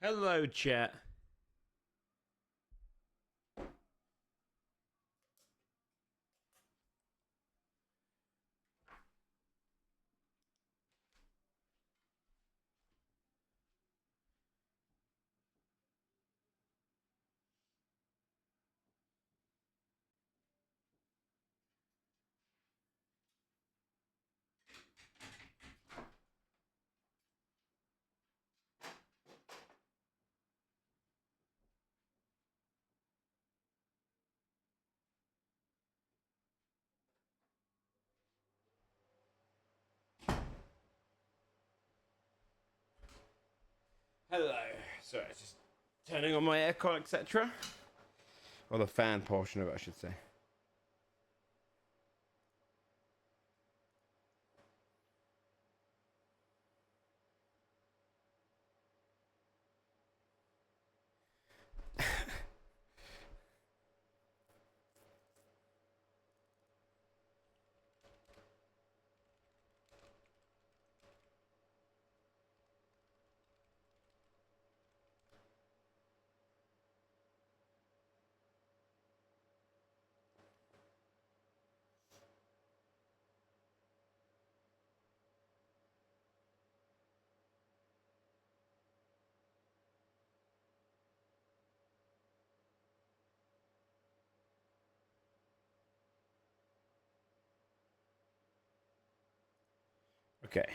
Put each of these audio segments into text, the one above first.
Hello, chat. Hello. Sorry, just turning on my aircon, etc. Or the fan portion of it, I should say. Okay.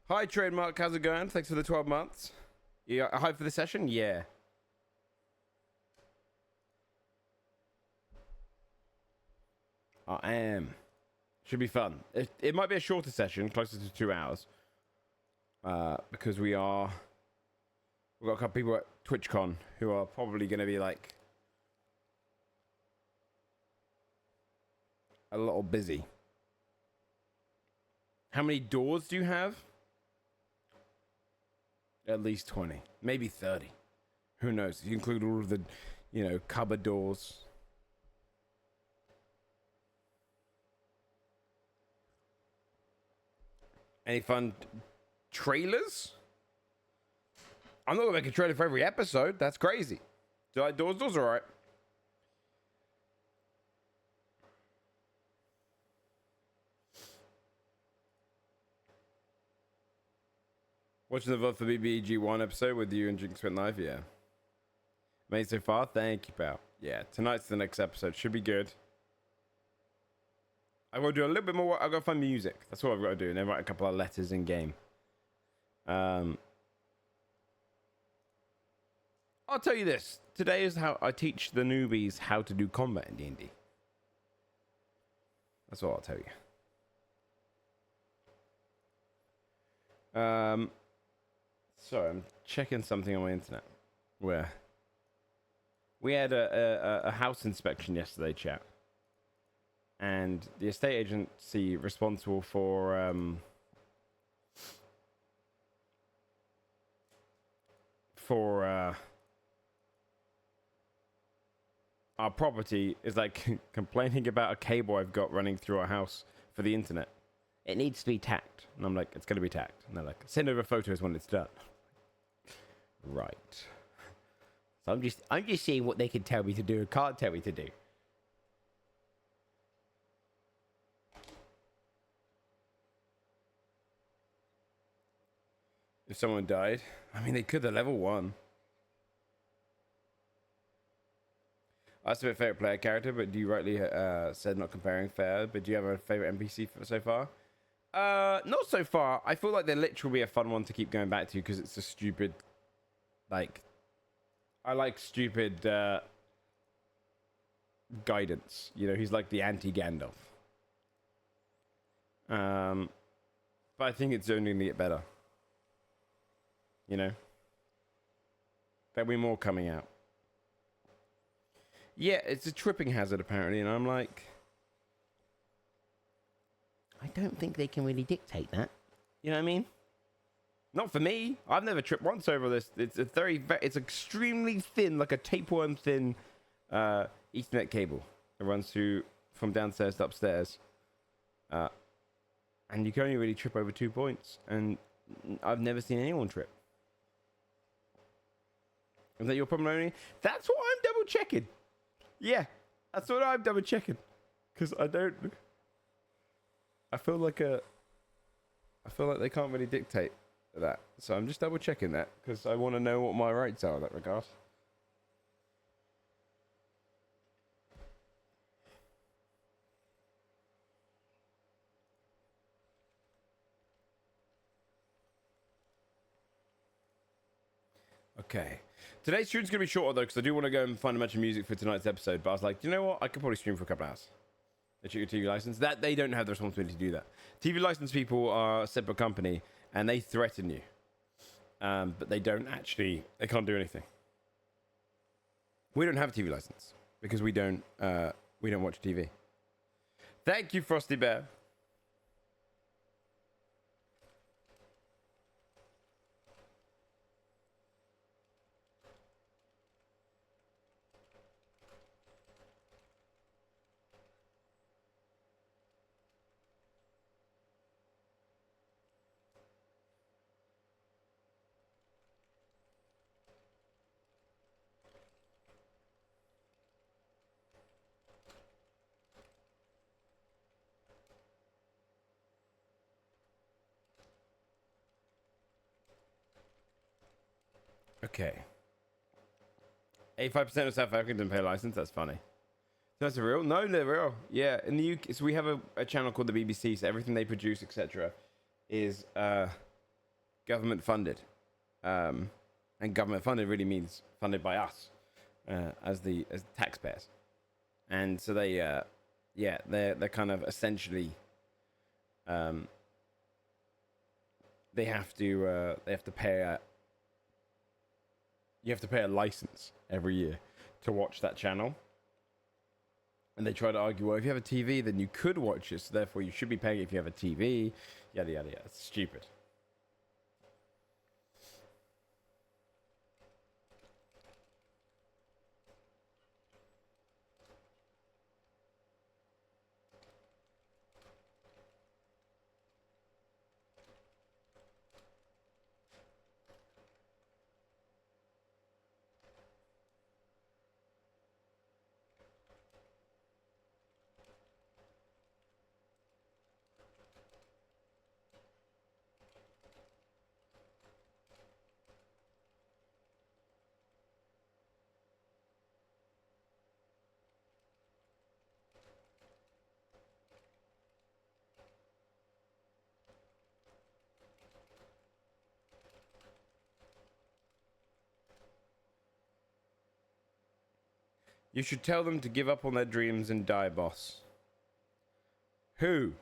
Hi, Trademark. How's it going? Thanks for the 12 months. You hyped for the session? Yeah. I am. Should be fun. It might be a shorter session, closer to 2 hours. Because we've got a couple people at TwitchCon who are probably going to be like a little busy. How many doors do you have? At least 20, maybe 30. Who knows? If you include all of the, cupboard doors. Any fun trailers? I'm not gonna make a trailer for every episode. That's crazy. Do you like doors? Doors are alright. Watching the vote for BBG1 episode with you and Jinx went live, yeah. Made so far? Thank you, pal. Yeah, tonight's the next episode. Should be good. I gotta do a little bit more. I gotta find music. That's what I've got to do. And then write a couple of letters in game. I'll tell you this. Today is how I teach the newbies how to do combat in D&D. That's what I'll tell you. Sorry, I'm checking something on my internet. Where? We had a house inspection yesterday, chat. And the estate agency responsible for our property is like complaining about a cable I've got running through our house for the internet. It needs to be tacked. And I'm like, it's going to be tacked. And they're like, send over photos when it's done. Right. So I'm just seeing what they can tell me to do and can't tell me to do. If someone died, I mean, they could. They're level 1. That's a bit favorite player character, but do you rightly said not comparing fair? But do you have a favorite NPC so far? Not so far. I feel like they're literally a fun one to keep going back to because it's a stupid, like, I like stupid guidance. You know, he's like the anti-Gandalf. But I think it's only going to get better. You know, there'll be more coming out. Yeah, it's a tripping hazard apparently, and I'm like, I don't think they can really dictate that. You know what I mean? Not for me. I've never tripped once over this. It's a it's extremely thin, like a tapeworm thin Ethernet cable that runs through from downstairs to upstairs. And you can only really trip over 2 points. And I've never seen anyone trip. Is that your problem only? That's what I'm double checking. Yeah, that's what I'm double checking. Because I feel like they can't really dictate that. So I'm just double checking that because I want to know what my rights are in that regard. Okay. Today's stream's going to be shorter, though, because I do want to go and find a bunch of music for tonight's episode. But I was like, you know what? I could probably stream for a couple hours. They check your TV license. That they don't have the responsibility to do that. TV license people are a separate company, and they threaten you. But they don't actually... They can't do anything. We don't have a TV license, because we don't watch TV. Thank you, Frosty Bear. Okay. 85% of South Africans don't pay a license. That's funny. That's real? No, they're real. Yeah, in the UK, so we have a channel called the BBC. So everything they produce, etc., is government funded. And government funded really means funded by us as taxpayers. And so they're kind of essentially they have to pay you have to pay a license every year to watch that channel. And they try to argue, well, if you have a TV, then you could watch it, so therefore you should be paying if you have a TV. Yada, yada, yada. It's stupid. You should tell them to give up on their dreams and die, boss. Who?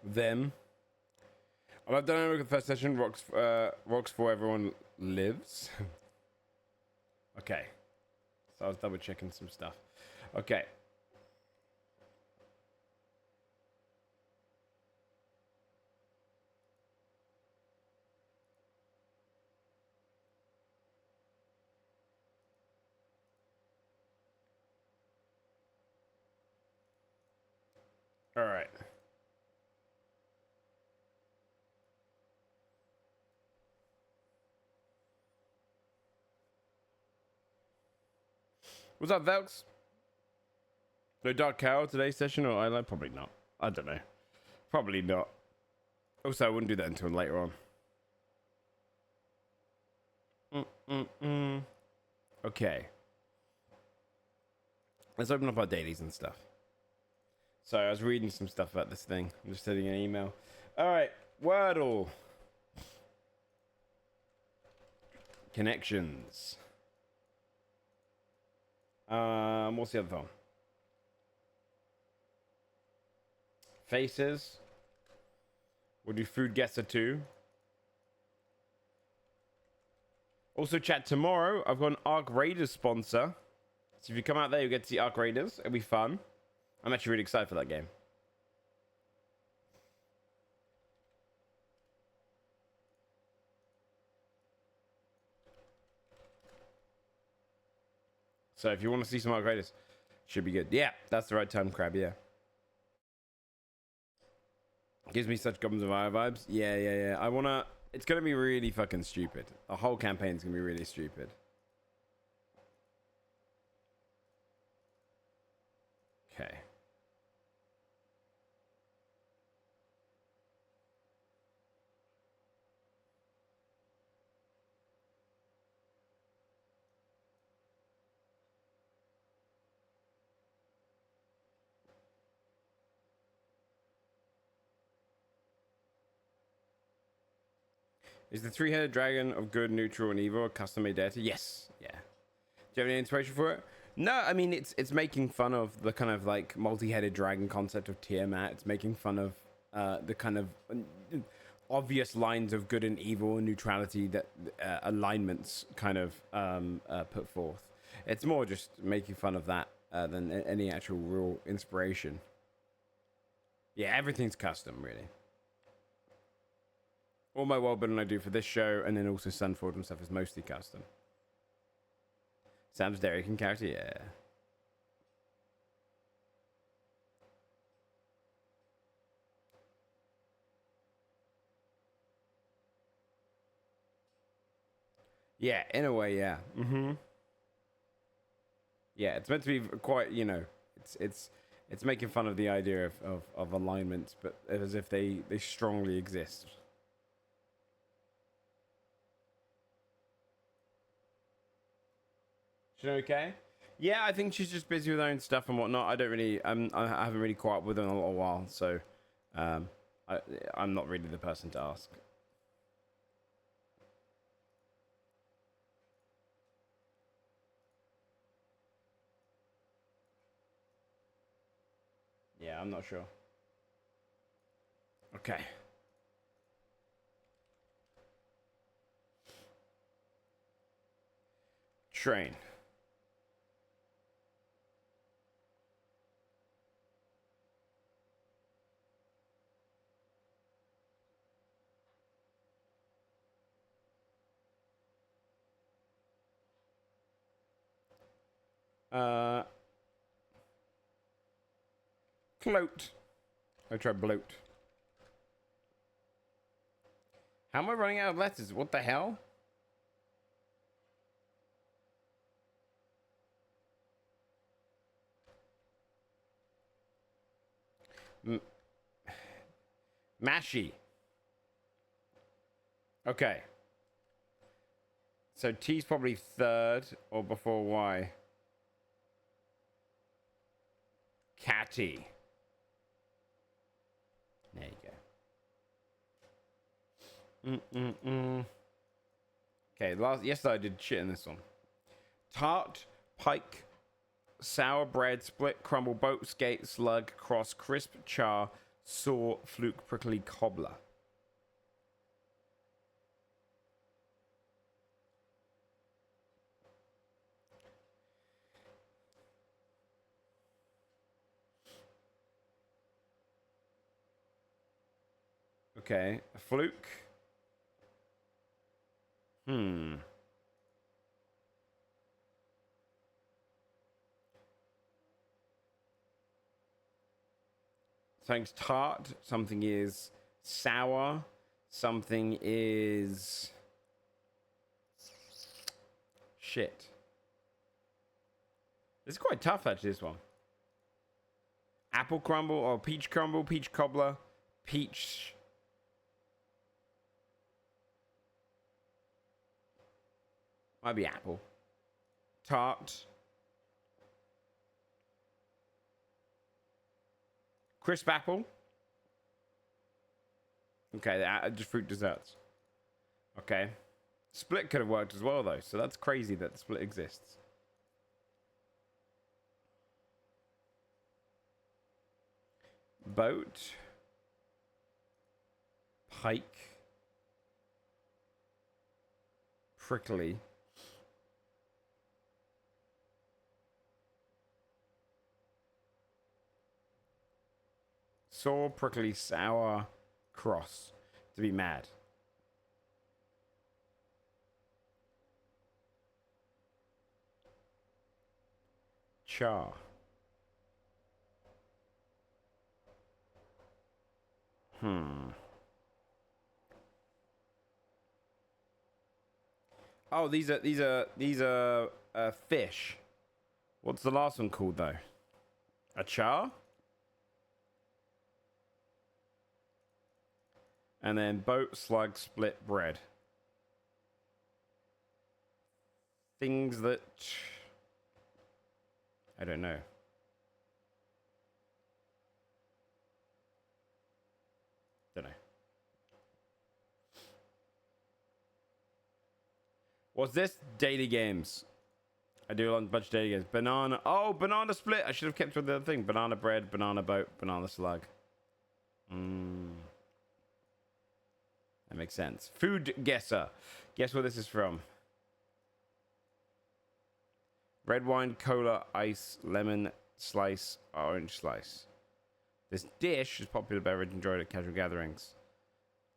Them. Well, I've done it with the first session. Rocks for everyone lives. Okay. So I was double checking some stuff. Okay. All right. What's up, Velks? No Dark Cow today's session, or I probably not. I don't know. Probably not. Also, I wouldn't do that until later on. Okay. Let's open up our dailies and stuff. So I was reading some stuff about this thing. I'm just sending an email. All right, Wordle. Connections. What's the other one? Faces. We'll do food guesser too. Also, chat tomorrow. I've got an Arc Raiders sponsor. So if you come out there, you'll get to see Arc Raiders. It'll be fun. I'm actually really excited for that game. So if you want to see some Arc Raiders, should be good. Yeah, that's the right time, Crab. Yeah. Gives me such Goblins of Fire vibes. Yeah. I wanna. It's gonna be really fucking stupid. The whole campaign's gonna be really stupid. Okay. Is the three-headed dragon of good, neutral, and evil a custom-made deity? Yes. Yeah. Do you have any inspiration for it? No, I mean it's making fun of the kind of like multi-headed dragon concept of Tiamat. It's making fun of the kind of obvious lines of good and evil and neutrality that alignments kind of put forth. It's more just making fun of that than any actual real inspiration. Yeah, everything's custom, really. All my world building I do for this show, and then also Sunford and stuff, is mostly custom. Sam's Derek and character, yeah. Yeah, in a way, yeah. Yeah, it's meant to be quite, you know, it's making fun of the idea of alignments, but as if they strongly exist. She okay? Yeah, I think she's just busy with her own stuff and whatnot. I don't really, I haven't really caught up with her in a little while, so I'm not really the person to ask. Yeah, I'm not sure. Okay. Train. Float. I tried bloat. How am I running out of letters? What the hell? Mashy. Okay. So T's probably third or before Y. Catty. There you go. Okay, yesterday I did shit in this one. Tart, pike, sour bread, split, crumble, boat, skate, slug, cross, crisp, char, saw, fluke, prickly, cobbler. Okay, a fluke. Something's tart, something is sour, something is shit. It's quite tough, actually, this one. Apple crumble or peach crumble, peach cobbler, peach... Might be apple. Tart. Crisp apple. Okay, just fruit desserts. Okay. Split could have worked as well, though, so that's crazy that the split exists. Boat. Pike. Prickly. Sore, prickly, sour, cross. To be mad. Char. Oh, these are fish. What's the last one called though? A char? And then boat, slug, split, bread. Things that... I don't know. Don't know. What's this? Daily games. I do a bunch of daily games. Banana. Oh, banana split. I should have kept with the other thing. Banana bread, banana boat, banana slug. That makes sense. Food guesser. Guess where this is from. Red wine, cola, ice, lemon, slice, orange slice. This dish is a popular beverage enjoyed at casual gatherings.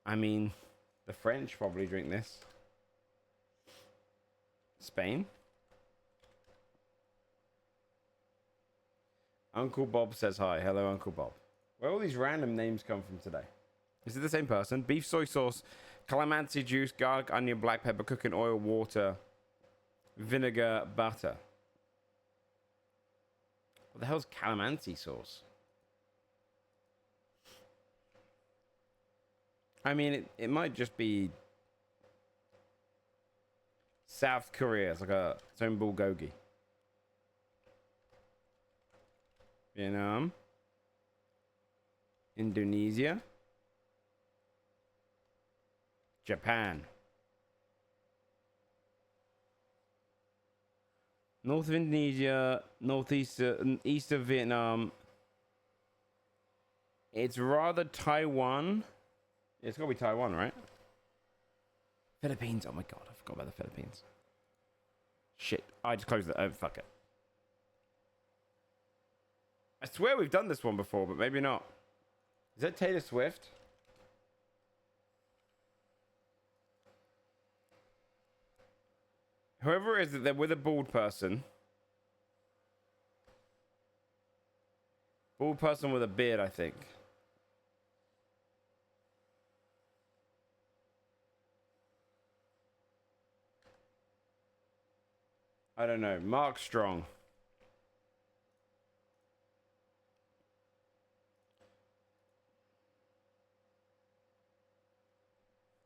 I mean, the French probably drink this. Spain. Uncle Bob says hi. Hello, Uncle Bob. Where all these random names come from today? Is it the same person? Beef soy sauce, calamansi juice, garlic, onion, black pepper, cooking oil, water, vinegar, butter. What the hell's calamansi sauce? I mean, it might just be South Korea. It's like its own bulgogi. Vietnam. Indonesia. Japan. North of Indonesia, northeast, east of Vietnam. It's rather Taiwan. It's got to be Taiwan, right? Philippines. Oh my god, I forgot about the Philippines. Shit, I just closed it. Oh, fuck it. I swear we've done this one before, but maybe not. Is that Taylor Swift? Whoever it is, they're with a bald person. Bald person with a beard, I think. I don't know. Mark Strong.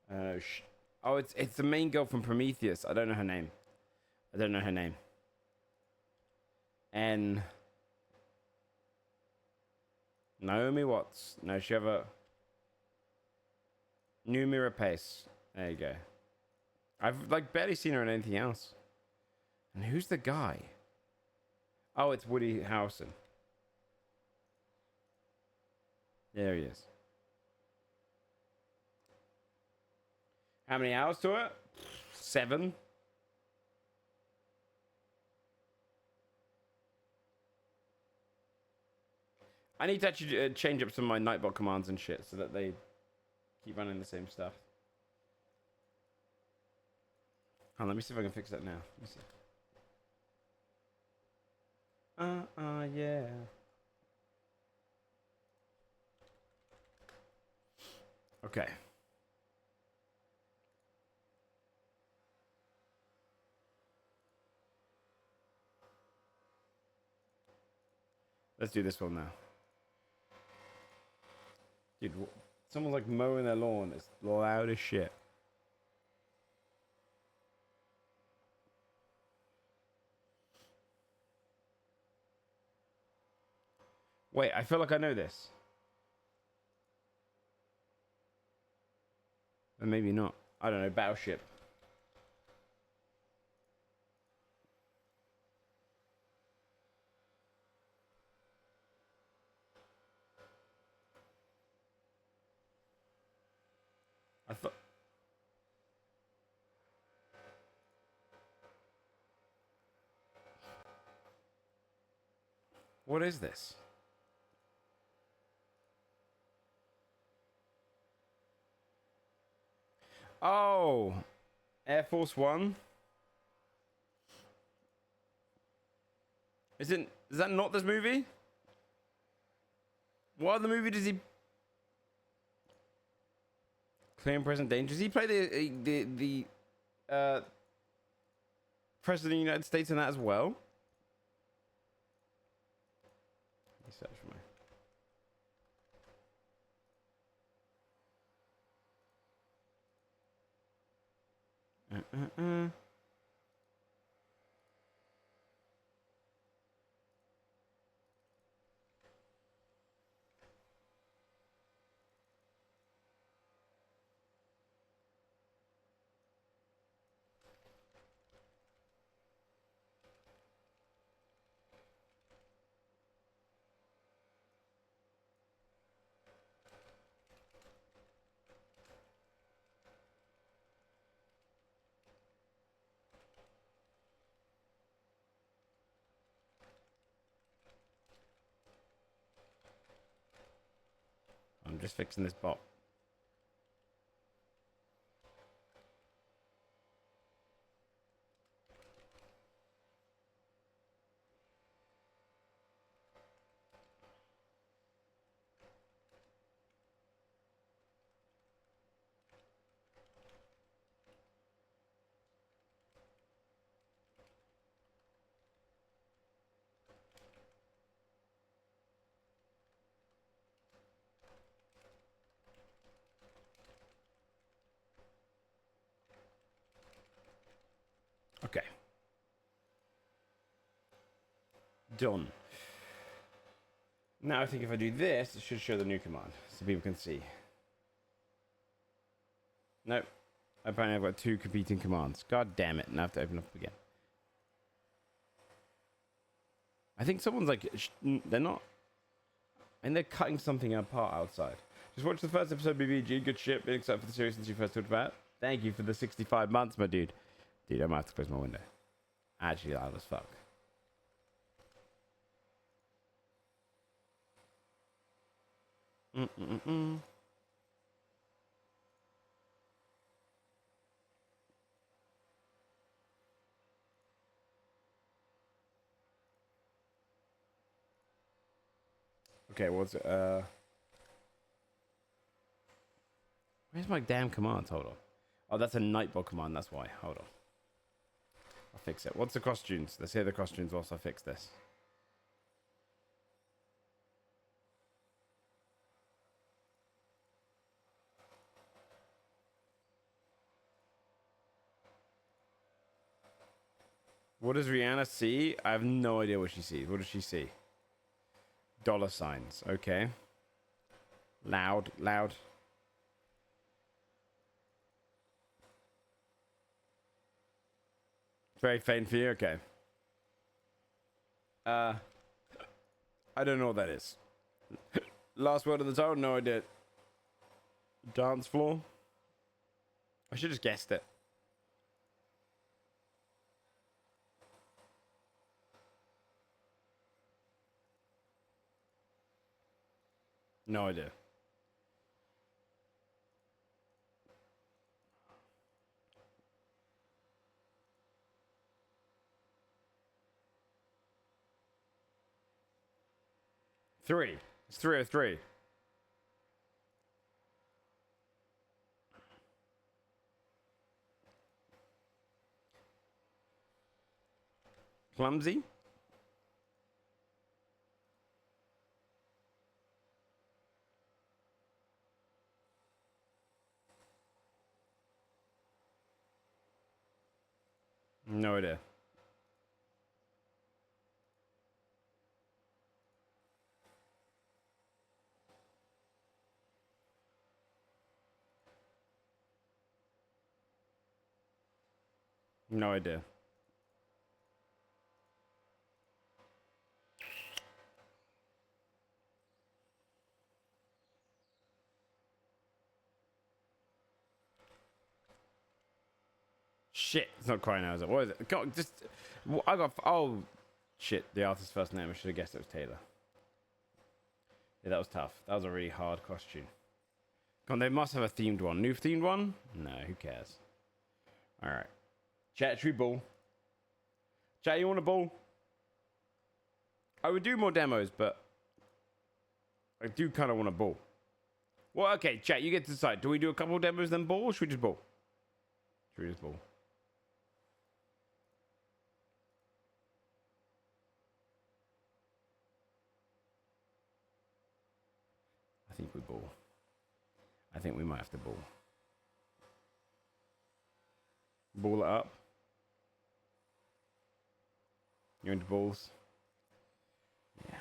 I don't know. Oh, it's the main girl from Prometheus. I don't know her name. I don't know her name. And Naomi Watts. No, she have a Noomi Rapace. There you go. I've like barely seen her in anything else. And who's the guy? Oh, it's Woody Harrelson. There he is. How many hours to it? 7. I need to actually change up some of my Nightbot commands and shit so that they keep running the same stuff. Oh, let me see if I can fix that now. Let me see. Yeah. Okay. Let's do this one now. Dude, someone's like mowing their lawn. It's loud as shit. Wait, I feel like I know this. But maybe not. I don't know. Battleship. I thought. What is this? Oh, Air Force One. Is that not this movie? What other movie does he? Clear and Present Danger. Does he play the President of the United States in that as well? Let me search for my. I'm just fixing this bot. Okay. Done. Now I think if I do this, it should show the new command so people can see. Nope. Apparently I've got two competing commands. God damn it. Now I have to open up again. I think someone's like, they're not. And they're cutting something apart outside. Just watch the first episode, BBG. Good shit. Been excited for the series since you first talked about it. Thank you for the 65 months, my dude. Dude, I might have to close my window. Actually loud as fuck. Okay, what's it? Where's my damn commands? Hold on. Oh, that's a Nightbot command. That's why. Hold on. I'll fix it. What's the cross tunes? Let's hear the cross tunes whilst I fix this. What does Rihanna see? I have no idea what she sees. What does she see? Dollar signs. Okay. Loud, loud. Very faint for you. Okay. I don't know what that is. Last word of the title? No idea. Dance floor? I should have just guessed it. No idea. Three. It's 303. Clumsy? No idea. No idea. Shit, it's not crying now, is it? What is it? God, just I got. Oh, shit! The artist's first name. I should have guessed it was Taylor. Yeah, that was tough. That was a really hard costume. Come on, they must have a themed one. New themed one? No, who cares? All right. Chat, should we ball? Chat, you want a ball? I would do more demos, but I do kind of want a ball. Well, okay, chat, you get to decide. Do we do a couple demos then ball, or should we just ball? Should we just ball? I think we ball. I think we might have to ball. Ball it up. You're into balls? Yeah.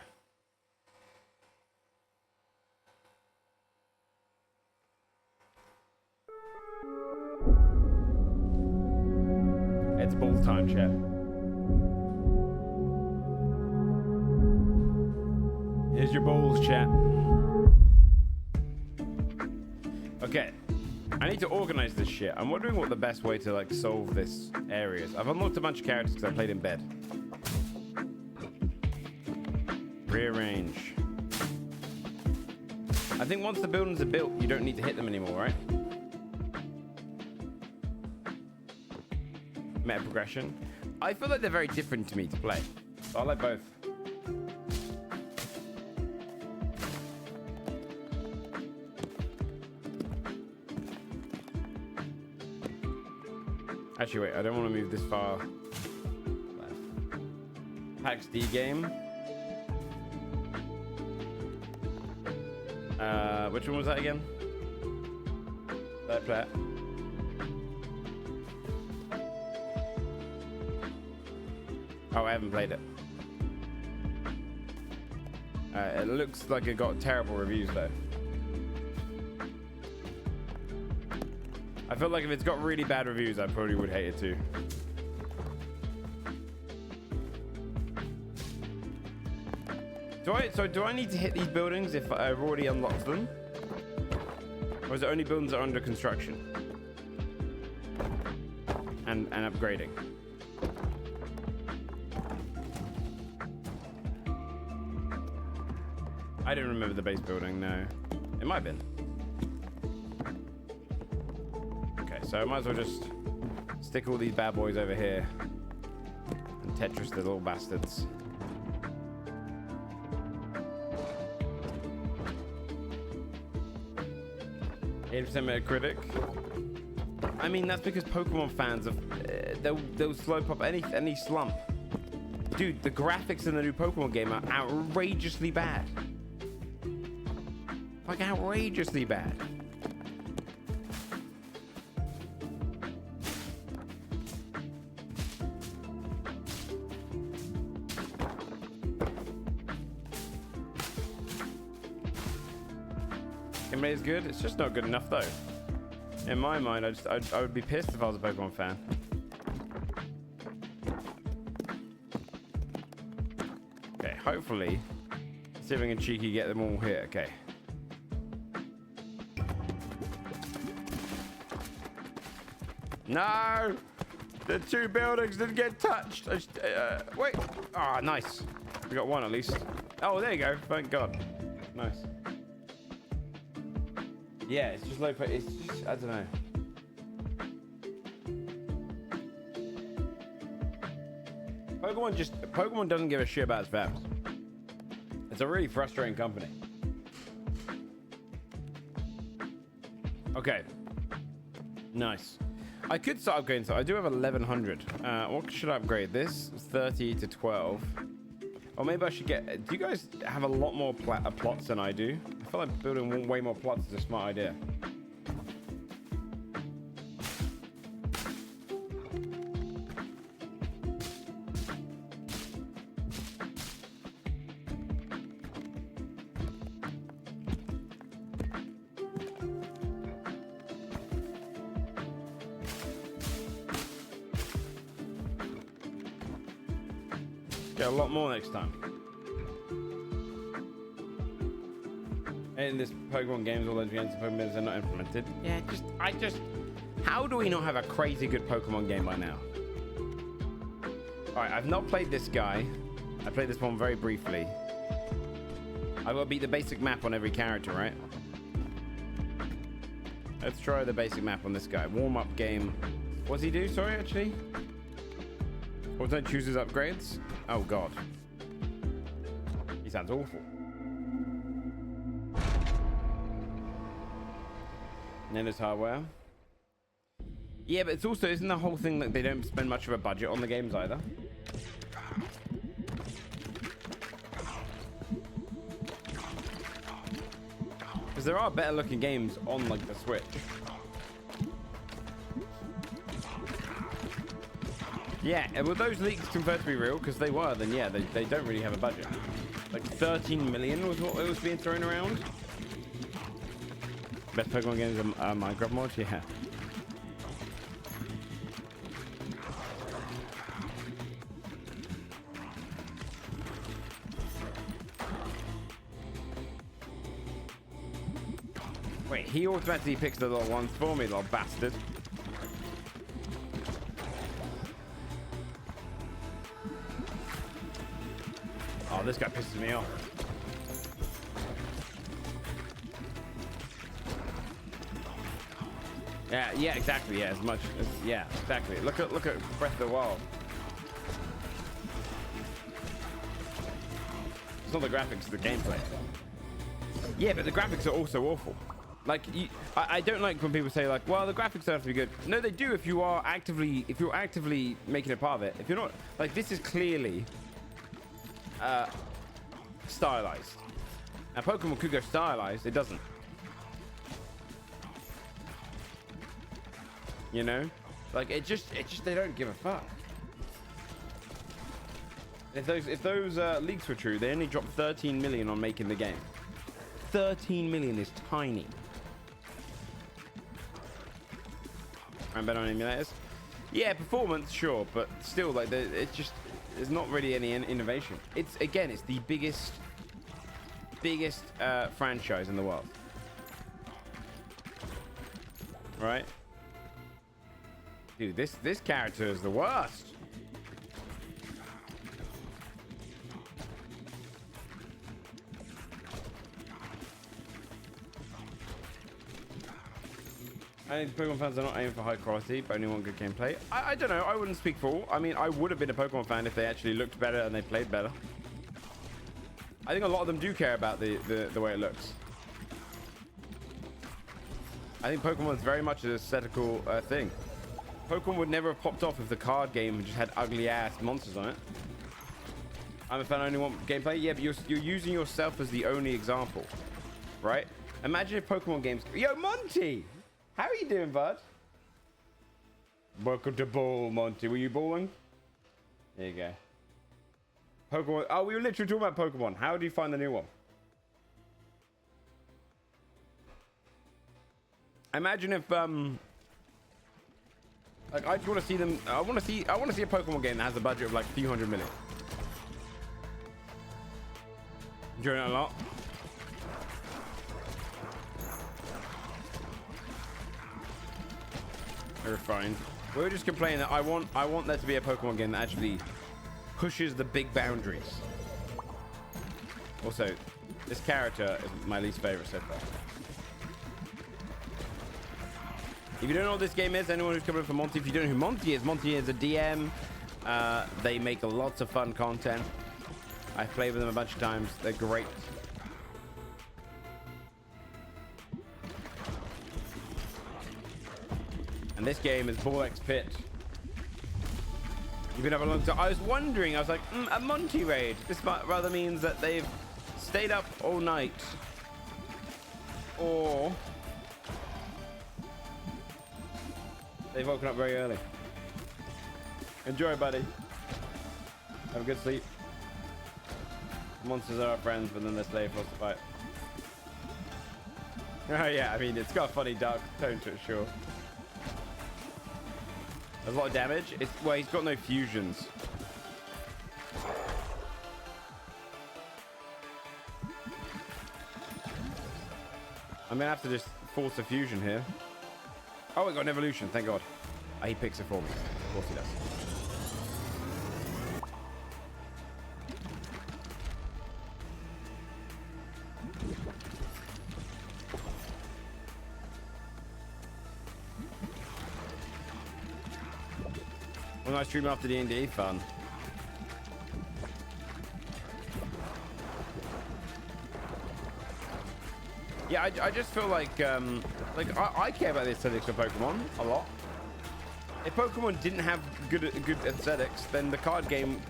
It's ball time, chat. Here's your balls, chat. Okay. I need to organize this shit. I'm wondering what the best way to like solve this area is. I've unlocked a bunch of characters because I played in bed. Rearrange. I think once the buildings are built, you don't need to hit them anymore, right? Meta progression. I feel like they're very different to me to play. So I like both. Actually, wait, I don't want to move this far left. PAX D game. Which one was that again? That player. Oh, I haven't played it. It looks like it got terrible reviews though. I feel like if it's got really bad reviews, I probably would hate it too. Do I need to hit these buildings if I've already unlocked them? Or is it only buildings that are under construction? And upgrading? I don't remember the base building, no. It might have been. Okay, so I might as well just stick all these bad boys over here and Tetris the little bastards. Metacritic. I mean, that's because Pokemon fans have they'll slow pop any slump. Dude, the graphics in the new Pokemon game are outrageously bad. Like outrageously bad. Gameplay is good. It's just not good enough though. In my mind, I would be pissed if I was a Pokemon fan. Okay, hopefully, see if I can cheeky get them all here. Okay. No, the two buildings didn't get touched. Wait. Ah, oh, nice. We got one at least. Oh, there you go. Thank God. Nice. Yeah, it's just low. It's just, I don't know. Pokemon doesn't give a shit about its fans. It's a really frustrating company. Okay. Nice. I could start upgrading, so I do have 1100. What should I upgrade? This 30 to 12. Or maybe I should get... Do you guys have a lot more plots than I do? I feel like building way more plots is a smart idea. Get a lot more next time. In this Pokemon games, all those games and Pokemon are not implemented. Yeah, how do we not have a crazy good Pokemon game by now? All right, I've not played this guy. I played this one very briefly. I've got to beat the basic map on every character, right? Let's try the basic map on this guy. Warm-up game. What does he do? Sorry, actually. Or don't choose his upgrades. Oh God. He sounds awful. And then there's hardware. Yeah, but it's also, isn't the whole thing that they don't spend much of a budget on the games either? Because there are better looking games on like the Switch. Yeah, and were those leaks confirmed to be real? Because they were, then yeah, they don't really have a budget. Like 13 million was what it was being thrown around. Best Pokemon games are Minecraft mods, yeah. Wait, he automatically picks the little ones for me, little bastard. Oh, this guy pisses me off. Yeah, exactly. Yeah, as much as yeah, exactly. Look at Breath of the Wild. It's not the graphics, it's the gameplay. Yeah, but the graphics are also awful. Like, I don't like when people say like, well, the graphics don't have to be good. No, they do if you're actively making a part of it. If you're not, like, this is clearly stylized. Now, Pokemon could go stylized. It doesn't. You know, like it just they don't give a fuck. If those leaks were true, they only dropped 13 million on making the game. 13 million is tiny. And better on emulators. Yeah, performance, sure, but still, like, it's just there's not really any innovation. It's the biggest franchise in the world, right? Dude, this character is the worst. I think Pokemon fans are not aiming for high quality, but only want good gameplay. I don't know. I wouldn't speak for all. I mean, I would have been a Pokemon fan if they actually looked better and they played better. I think a lot of them do care about the way it looks. I think Pokemon is very much an aesthetical thing. Pokemon would never have popped off if the card game just had ugly ass monsters on it. I'm a fan, I only want gameplay. Yeah, but you're using yourself as the only example, right? Imagine if Pokemon games. Yo, Monty, how are you doing, bud? Welcome to ball, Monty. Were you balling? There you go. Pokemon. Oh, we were literally talking about Pokemon. How do you find the new one? Imagine if like, I just want to see them. I want to see a Pokemon game that has a budget of like a few hundred million. Enjoying it a lot. Very fine. We were just complaining that I want there to be a Pokemon game that actually pushes the big boundaries. Also, this character is my least favorite so far. If you don't know what this game is, anyone who's coming up for Monty, if you don't know who Monty is a DM. They make lots of fun content. I've played with them a bunch of times. They're great. And this game is Ball X Pit. You've been up a long time. I was wondering, I was like, a Monty raid. This rather means that they've stayed up all night. Or they've woken up very early. Enjoy, buddy. Have a good sleep. Monsters are our friends, but then they're slave for us to fight. Oh yeah, I mean, it's got a funny dark tone to it, sure. There's a lot of damage. Well, he's got no fusions. I'm gonna have to just force a fusion here. Oh, we got an evolution, thank God. Oh, he picks it for me. Of course he does. Well, nice stream after D&D, fun. Yeah, I just feel like I care about the aesthetics of Pokemon a lot. If Pokemon didn't have good aesthetics, then the card game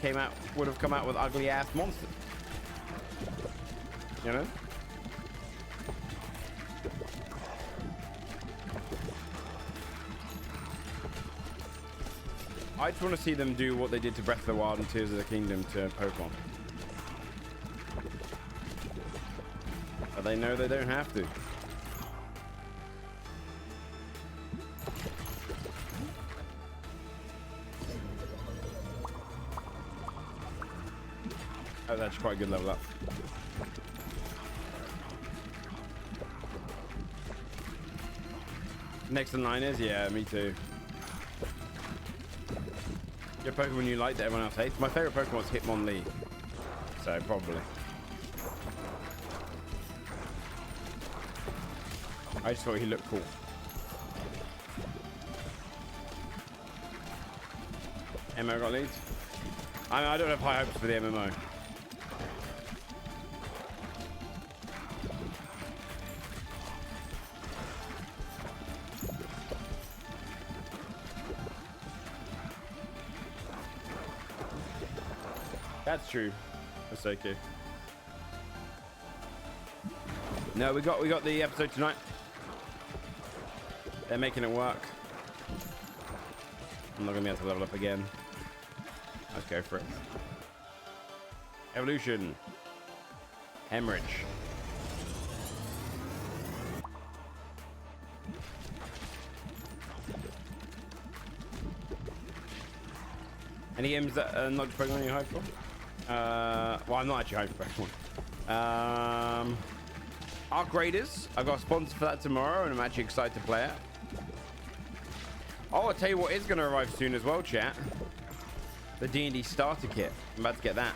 would have come out with ugly ass monsters. You know? I just want to see them do what they did to Breath of the Wild and Tears of the Kingdom to Pokemon. But they know they don't have to. Oh, that's quite a good level up. Next in line is, yeah, me too. Your Pokemon you like that everyone else hates? My favorite Pokemon is Hitmonlee. So, probably. I just thought he looked cool. MMO got leads? I don't have high hopes for the MMO. That's true. That's okay. No, we got the episode tonight. They're making it work. I'm not gonna be able to level up again. Let's go for it. Evolution. Hemorrhage. Any games that are not Pokemon you're hyped for? Well, I'm not actually hyped for Pokemon. Arc Raiders. I've got a sponsor for that tomorrow, and I'm actually excited to play it. Oh, I'll tell you what is going to arrive soon as well, chat. The D&D starter kit. I'm about to get that.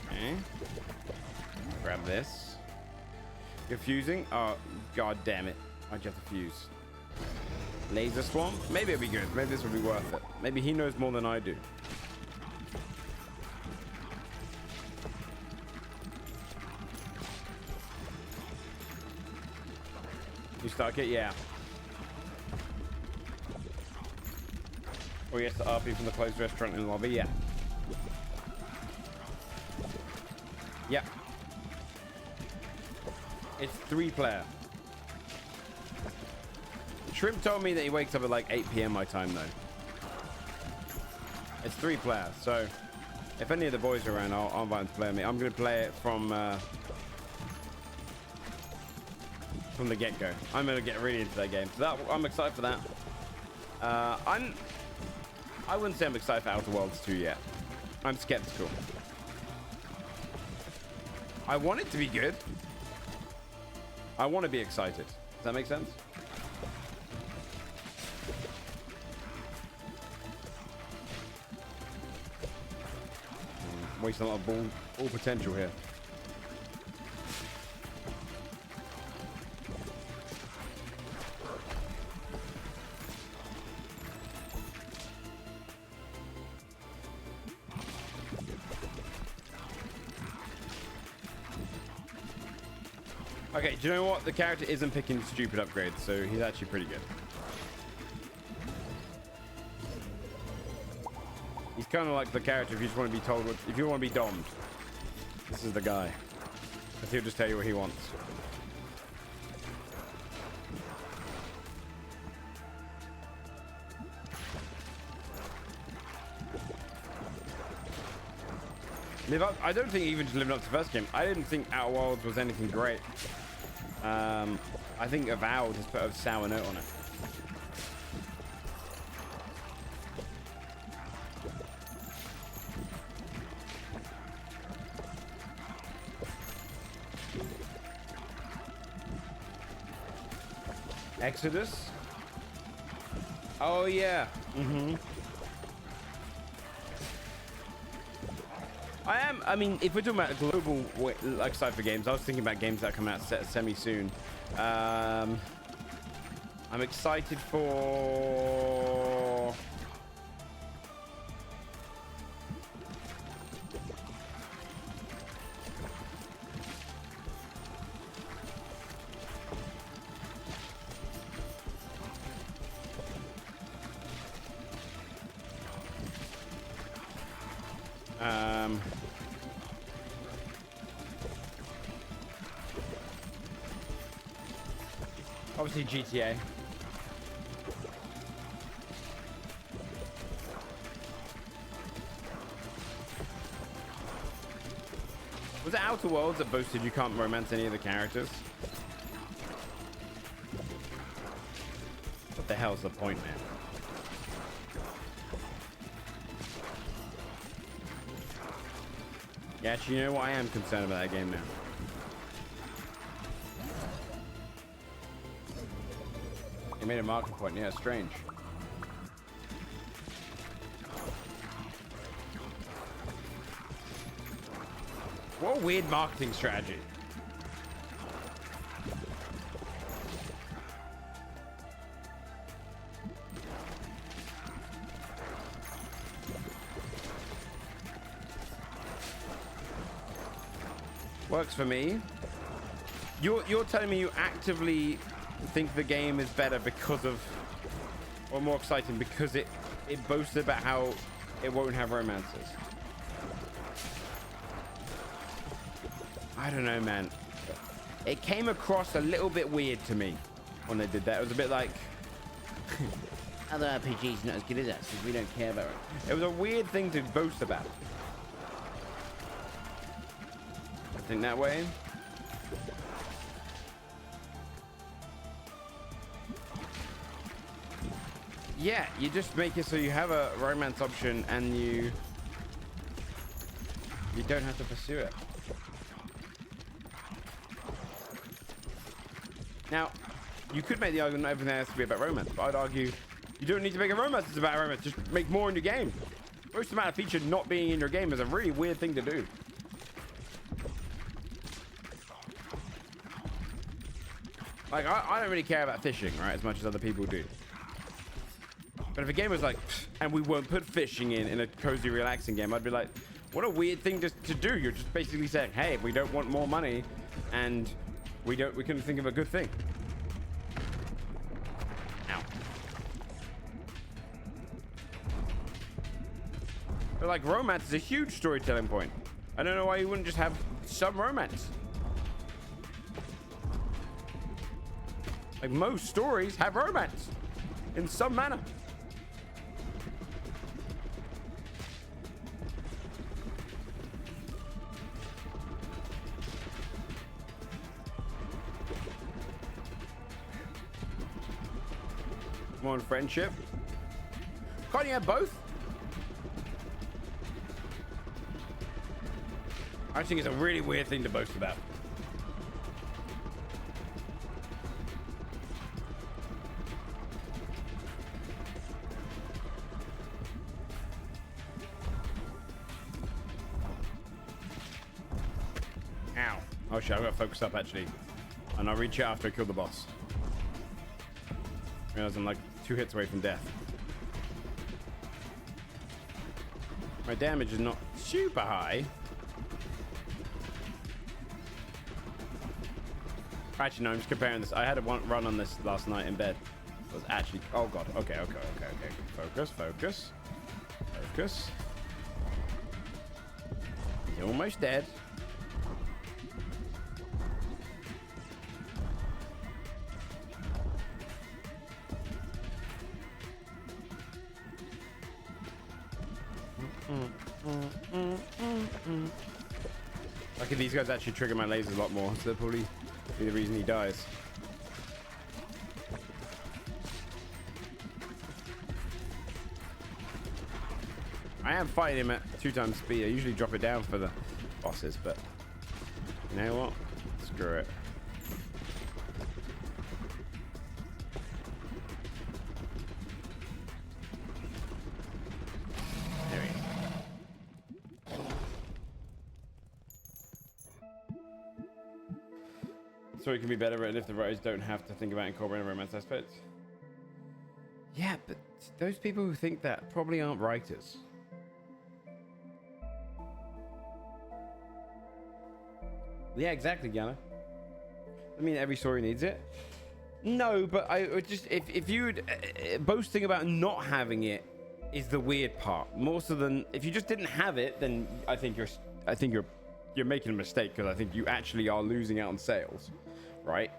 Okay. Grab this. You're fusing? Oh, god damn it. Why'd you have to fuse? Laser Swamp? Maybe it'll be good. Maybe this will be worth it. Maybe he knows more than I do. You start it? Yeah. Oh yes, the RP from the closed restaurant in the lobby? Yeah. Yeah. It's 3-player. Shrimp told me that he wakes up at like 8 PM my time though. It's 3-player, so if any of the boys are around, I'll invite them to play with me. I'm going to play it from the get-go. I'm going to get really into that game. So I'm excited for that. I wouldn't say I'm excited for Outer Worlds 2 yet. I'm skeptical. I want it to be good. I want to be excited. Does that make sense? Wasting a lot of ball potential here. Okay, do you know what? The character isn't picking stupid upgrades, so he's actually pretty good. He's kind of like the character if you just want to be told what, if you want to be domed. This is the guy. Because he'll just tell you what he wants. Live up. I don't think even just living up to the first game. I didn't think Outer Worlds was anything great. I think Avowed has put a sour note on it. Exodus. Oh yeah. I mean, if we're talking about global like cypher games, I was thinking about games that come out semi soon. I'm excited for. Obviously GTA. Was it Outer Worlds that boasted you can't romance any of the characters? What the hell's the point, man? Yeah, actually, you know what? I am concerned about that game now. They made a market point. Yeah, strange. What a weird marketing strategy. Works for me. You're telling me you actively think the game is better because of, or more exciting because it boasted about how it won't have romances. I don't know, man. It came across a little bit weird to me when they did that. It was a bit like other RPGs not as good as us because we don't care about it. It was a weird thing to boast about. I think that way. Yeah, you just make it so you have a romance option and you don't have to pursue it. Now, you could make the argument that everything has to be about romance, but I'd argue you don't need to make a romance it's about romance. Just make more in your game. Most amount of feature not being in your game is a really weird thing to do. Like, I don't really care about fishing, right, as much as other people do. But if a game was like, and we won't put fishing in a cozy, relaxing game, I'd be like, what a weird thing to do. You're just basically saying, hey, we don't want more money, and we couldn't think of a good thing. Ow. But like, romance is a huge storytelling point. I don't know why you wouldn't just have some romance. Like, most stories have romance in some manner. More on friendship. Can't you have both? I think it's a really weird thing to boast about. Ow. Oh shit, I've got to focus up actually. And I'll reach out after I kill the boss. I realize I'm like 2 hits away from death. My damage is not super high. Actually, no, I'm just comparing this. I had a run on this last night in bed. It was actually... Oh, God. Okay. Focus. He's almost dead. Lucky these guys actually trigger my lasers a lot more, so they'll probably be the reason he dies. I am fighting him at 2 times speed. I usually drop it down for the bosses, but you know what? Screw it. story can be better written if the writers don't have to think about incorporating romance aspects. Yeah, but those people who think that probably aren't writers. Yeah, exactly, Gianna. I mean, every story needs it. No, but I would just if you'd boasting about not having it is the weird part. More so than if you just didn't have it, then I think you're making a mistake, because I think you actually are losing out on sales, right?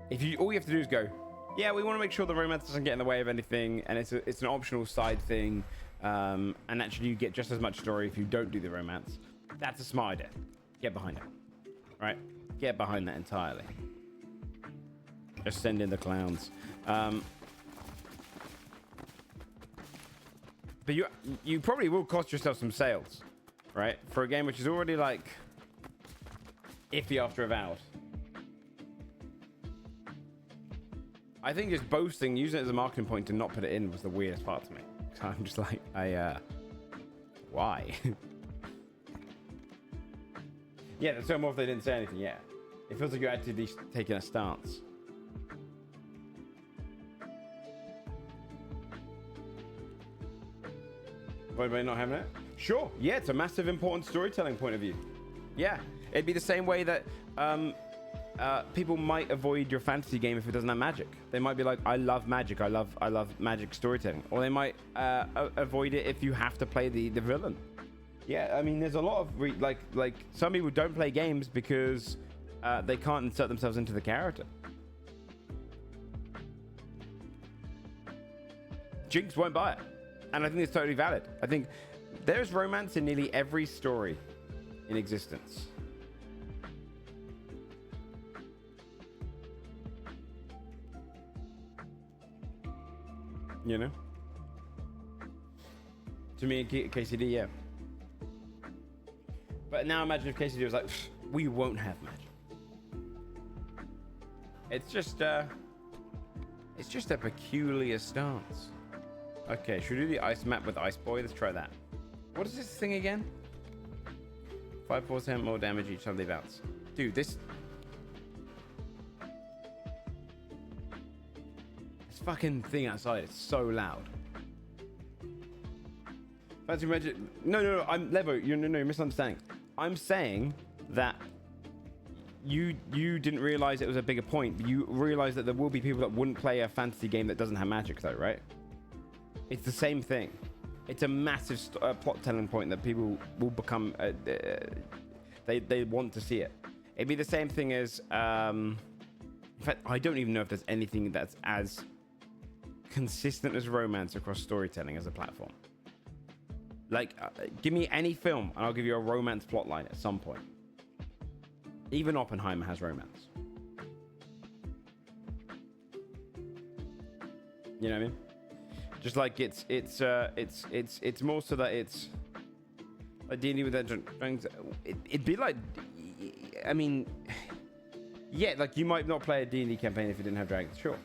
If you all you have to do is go, yeah, we want to make sure the romance doesn't get in the way of anything, and it's an optional side thing, and actually you get just as much story if you don't do the romance. That's a smart idea. Get behind it, right? Get behind that entirely. Just send in the clowns. But you probably will cost yourself some sales, right? For a game which is already like iffy after Avowed. I think just boasting, using it as a marketing point to not put it in was the weirdest part to me. So I'm just like, why? Yeah, there's so more if they didn't say anything. Yeah, it feels like you're actually taking a stance. Why about not having it? Sure. Yeah, it's a massive important storytelling point of view. Yeah, it'd be the same way that people might avoid your fantasy game if it doesn't have magic. They might be like, I love magic. I love magic storytelling. Or they might avoid it if you have to play the villain. Yeah, I mean, there's a lot of like some people don't play games because they can't insert themselves into the character. Jinx won't buy it. And I think it's totally valid. I think there's romance in nearly every story in existence. You know? To me, KCD, yeah. But now imagine if KCD was like, we won't have magic. It's just a peculiar stance. Okay, should we do the ice map with Ice Boy? Let's try that. What is this thing again? 5% more damage each time they bounce. Dude, this fucking thing outside is so loud. Fancy magic. No, I'm Levo. You're misunderstanding. I'm saying that you didn't realize it was a bigger point. You realize that there will be people that wouldn't play a fantasy game that doesn't have magic, though, right? It's the same thing. It's a massive plot telling point that people will become. They want to see it. It'd be the same thing as. In fact, I don't even know if there's anything that's as consistent as romance across storytelling as a platform. Like, give me any film, and I'll give you a romance plotline at some point. Even Oppenheimer has romance. You know what I mean? Just like it's more so that it's like dealing with that. It'd be like, I mean, yeah, like you might not play a D&D campaign if you didn't have dragons. Sure.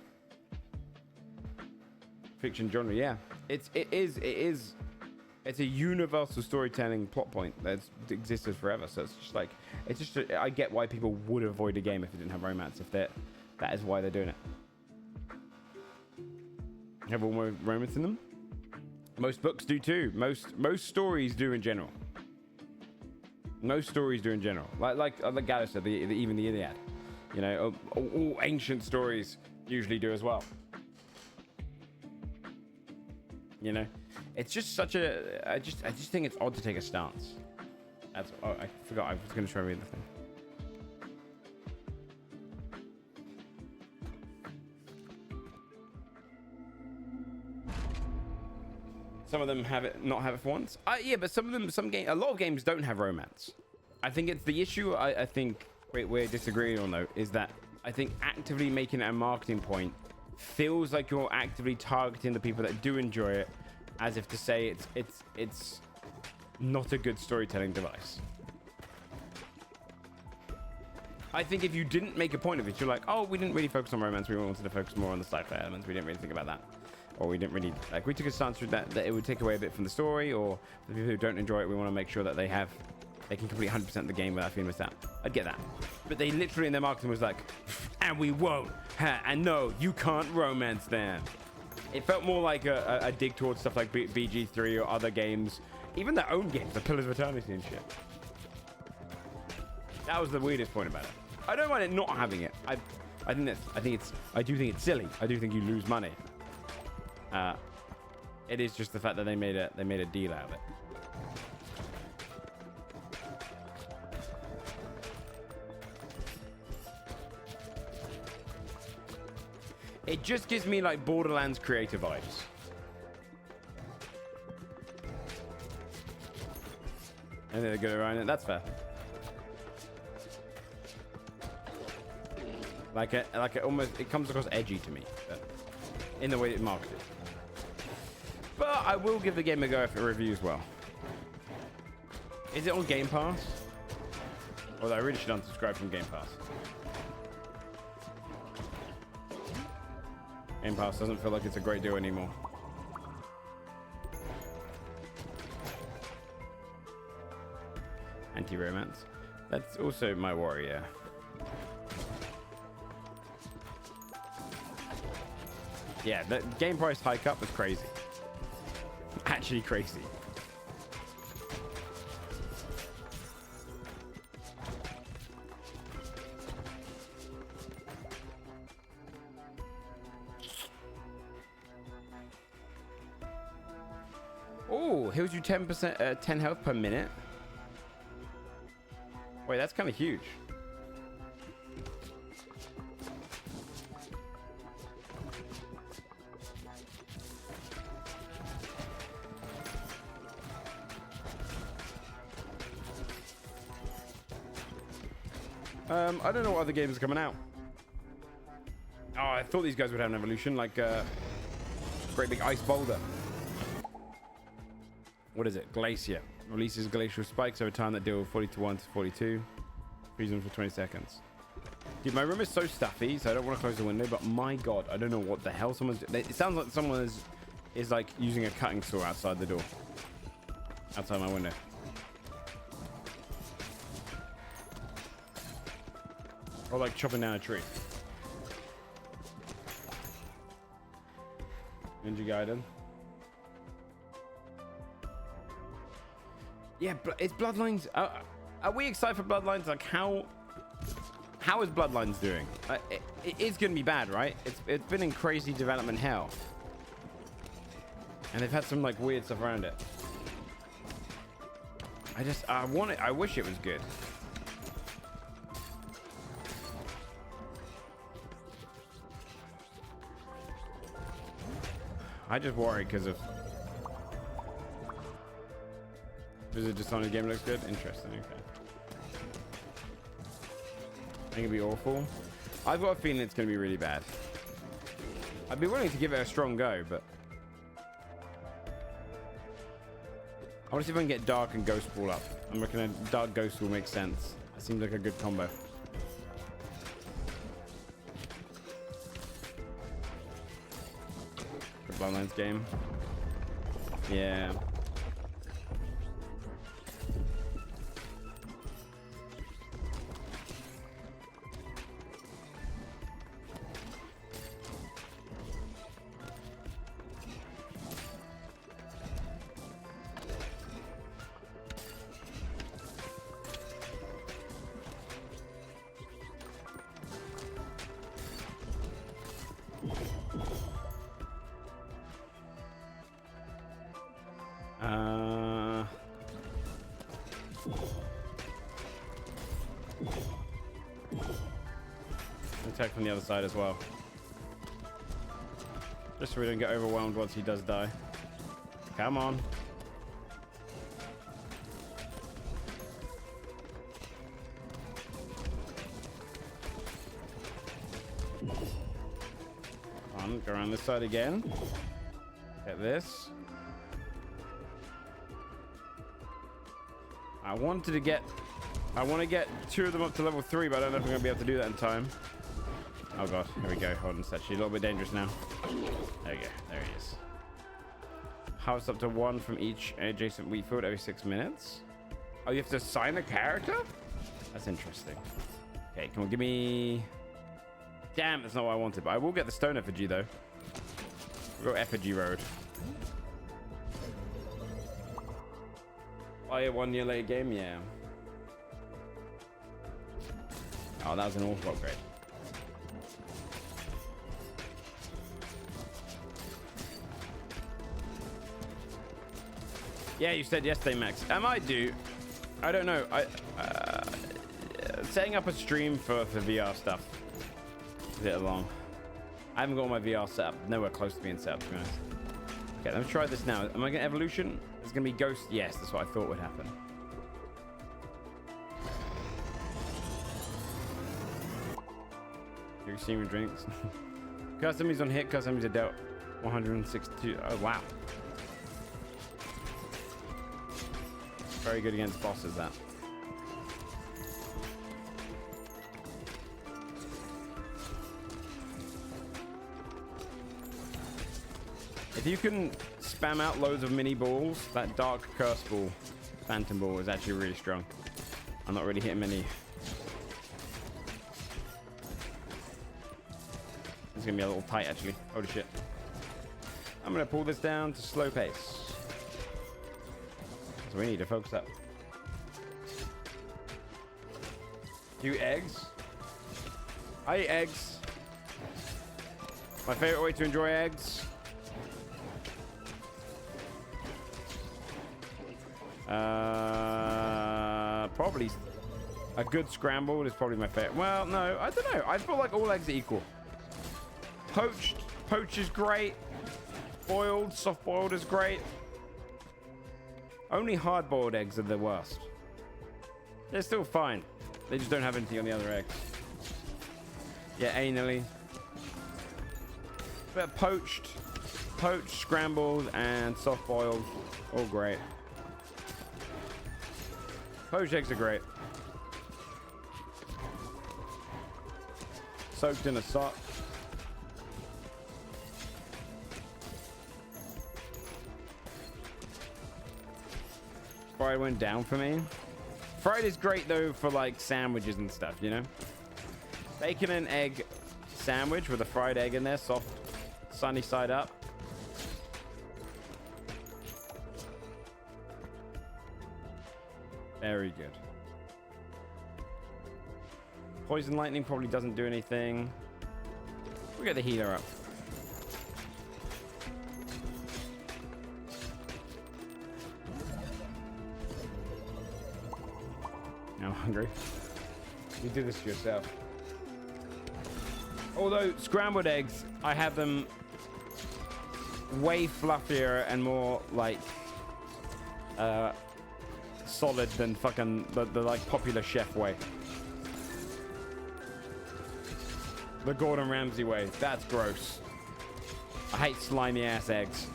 Fiction genre, yeah. It's a universal storytelling plot point that's existed forever. So it's just like I get why people would avoid a game if it didn't have romance. If that is why they're doing it. Have all more romance in them. Most books do too. Most stories do in general. Most stories do in general. Like Gallus said, even the Iliad. You know, all ancient stories usually do as well. You know, it's just such a. I just think it's odd to take a stance. That's. Oh, I forgot. I was going to try and read the thing. Some of them not have it for once. Yeah, but a lot of games don't have romance. I think it's the issue. I think we're disagreeing on though is that I think actively making it a marketing point feels like you're actively targeting the people that do enjoy it, as if to say it's not a good storytelling device. I think if you didn't make a point of it, you're like, oh, we didn't really focus on romance. We wanted to focus more on the sci-fi elements. We didn't really think about that. Or we didn't really, like, we took a stance with that it would take away a bit from the story, or for the people who don't enjoy it, we want to make sure that they can complete 100% of the game without feeling missed out. I'd get that. but they literally in their marketing was like, and we won't, and no, you can't romance them. It felt more like a dig towards stuff like BG3 or other games, even their own games, the Pillars of Eternity and shit. That was the weirdest point about it. I don't mind it not having it. I do think it's silly. I do think you lose money. It is just the fact that they made a deal out of it. It just gives me like Borderlands creator vibes. And they're good around it. That's fair. Like it almost, it comes across edgy to me, but in the way it's marketed. But I will give the game a go if it reviews well. Is it on Game Pass? Although I really should unsubscribe from Game Pass. Game Pass doesn't feel like it's a great deal anymore. Anti-romance. That's also my worry, yeah. Yeah, the game price hike up was crazy. Actually crazy. Oh, heals you 10%, 10 health per minute. Wait, that's kind of huge. I don't know what other games are coming out. Oh, I thought these guys would have an evolution, like great big ice boulder. What is it? Glacier. Releases glacial spikes over time that deal 41 to 42. Freeze them for 20 seconds. Dude, my room is so stuffy, so I don't want to close the window, but my god, I don't know what the hell someone's doing. It sounds like someone is like using a cutting saw outside the door. Outside my window. Or like chopping down a tree. Ninja Gaiden. Yeah, it's Bloodlines. Are we excited for Bloodlines? Like, how is Bloodlines doing? It is going to be bad, right? It's been in crazy development hell, and they've had some like weird stuff around it. I want it. I wish it was good. I just worry because of. Is it just on the game looks good? Interesting. Okay. I think it'll be awful. I've got a feeling it's going to be really bad. I'd be willing to give it a strong go, but I want to see if I can get Dark and Ghost Ball up. I'm looking at Dark Ghost will make sense. That seems like a good combo. The Bloodlines game. Yeah. Attack from the other side as well. Just so we don't get overwhelmed once he does die. Come on. Go around this side again. Get this. I want to get 2 of them up to level 3, but I don't know if I'm going to be able to do that in time. Oh god, here we go. Hold on, it's actually a little bit dangerous now. There we go. There he is. House up to 1 from each adjacent wheat field every 6 minutes. Oh, you have to assign a character? That's interesting. Okay, come on, give me... Damn, that's not what I wanted, but I will get the stone effigy, though. We'll go effigy road. Oh, yeah, 1 year late game? Yeah. Oh, that was an awful upgrade. Yeah, you said yesterday, Max. I might do. I don't know. Setting up a stream for VR stuff is a bit long. I haven't got all my VR set up. Nowhere close to being set up, to be honest. Okay, let me try this now. Am I going to evolution? It's going to be ghost. Yes, that's what I thought would happen. You're seeing drinks. Customies on hit. Customies are dealt 162. Oh, wow. Very good against bosses, that. If you can spam out loads of mini balls, that dark curse ball, phantom ball, is actually really strong. I'm not really hitting many. It's gonna be a little tight, actually. Holy shit. I'm gonna pull this down to slow pace. So we need to focus up. Do eggs? I eat eggs. My favorite way to enjoy eggs. Probably a good scrambled is probably my favorite. Well, no, I don't know. I feel like all eggs are equal. Poached is great. Boiled, soft boiled is great. Only hard-boiled eggs are the worst. They're still fine. They just don't have anything on the other eggs. Yeah, anally. But poached, scrambled, and soft-boiled, all great. Poached eggs are great. Soaked in a sock. Fried went down for me. Fried is great though for like sandwiches and stuff, you know. Bacon and egg sandwich with a fried egg in there, soft, sunny side up. Very good. Poison lightning probably doesn't do anything. We'll get the healer up. I'm hungry. You do this to yourself. Although scrambled eggs, I have them way fluffier and more like solid than fucking the like popular chef way. The Gordon Ramsay way. That's gross. I hate slimy ass eggs.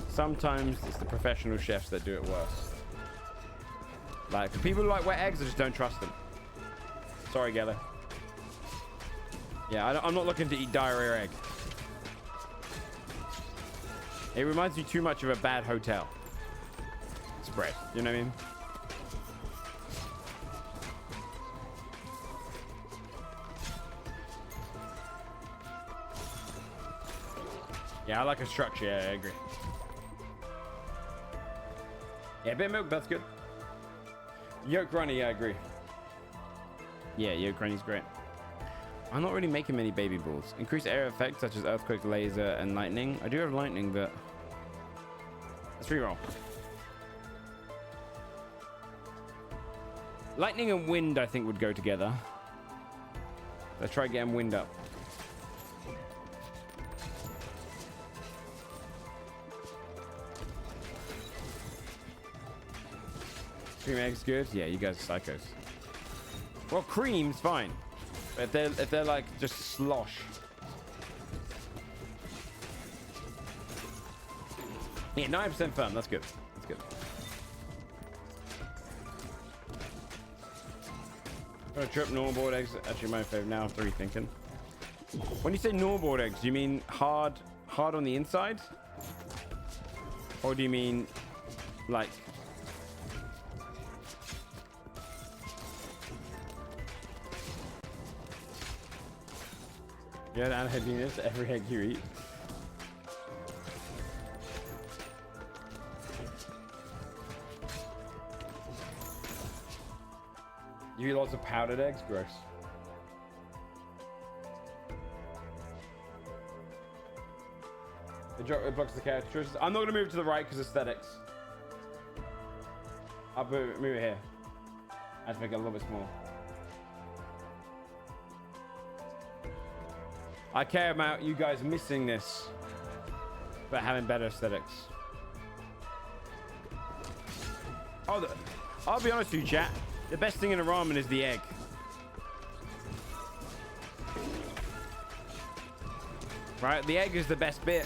Sometimes it's the professional chefs that do it worse. Like, for people who like wet eggs, I just don't trust them. Sorry, Geller. Yeah, I'm not looking to eat diarrhea egg. It reminds me too much of a bad hotel spread. You know what I mean? Yeah, I like a structure. Yeah, I agree. Yeah, a bit of milk, that's good. Yolk runny, yeah, I agree. Yeah, yolk runny's great. I'm not really making many baby balls. Increased area effects such as earthquake, laser, and lightning. I do have lightning, but let's reroll. Lightning and wind, I think, would go together. Let's try getting wind up. Cream eggs good? Yeah, you guys are psychos. Well, cream's fine. But if they're like just slosh. Yeah, 9% firm. That's good. That's good. Trip normal boiled eggs. Actually, my favorite now after rethinking. When you say normal boiled eggs, do you mean hard on the inside? Or do you mean Like, you add anti-happiness to every egg you eat. You eat lots of powdered eggs? Gross. It blocks the character choices. I'm not going to move to the right because aesthetics. I'll move it here. I have to make it a little bit smaller. I care about you guys missing this, but having better aesthetics. Oh, I'll be honest with you, chat. The best thing in a ramen is the egg. Right? The egg is the best bit.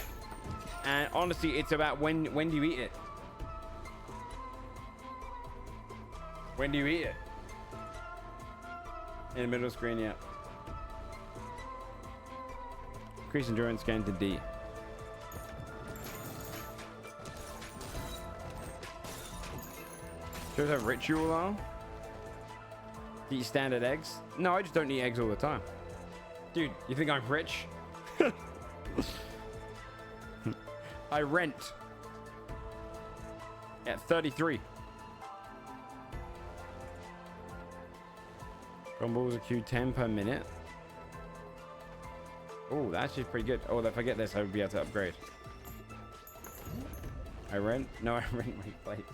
And honestly, it's about when do you eat it? When do you eat it? In the middle of the screen, yeah. Increase endurance gain to D. Shows how rich you are. Do you eat standard eggs? No, I just don't eat eggs all the time. Dude, you think I'm rich? I rent at 33. Crumbles a Q10 per minute. Oh, that's just pretty good. Oh, if I get this, I would be able to upgrade. I rent? No, I rent my plates.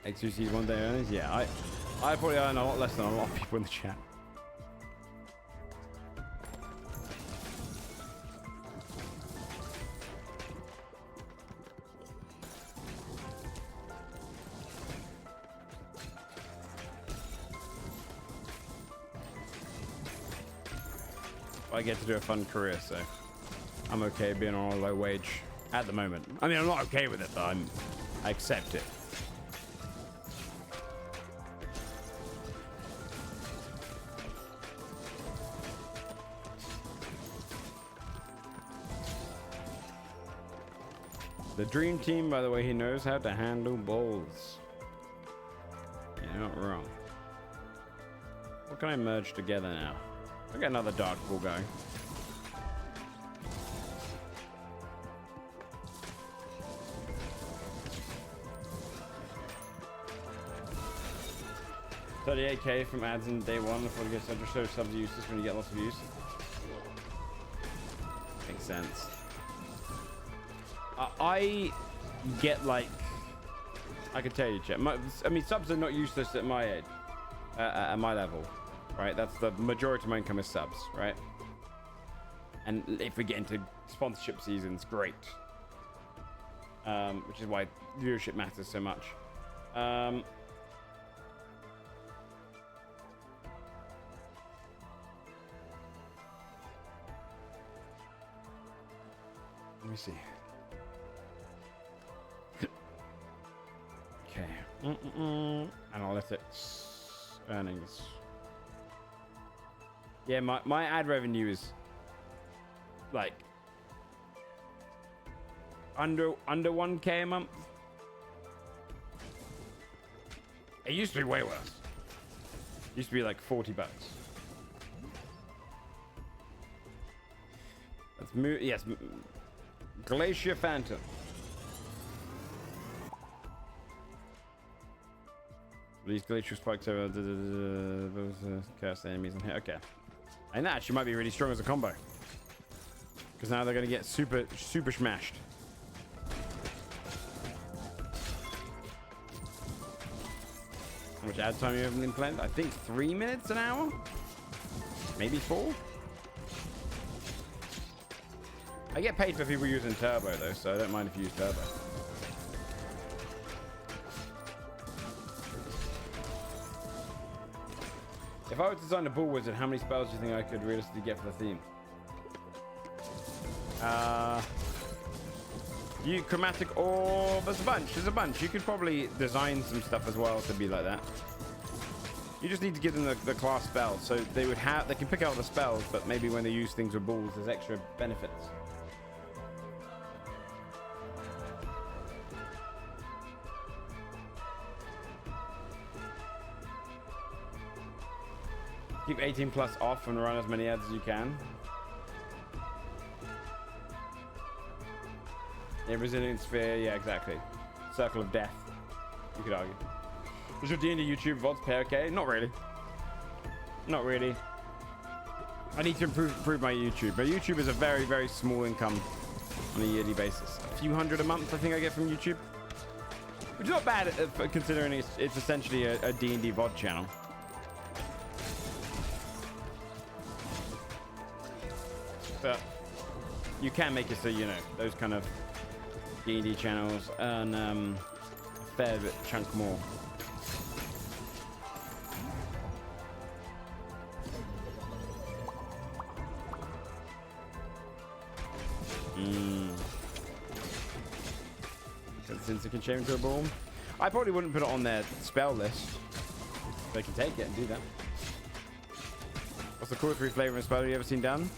X2C's one day earnings? Yeah, I probably earn a lot less than a lot of people in the chat. I get to do a fun career, so I'm okay being on a low wage at the moment. I mean, I'm not okay with it, but I accept it. The dream team, by the way, he knows how to handle balls. You're not wrong. What can I merge together now? I'll get another dark ball going. $38K from ads in day one before you get such a show subs useless when you get lots of views. Makes sense. I get like, I can tell you, chat. I mean, subs are not useless at my age, at my level. Right, that's the majority of my income is subs, right? And if we get into sponsorship seasons, great. Which is why viewership matters so much. Let me see. Okay. Analytics, earnings. Yeah, my ad revenue is like under 1K a month. It used to be way worse. It used to be like $40. Let's move. Yes, Glacier Phantom. These glacial spikes over those cast enemies in here. Okay. And that actually might be really strong as a combo. Because now they're going to get super smashed. How much ad time you have in planned? I think 3 minutes an hour? Maybe 4? I get paid for people using turbo though, so I don't mind if you use turbo. If I were to design a ball wizard, how many spells do you think I could realistically get for the theme? You chromatic orb. There's a bunch. You could probably design some stuff as well to be like that. You just need to give them the class spells, so they can pick out the spells, but maybe when they use things with balls, there's extra benefits. Keep 18 plus off and run as many ads as you can. Yeah, resilience sphere, yeah, exactly. Circle of death, you could argue. Was your D&D YouTube VODs pay okay? Not really. Not really. I need to improve my YouTube. My YouTube is a very, very small income on a yearly basis. A few hundred a month, I think I get from YouTube. Which is not bad considering it's essentially a D&D VOD channel. But you can make it so, you know, those kind of D&D channels earn a fair bit chunk more. Since it can change into a ball, I probably wouldn't put it on their spell list. They can take it and do that. What's the coolest reflavoring spell you ever seen done?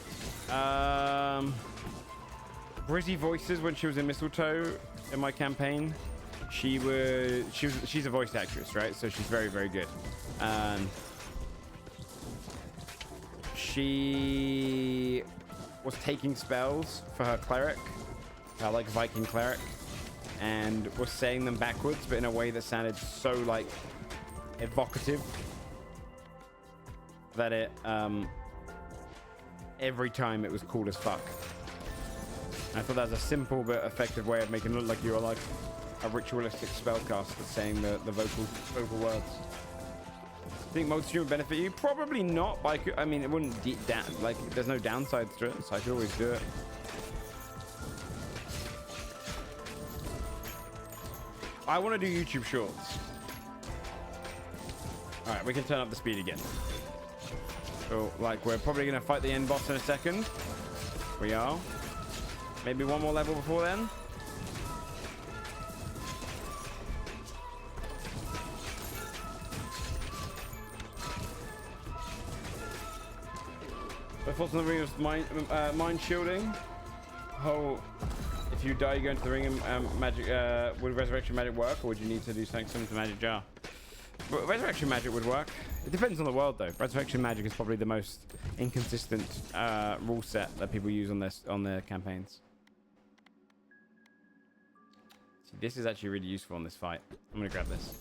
Brizzy voices when she was in Mistletoe in my campaign. She's a voice actress, right? So she's very, very good. She was taking spells for her cleric, like Viking cleric, and was saying them backwards, but in a way that sounded so like evocative that it every time it was cool as fuck. I thought that was a simple but effective way of making it look like you were like a ritualistic spellcaster saying the vocal words. Think multi-stream would benefit you? Probably not, but I mean, it wouldn't like there's no downsides to it, so I could always do it. I want to do YouTube Shorts. All right, we can turn up the speed again. So, like, we're probably gonna fight the end boss in a second. We are. Maybe one more level before then. But thoughts on the ring of mind shielding. Oh, if you die, you go into the ring and magic. Would resurrection magic work, or would you need to do something similar to magic jar? But resurrection magic would work. It depends on the world, though. Resurrection magic is probably the most inconsistent rule set that people use on their campaigns. See, this is actually really useful in this fight. I'm gonna grab this.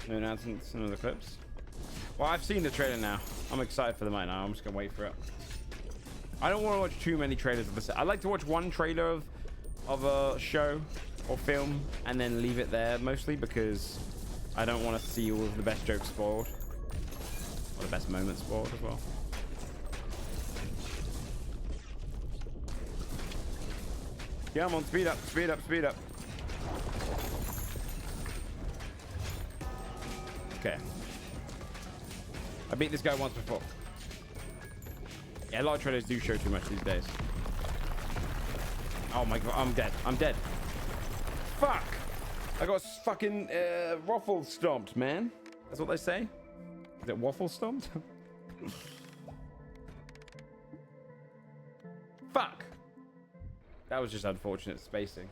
No announcements, none of the clips. Well, I've seen the trailer now. I'm excited for the night now. I'm just gonna wait for it. I don't want to watch too many trailers of this. I like to watch one trailer of a show or film and then leave it there, mostly because I don't want to see all of the best jokes spoiled or the best moments spoiled as well. Yeah, I'm on. Speed up, speed up, speed up. Okay. I beat this guy once before. Yeah, a lot of trailers do show too much these days. Oh my god, I'm dead. I'm dead. Fuck! I got fucking waffle stomped, man. That's what they say? Is it waffle stomped? Fuck! That was just unfortunate spacing.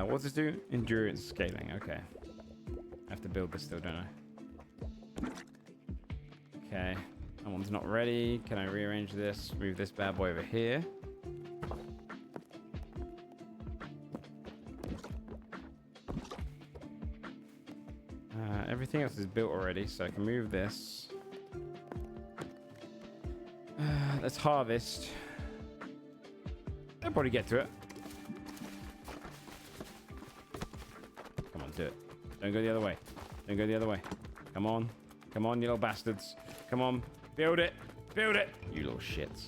What's this do? Endurance scaling. Okay. I have to build this still, don't I? Okay. That one's not ready. Can I rearrange this? Move this bad boy over here. Everything else is built already, so I can move this. Let's harvest. I'll probably get to it. Come on, do it. Don't go the other way. Don't go the other way. Come on. Come on, you little bastards. Come on. Build it. Build it. You little shits.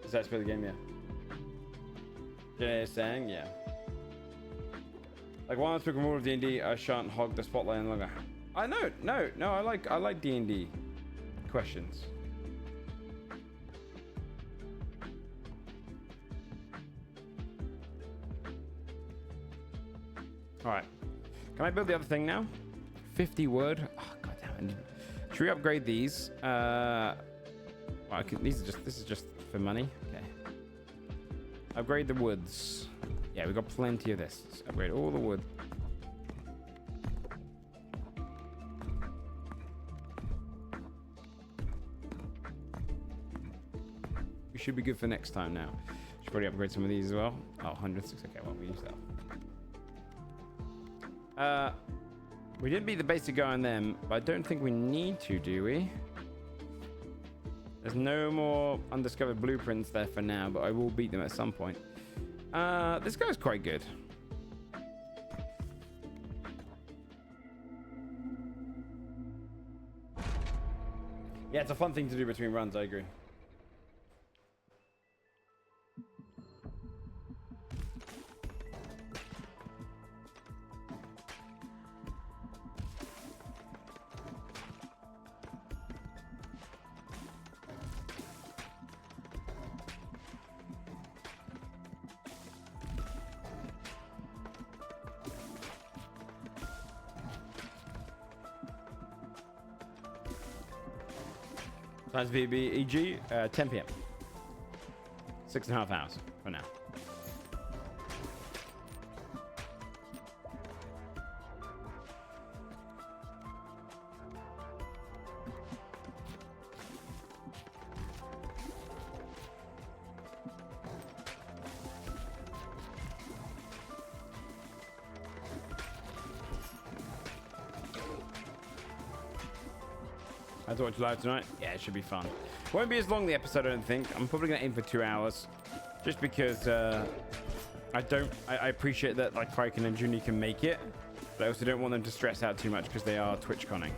Is that for the game? Yeah. Jay is saying, yeah. Like, while I'm speaking more of D&D, I shan't hog the spotlight any longer. I know, no, I like D&D questions. All right, can I build the other thing now? 50 wood. Oh, God damn it. Should we upgrade these? Well, this is just for money. Okay. Upgrade the woods. Yeah, we've got plenty of this. Let's upgrade all the wood. We should be good for next time now. Should probably upgrade some of these as well. Oh, 106. Okay, well, we use that. We did beat the basic guy on them, but I don't think we need to, do we? There's no more undiscovered blueprints there for now, but I will beat them at some point. This guy's quite good. Yeah, it's a fun thing to do between runs, I agree. Times VBEG, 10 p.m. 6.5 hours for now. I watch live tonight. Yeah, it should be fun. Won't be as long the episode, I don't think. I'm probably gonna aim for 2 hours, just because I appreciate that like Pryken and Junie can make it, but I also don't want them to stress out too much because they are Twitch conning.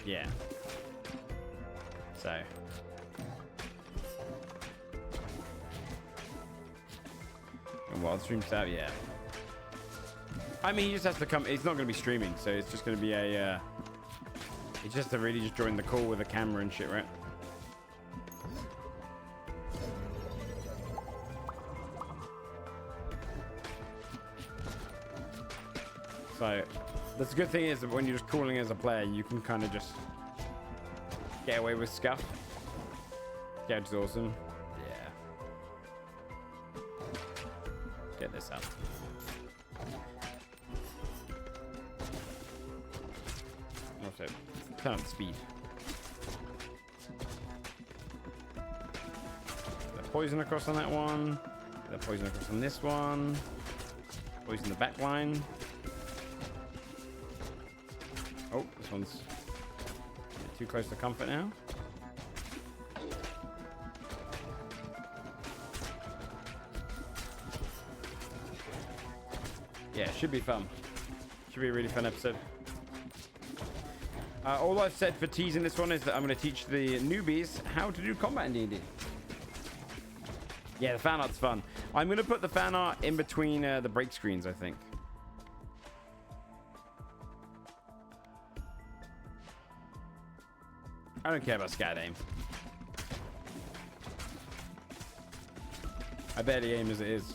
Yeah. So. While the stream's out, yeah. I mean, he just has to come. He's not going to be streaming, so it's just going to be a. He just has to really just join the call with a camera and shit, right? So, that's a good thing is that when you're just calling as a player, you can kind of just get away with scuff. Yeah, which is awesome. Get this up. Also, turn up the speed. The poison across on that one. The poison across on this one. Poison the back line. Oh, this one's too close to comfort now. Yeah, should be fun. Should be a really fun episode. All I've said for teasing this one is that I'm going to teach the newbies how to do combat in D&D. Yeah, the fan art's fun. I'm going to put the fan art in between the break screens, I think. I don't care about scat aim. I barely aim as it is.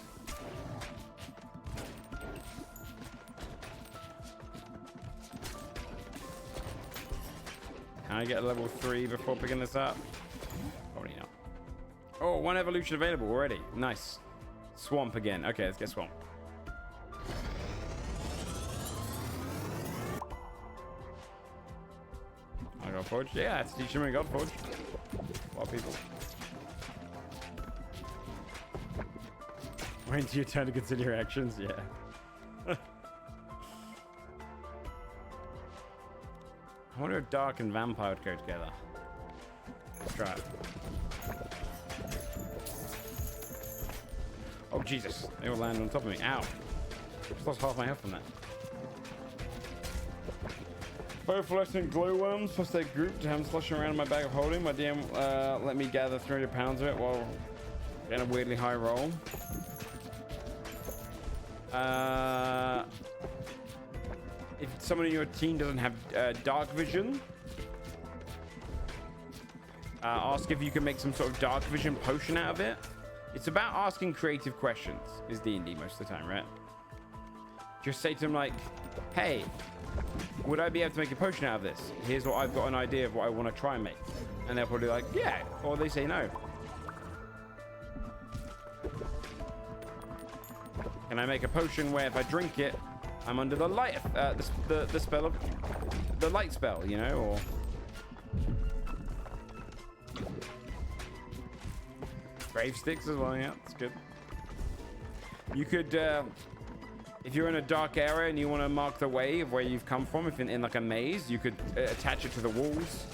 Can I get a level 3 before picking this up? Probably not. Oh, one evolution available already. Nice. Swamp again. Okay, let's get swamp. I got Forge. Yeah, that's teaching me God Forge. A lot of people. Wait until your turn to consider your actions. Yeah. I wonder if Dark and Vampire would go together. Let's try it. Oh, Jesus. They all land on top of me. Ow. Just lost half my health from that. Both fluorescent glowworms plus their group to have them sloshing around in my bag of holding. My DM let me gather 300 pounds of it while getting a weirdly high roll. If someone in your team doesn't have dark vision, ask if you can make some sort of dark vision potion out of it. It's about asking creative questions, is D&D most of the time, right? Just say to them like, hey, would I be able to make a potion out of this? Here's what I've got an idea of what I want to try and make. And they'll probably like, yeah, or they say no. Can I make a potion where if I drink it, I'm under the light, the spell of the light spell, you know, or grave sticks as well. Yeah, that's good. You could, if you're in a dark area and you want to mark the way of where you've come from, if in like a maze, you could attach it to the walls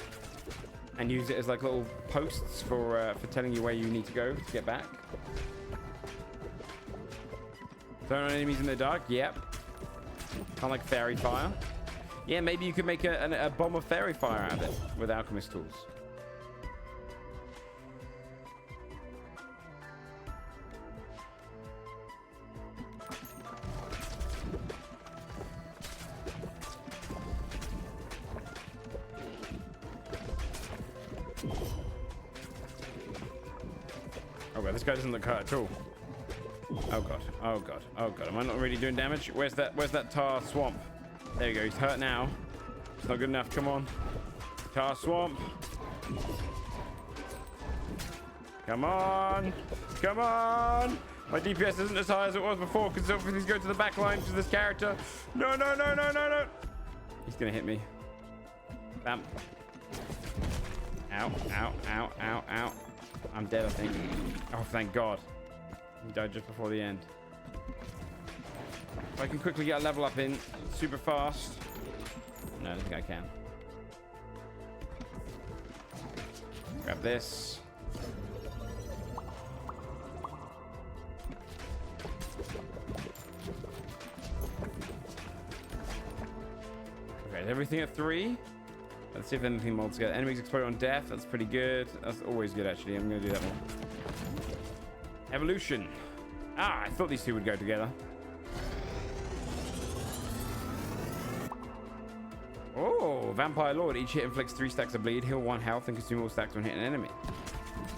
and use it as like little posts for telling you where you need to go to get back. Turn on enemies in the dark. Yep. Kind of like fairy fire. Yeah, maybe you could make a bomb of fairy fire out of it with alchemist tools. Oh well, this guy doesn't look hurt at all. Oh god, oh god, oh god. Am I not really doing damage? Where's that tar swamp? There you go, he's hurt now. It's not good enough, come on. Tar swamp. Come on! Come on! My DPS isn't as high as it was before because he's going to the back line to this character. No, no, no, no, no, no! He's gonna hit me. Bam. Ow, ow, ow, ow, ow. I'm dead, I think. Oh, thank God. He died just before the end. If I can quickly get a level up in super fast. No, I don't think I can. Grab this. Okay, everything at 3. Let's see if anything molds together. Enemies explode on death. That's pretty good. That's always good, actually. I'm going to do that one. Evolution. Ah, I thought these two would go together. Oh, Vampire Lord. Each hit inflicts 3 stacks of bleed, heal 1 health, and consume all stacks when hitting an enemy.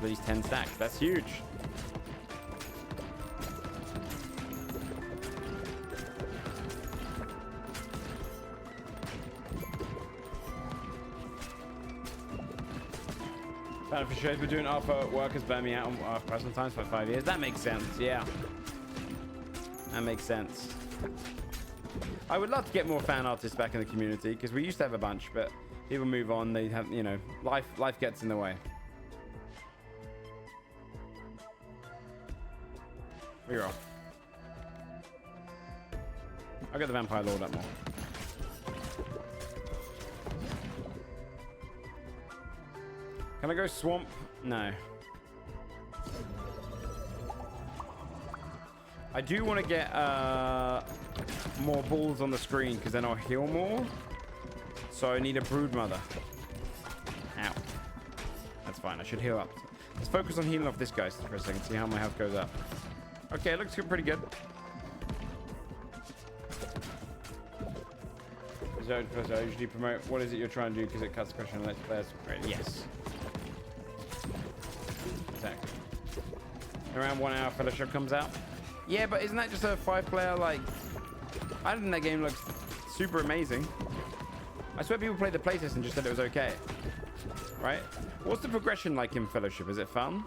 So these 10 stacks. That's huge. For sure, been doing alpha work has burned me out on personal times for 5 years. That makes sense, yeah. That makes sense. I would love to get more fan artists back in the community because we used to have a bunch, but people move on. They have, you know, life gets in the way. We're off. I'll get the Vampire Lord up more. Can I go swamp? No. I do want to get more balls on the screen because then I'll heal more. So I need a brood mother. Ow. That's fine. I should heal up. Let's focus on healing off this guy for a second. See how my health goes up. Okay, it looks pretty good. So I usually promote what is it you're trying to do because it cuts the question and lets players. Right, yes. Exactly. Around 1 hour fellowship comes out. Yeah, but isn't that just a 5-player, like... I don't think that game looks super amazing. I swear people played the playtest and just said it was okay. Right? What's the progression like in Fellowship? Is it fun?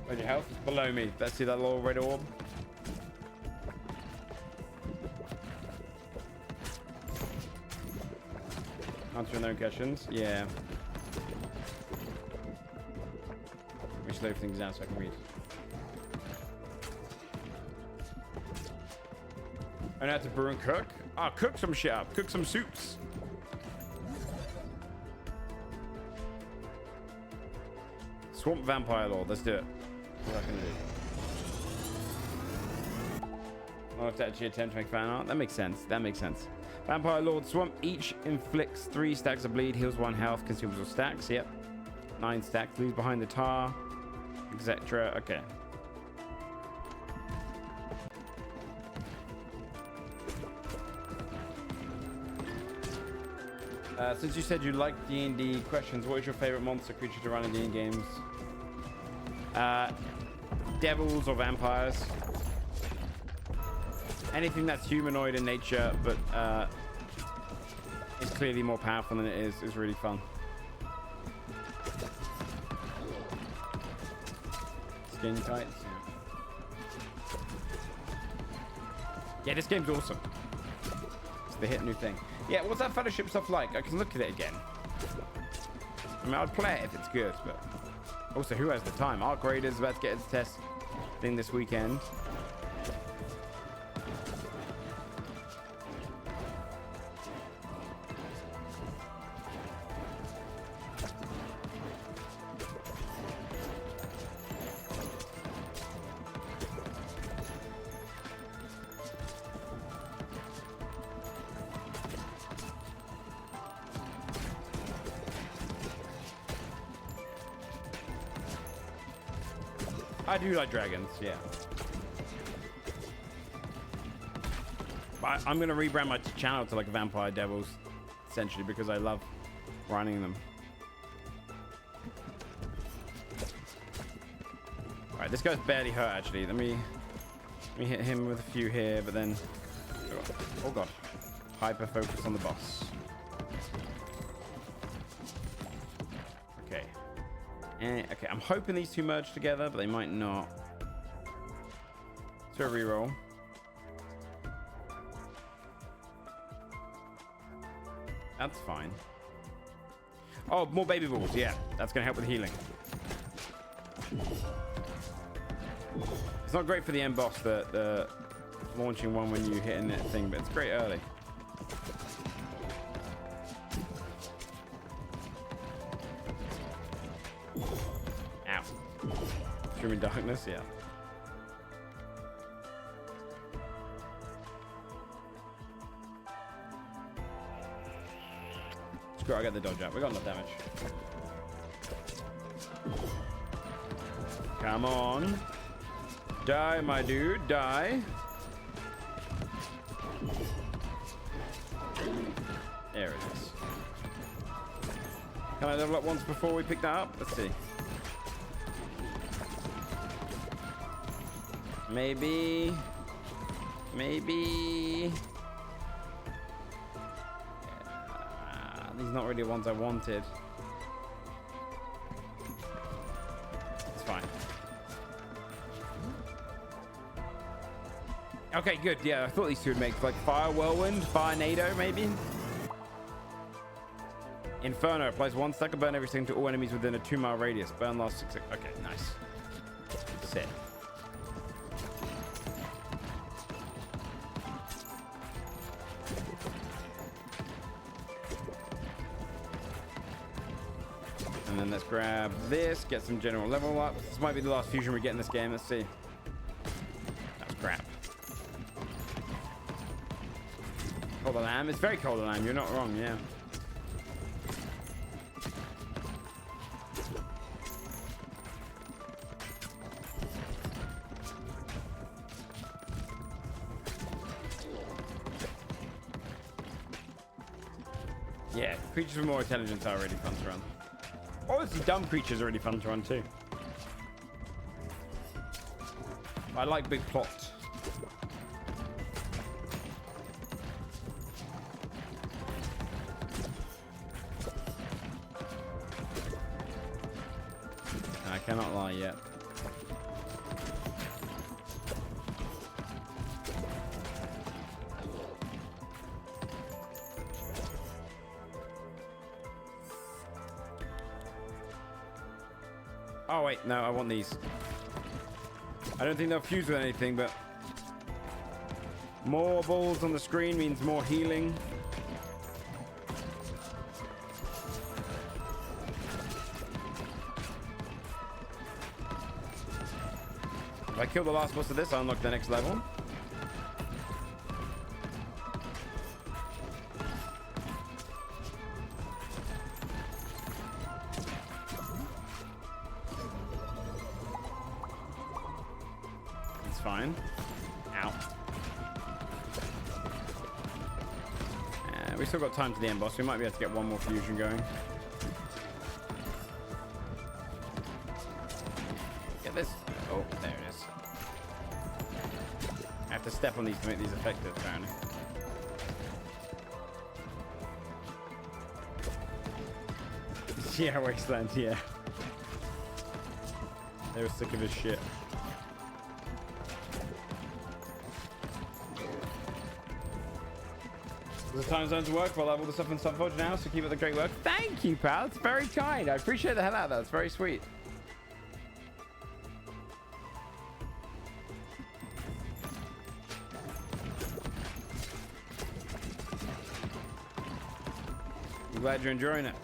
Where's your health? Below me. Let's see that little red orb. Answering their own questions. Yeah. Let me slow things down so I can read. I know how to brew and cook. Ah, cook some shit up. Cook some soups. Swamp Vampire Lord. Let's do it. What I can do. I'll have to actually attempt to make fan art. That makes sense. That makes sense. Vampire Lord Swamp. Each inflicts 3 stacks of bleed, heals 1 health, consumes all stacks. Yep. 9 stacks. Leaves behind the tar, etc. Okay. Since you said you like D&D questions, what is your favorite monster creature to run in D&D games? Devils or vampires. Anything that's humanoid in nature, but is clearly more powerful than it is really fun. Skin tights. Yeah, this game's awesome. It's the hit new thing. Yeah, what's that Fellowship stuff like? I can look at it again. I mean, I'd play it if it's good, but also, who has the time? Arc Raiders about to get its test thing this weekend. I do like dragons, yeah. But I'm going to rebrand my channel to like Vampire Devils, essentially, because I love running them. Alright, this guy's barely hurt, actually. Let me hit him with a few here, but then... Oh god. Hyper focus on the boss. Okay. Okay, I'm hoping these two merge together, but they might not. So a reroll. That's fine. Oh, more baby balls. Yeah, that's going to help with healing. It's not great for the end boss, the launching one when you hit in that thing, but it's great early. In darkness, yeah. Screw it, I got the dodge out. We got enough damage. Come on. Die, my dude. Die. There it is. Can I level up once before we pick that up? Let's see. Maybe. These not really ones I wanted. It's fine. Okay, good. Yeah, I thought these two would make like Fire Whirlwind, Fire Nado, maybe. Inferno applies 1 stack of burn every second to all enemies within a 2-mile radius. Burn lasts 6 seconds. Okay, nice. Sick. And then let's grab this, get some general level up. This might be the last fusion we get in this game. Let's see. That's crap. Cold of Lamb. It's very cold of Lamb. You're not wrong, yeah. Yeah, creatures with more intelligence are really fun to run. Obviously, dumb creatures are really fun to run too. I like big plot. I cannot lie yet. Oh wait, no, I want these. I don't think they'll fuse with anything, but more balls on the screen means more healing. kill the last boss of this, I unlock the next level. It's fine. Ow. We still got time to the end boss. We might be able to get one more fusion going. Get this. Oh, there it is. I have to step on these to make these effective, apparently. Yeah, Wasteland, yeah. They were sick of his shit. The time zones work. Well, I have all the stuff in Sunforge now, so keep up the great work. Thank you, pal. It's very kind. I appreciate the hell out of that. It's very sweet. I'm glad you're enjoying it.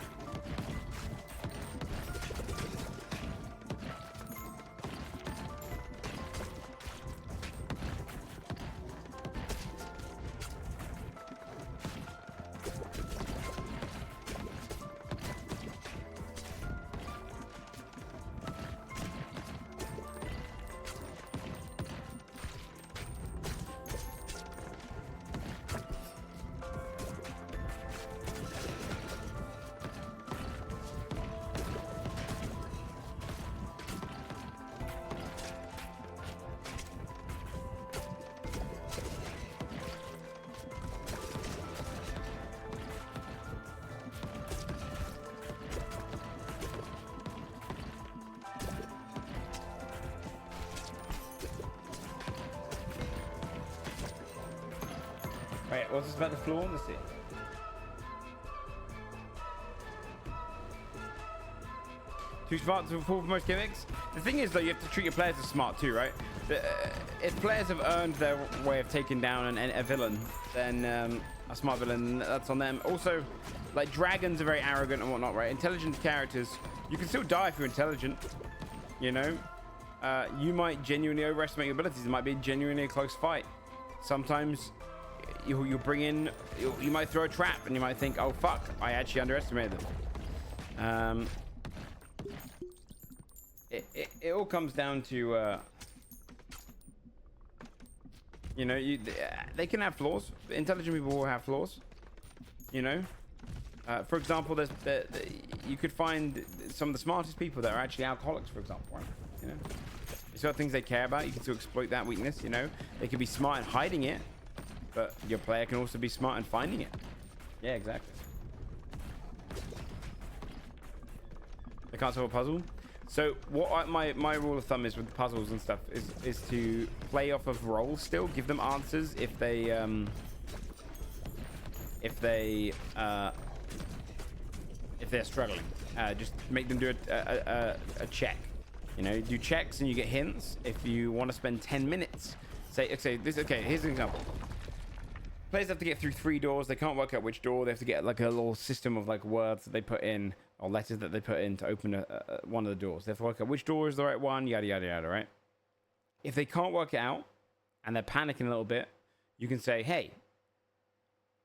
Wait, what's this about the floor? Let's see. Too smart to fall for most gimmicks? The thing is, though, you have to treat your players as smart too, right? If players have earned their way of taking down a villain, then a smart villain, that's on them. Also, like, dragons are very arrogant and whatnot, right? Intelligent characters, you can still die if you're intelligent, you know? You might genuinely overestimate your abilities. It might be genuinely a close fight. Sometimes you bring in, you might throw a trap and you might think, oh fuck, I actually underestimated them. It all comes down to you know, they can have flaws. Intelligent people will have flaws, you know. For example, you could find some of the smartest people that are actually alcoholics, for example, right? You know, it's got things they care about. You can still exploit that weakness, you know. They can be smart in hiding it, but your player can also be smart in finding it. Yeah, exactly. They can't solve a puzzle. So what my rule of thumb is with puzzles and stuff is to play off of rolls still. Give them answers if they're struggling. Just make them do a check. You know, do checks and you get hints. If you want to spend 10 minutes, here's an example. Players have to get through 3 doors. They can't work out which door. They have to get like a little system of like words that they put in or letters that they put in to open one of the doors. They have to work out which door is the right one, yada, yada, yada, right? If they can't work it out and they're panicking a little bit, you can say, hey,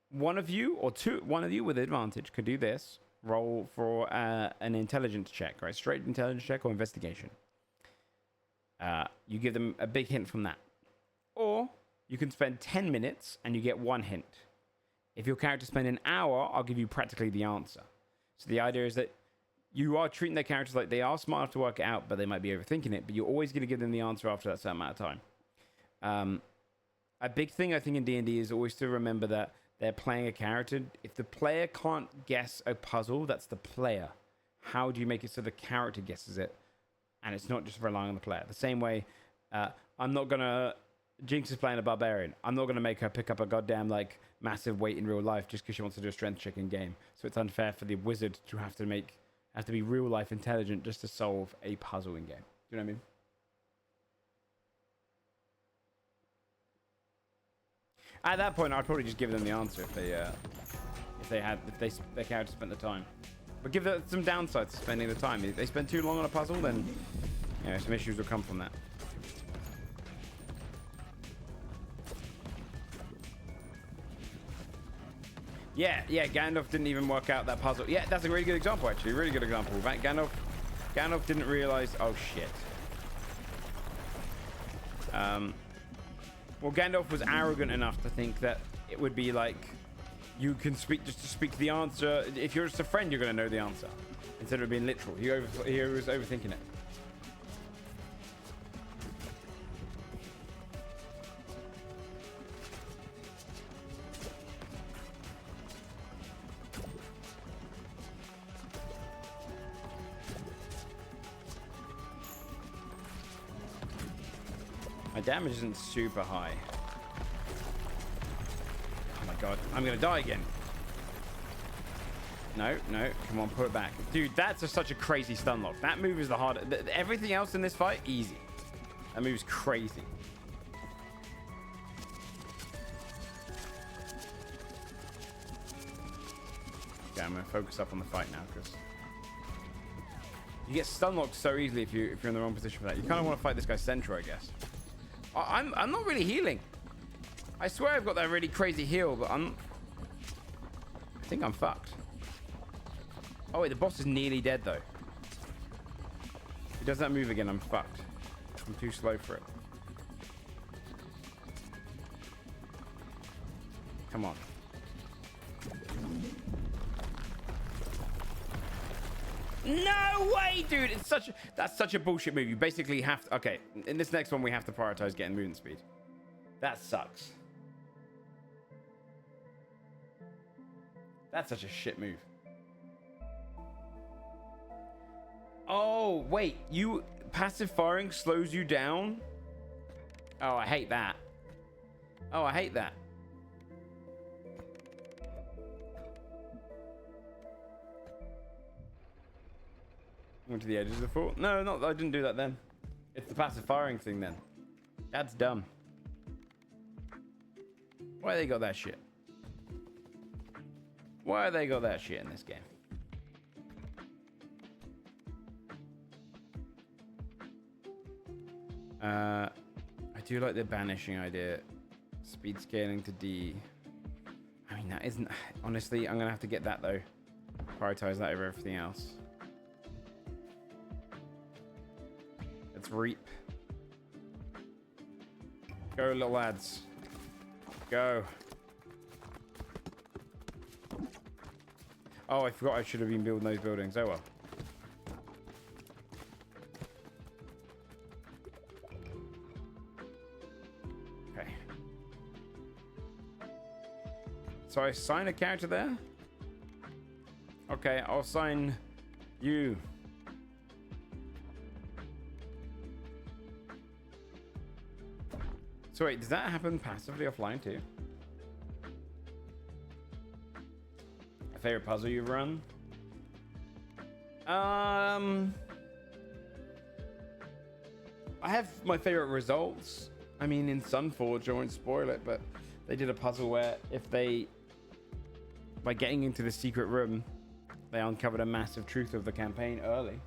one of you with advantage could do this. Roll for an intelligence check, right? Straight intelligence check or investigation. You give them a big hint from that. Or you can spend 10 minutes and you get 1 hint. If your character spend an hour, I'll give you practically the answer. So the idea is that you are treating their characters like they are smart enough to work it out, but they might be overthinking it. But you're always going to give them the answer after that certain amount of time. A big thing I think in D&D is always to remember that they're playing a character. If the player can't guess a puzzle, that's the player. How do you make it so the character guesses it? And it's not just relying on the player. The same way, I'm not going to... Jinx is playing a barbarian. I'm not going to make her pick up a goddamn, like, massive weight in real life just because she wants to do a strength check in game. So it's unfair for the wizard to have to be real life intelligent just to solve a puzzle in game. Do you know what I mean? At that point, I'd probably just give them the answer if their character spent the time. But give them some downsides to spending the time. If they spend too long on a puzzle, then you know, some issues will come from that. Yeah, Gandalf didn't even work out that puzzle. Yeah, that's a really good example, actually. Really good example. Gandalf didn't realize... Oh, shit. Well, Gandalf was arrogant enough to think that it would be like... You can speak just to speak the answer. If you're just a friend, you're going to know the answer. Instead of being literal. He was overthinking it. My damage isn't super high. Oh my god, I'm gonna die again. No, come on, put it back. Dude, that's such a crazy stun lock. That move is the hardest. Everything else in this fight, easy. That move's crazy. Okay, I'm gonna focus up on the fight now, because you get stun locked so easily if you're in the wrong position for that. You kind of want to fight this guy central, I guess. I'm not really healing. I swear I've got that really crazy heal, but I think I'm fucked. Oh wait, the boss is nearly dead though. If he does that move again, I'm fucked. I'm too slow for it. Come on. No way, dude! That's such a bullshit move. You basically have to... Okay, in this next one, we have to prioritize getting movement speed. That sucks. That's such a shit move. Oh, wait. Passive firing slows you down? Oh, I hate that. Oh, I hate that. Went to the edges of the fort. No, I didn't do that then. It's the passive firing thing then. That's dumb. Why they got that shit? Why they got that shit in this game? I do like the banishing idea. Speed scaling to D. I mean, that isn't... Honestly, I'm going to have to get that though. Prioritize that over everything else. Let's reap. Go, little lads. Go. Oh, I forgot I should have been building those buildings. Oh well. Okay. So I assign a character there? Okay, I'll assign you. So wait, does that happen passively offline too? A favorite puzzle you've run? I have my favorite results. I mean, in Sunforge, I won't spoil it, but they did a puzzle where by getting into the secret room, they uncovered a massive truth of the campaign early.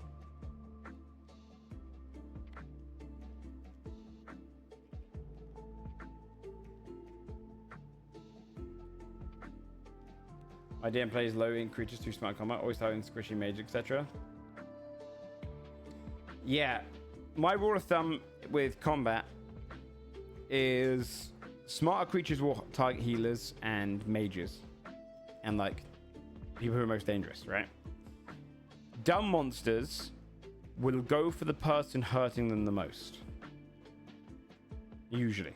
My DM plays low in creatures through smart combat, always targeting squishy mage, etc. Yeah, my rule of thumb with combat is smarter creatures will target healers and mages, and like people who are most dangerous, right? Dumb monsters will go for the person hurting them the most, usually.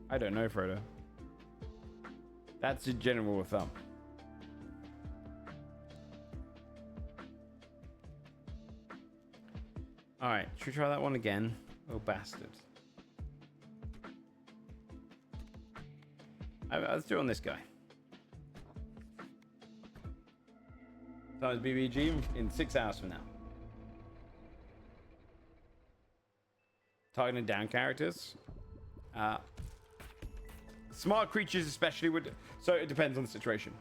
I don't know, Frodo. That's a general rule of thumb. Alright, should we try that one again? Oh, bastard. Let's do it on this guy. Times BBG in 6 hours from now. Targeting down characters. Smart creatures especially would... So it depends on the situation.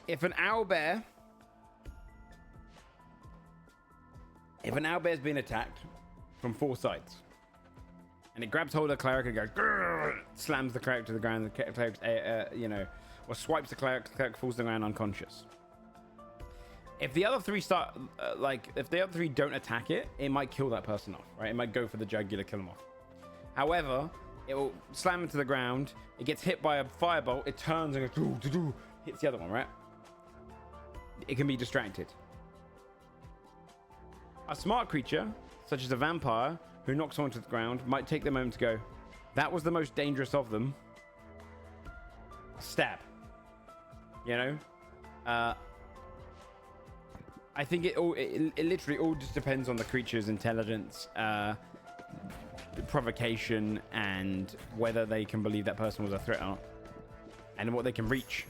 If an owlbear... If an owlbear's been attacked from 4 sides. And it grabs hold of the cleric and goes, grrr, slams the cleric to the ground. The cleric, or swipes the cleric. The cleric falls to the ground unconscious. If the other 3 start, if the other 3 don't attack it, it might kill that person off, right? It might go for the jugular, kill them off. However, it will slam into the ground. It gets hit by a firebolt. It turns and goes, doo, doo, doo, hits the other one, right? It can be distracted. A smart creature, such as a vampire, who knocks someone to the ground, might take the moment to go, that was the most dangerous of them. Stab. You know? I think it literally all just depends on the creature's intelligence, provocation, and whether they can believe that person was a threat or not. And what they can reach.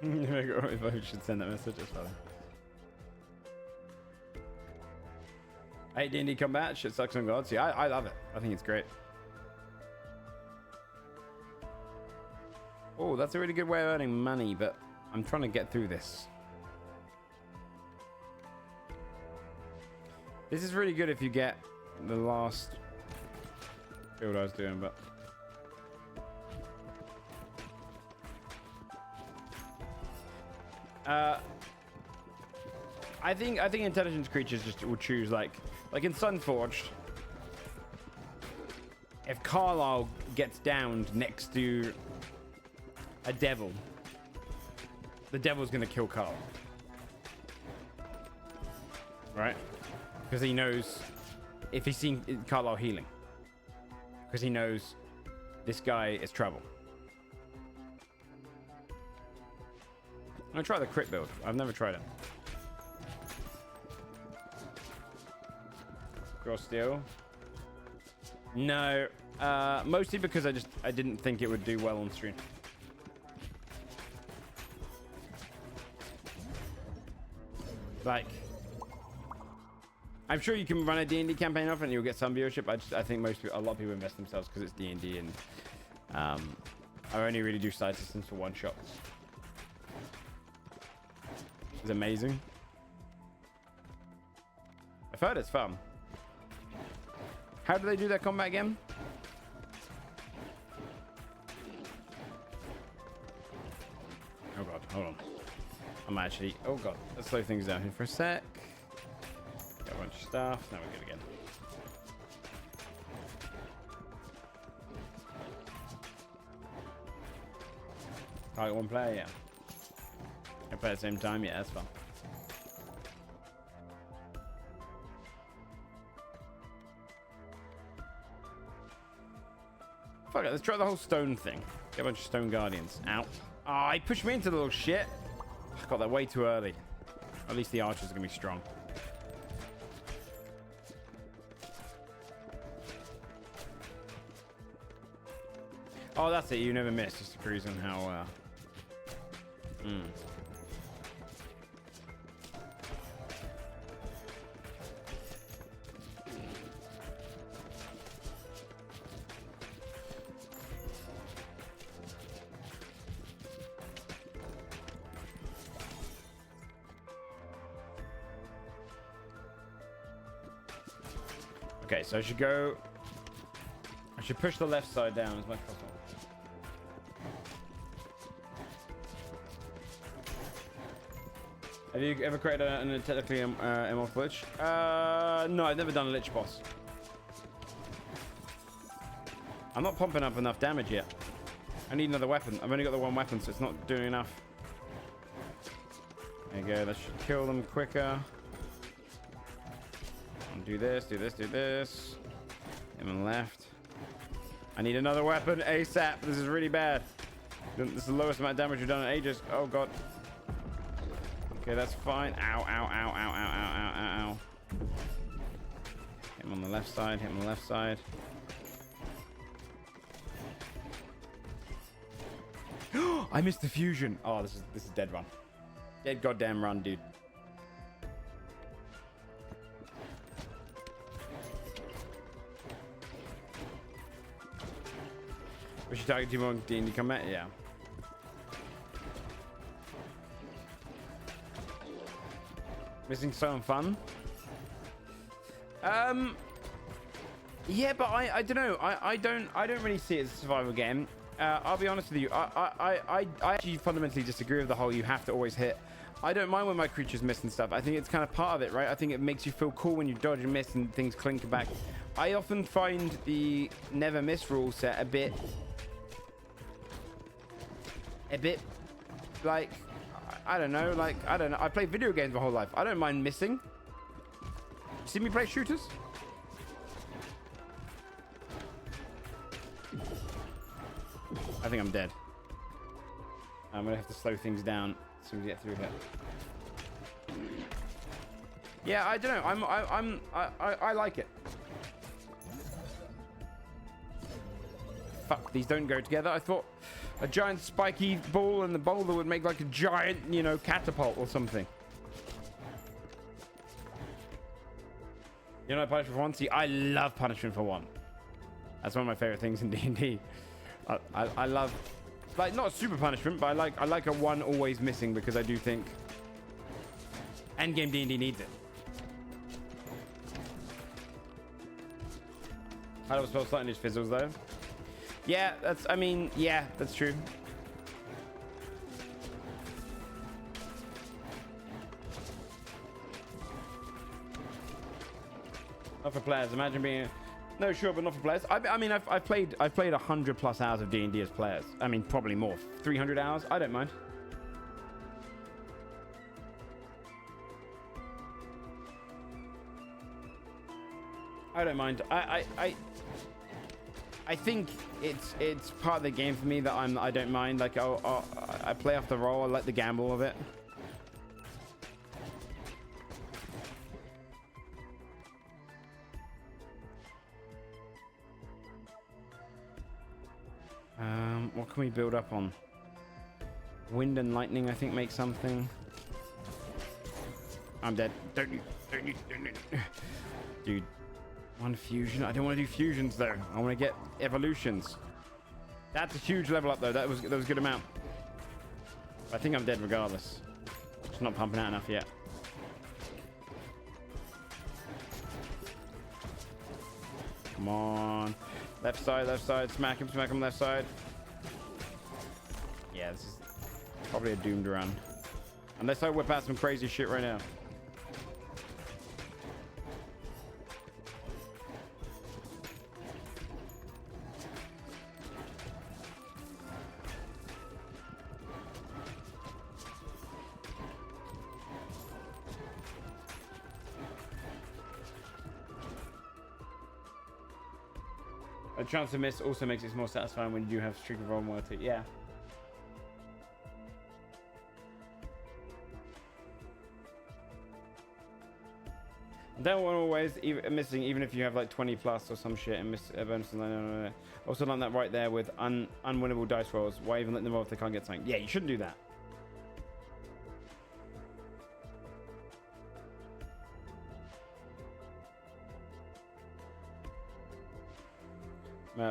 If I should send that message as well. Hey, D&D combat, shit sucks on gods. Yeah, I love it. I think it's great. Oh, that's a really good way of earning money, but I'm trying to get through this. This is really good if you get the last build I was doing, but I think intelligence creatures just will choose like in Sunforged. If Carlisle gets downed next to a devil, the devil's gonna kill Carlisle, right? Because he knows if he's seen Carlisle healing, because he knows this guy is trouble. I'm gonna try the crit build. I've never tried it. Gross steel. No, mostly because I didn't think it would do well on stream. Like, I'm sure you can run a D&D campaign off and you'll get some viewership. I think a lot of people invest themselves because it's D&D, and I only really do side systems for one shots. It's amazing. I've heard it's fun. How do they do their combat again? Oh god, hold on. I'm actually... Oh god, let's slow things down here for a sec. Got a bunch of stuff. Now we're good again. Target one player, yeah. I play at the same time, yeah, that's fun. Fuck it, let's try the whole stone thing. Get a bunch of stone guardians. Ow. Oh, he pushed me into the little shit. I got that way too early. At least the archers are gonna be strong. Oh, that's it. You never miss. Just to cruise on how... Okay, so I should go... I should push the left side down as much as possible. Have you ever created a technically immortal lich? No, I've never done a lich boss. I'm not pumping up enough damage yet. I need another weapon. I've only got the one weapon, so it's not doing enough. There you go. That should kill them quicker. Do this, do this, do this. Him on the left. I need another weapon ASAP. This is really bad. This is the lowest amount of damage we've done in ages. Oh god. Okay, that's fine. Ow, ow, ow, ow, ow, ow, ow, ow. Hit him on the left side, hit him on the left side. I missed the fusion. Oh, this is dead run. Dead goddamn run, dude. We should target 2 more D&D combat. Yeah. Missing some fun. Yeah, but I don't know. I don't really see it as a survival game. I'll be honest with you. I actually fundamentally disagree with the whole you have to always hit. I don't mind when my creatures miss and stuff. I think it's kind of part of it, right? I think it makes you feel cool when you dodge and miss and things clink back. I often find the never miss rule set a bit like, I don't know. I played video games my whole life. I don't mind missing. See me play shooters? I think I'm dead. I'm gonna have to slow things down as soon as we get through here. Yeah, I don't know. I like it. Fuck, these don't go together. I thought a giant spiky ball and the boulder would make like a giant, you know, catapult or something. You know, punishment for one. See, I love punishment for one. That's one of my favorite things in D&D. I love, like, not super punishment, but I like a one always missing, because I do think endgame D&D needs it. I don't spell slightly just fizzles though. Yeah, that's true. Not for players. Imagine being no, sure, but not for players. I mean, I've played 100+ hours of D&D as players. I mean, probably more. 300 hours. I don't mind. I don't mind. I think it's part of the game for me that I don't mind. Like, I play off the roll. I like the gamble of it. What can we build up on? Wind and lightning, I think, make something. I'm dead. Don't you. Dude, one fusion. I don't want to do fusions though. I want to get evolutions. That's a huge level up though. That was a good amount. I think I'm dead regardless. Just not pumping out enough yet. Come on. Left side. Smack him, left side. Yeah, this is probably a doomed run. Unless I whip out some crazy shit right now. A chance to miss also makes it more satisfying when you do have streak of vulnerability. Yeah. Don't want always missing, even if you have like 20+ or some shit and miss a bonus. No. Also, like that right there with unwinnable dice rolls. Why even let them roll if they can't get something? Yeah, you shouldn't do that.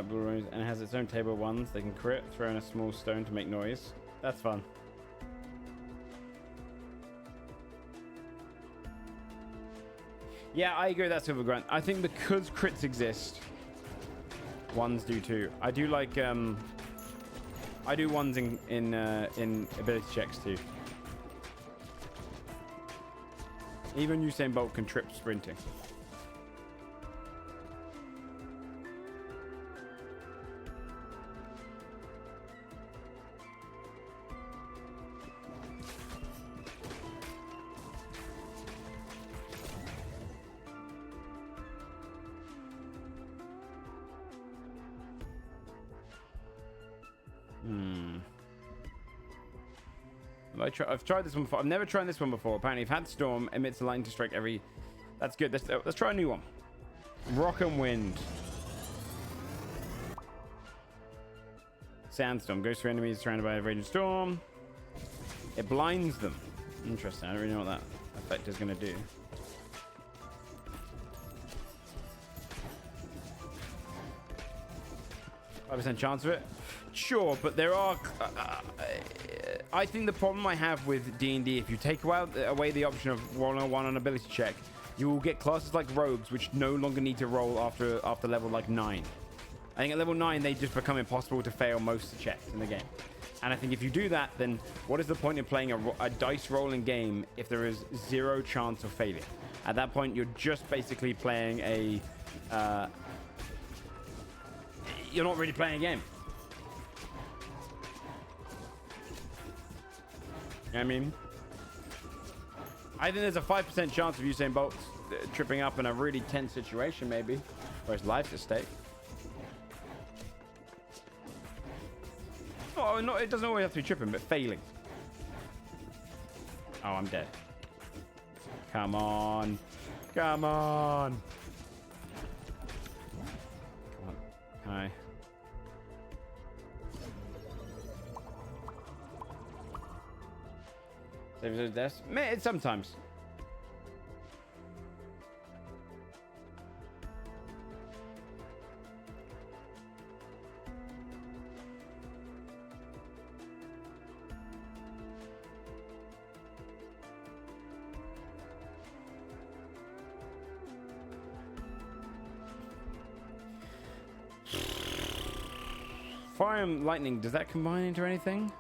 Blue rooms, and it has its own table of ones. They can crit, throw in a small stone to make noise. That's fun. Yeah, I agree with that, Silver Grunt. I think because crits exist, ones do too. I do like I do ones in ability checks too. Even Usain Bolt can trip sprinting. I've tried this one before. I've never tried this one before. Apparently, I've had Storm emits a lightning strike every. That's good. Let's try a new one. Rock and Wind. Sandstorm goes through enemies surrounded by a raging storm. It blinds them. Interesting. I don't really know what that effect is going to do. %5 chance of it. Sure, but there are... I think the problem I have with D&D, if you take away the option of one-on-one on ability check, you will get classes like rogues, which no longer need to roll after level like 9. I think at level 9, they just become impossible to fail most checks in the game. And I think if you do that, then what is the point in playing a dice rolling game if there is 0 chance of failure? At that point, you're just basically playing a... you're not really playing a game. You know what I mean? I think there's a 5% chance of Usain Bolt tripping up in a really tense situation, maybe, where his life's at stake. Oh, no, it doesn't always have to be tripping, but failing. Oh, I'm dead. Come on. Come on. Come on. Hi. Saves his death. Sometimes. Fire and lightning, does that combine into anything?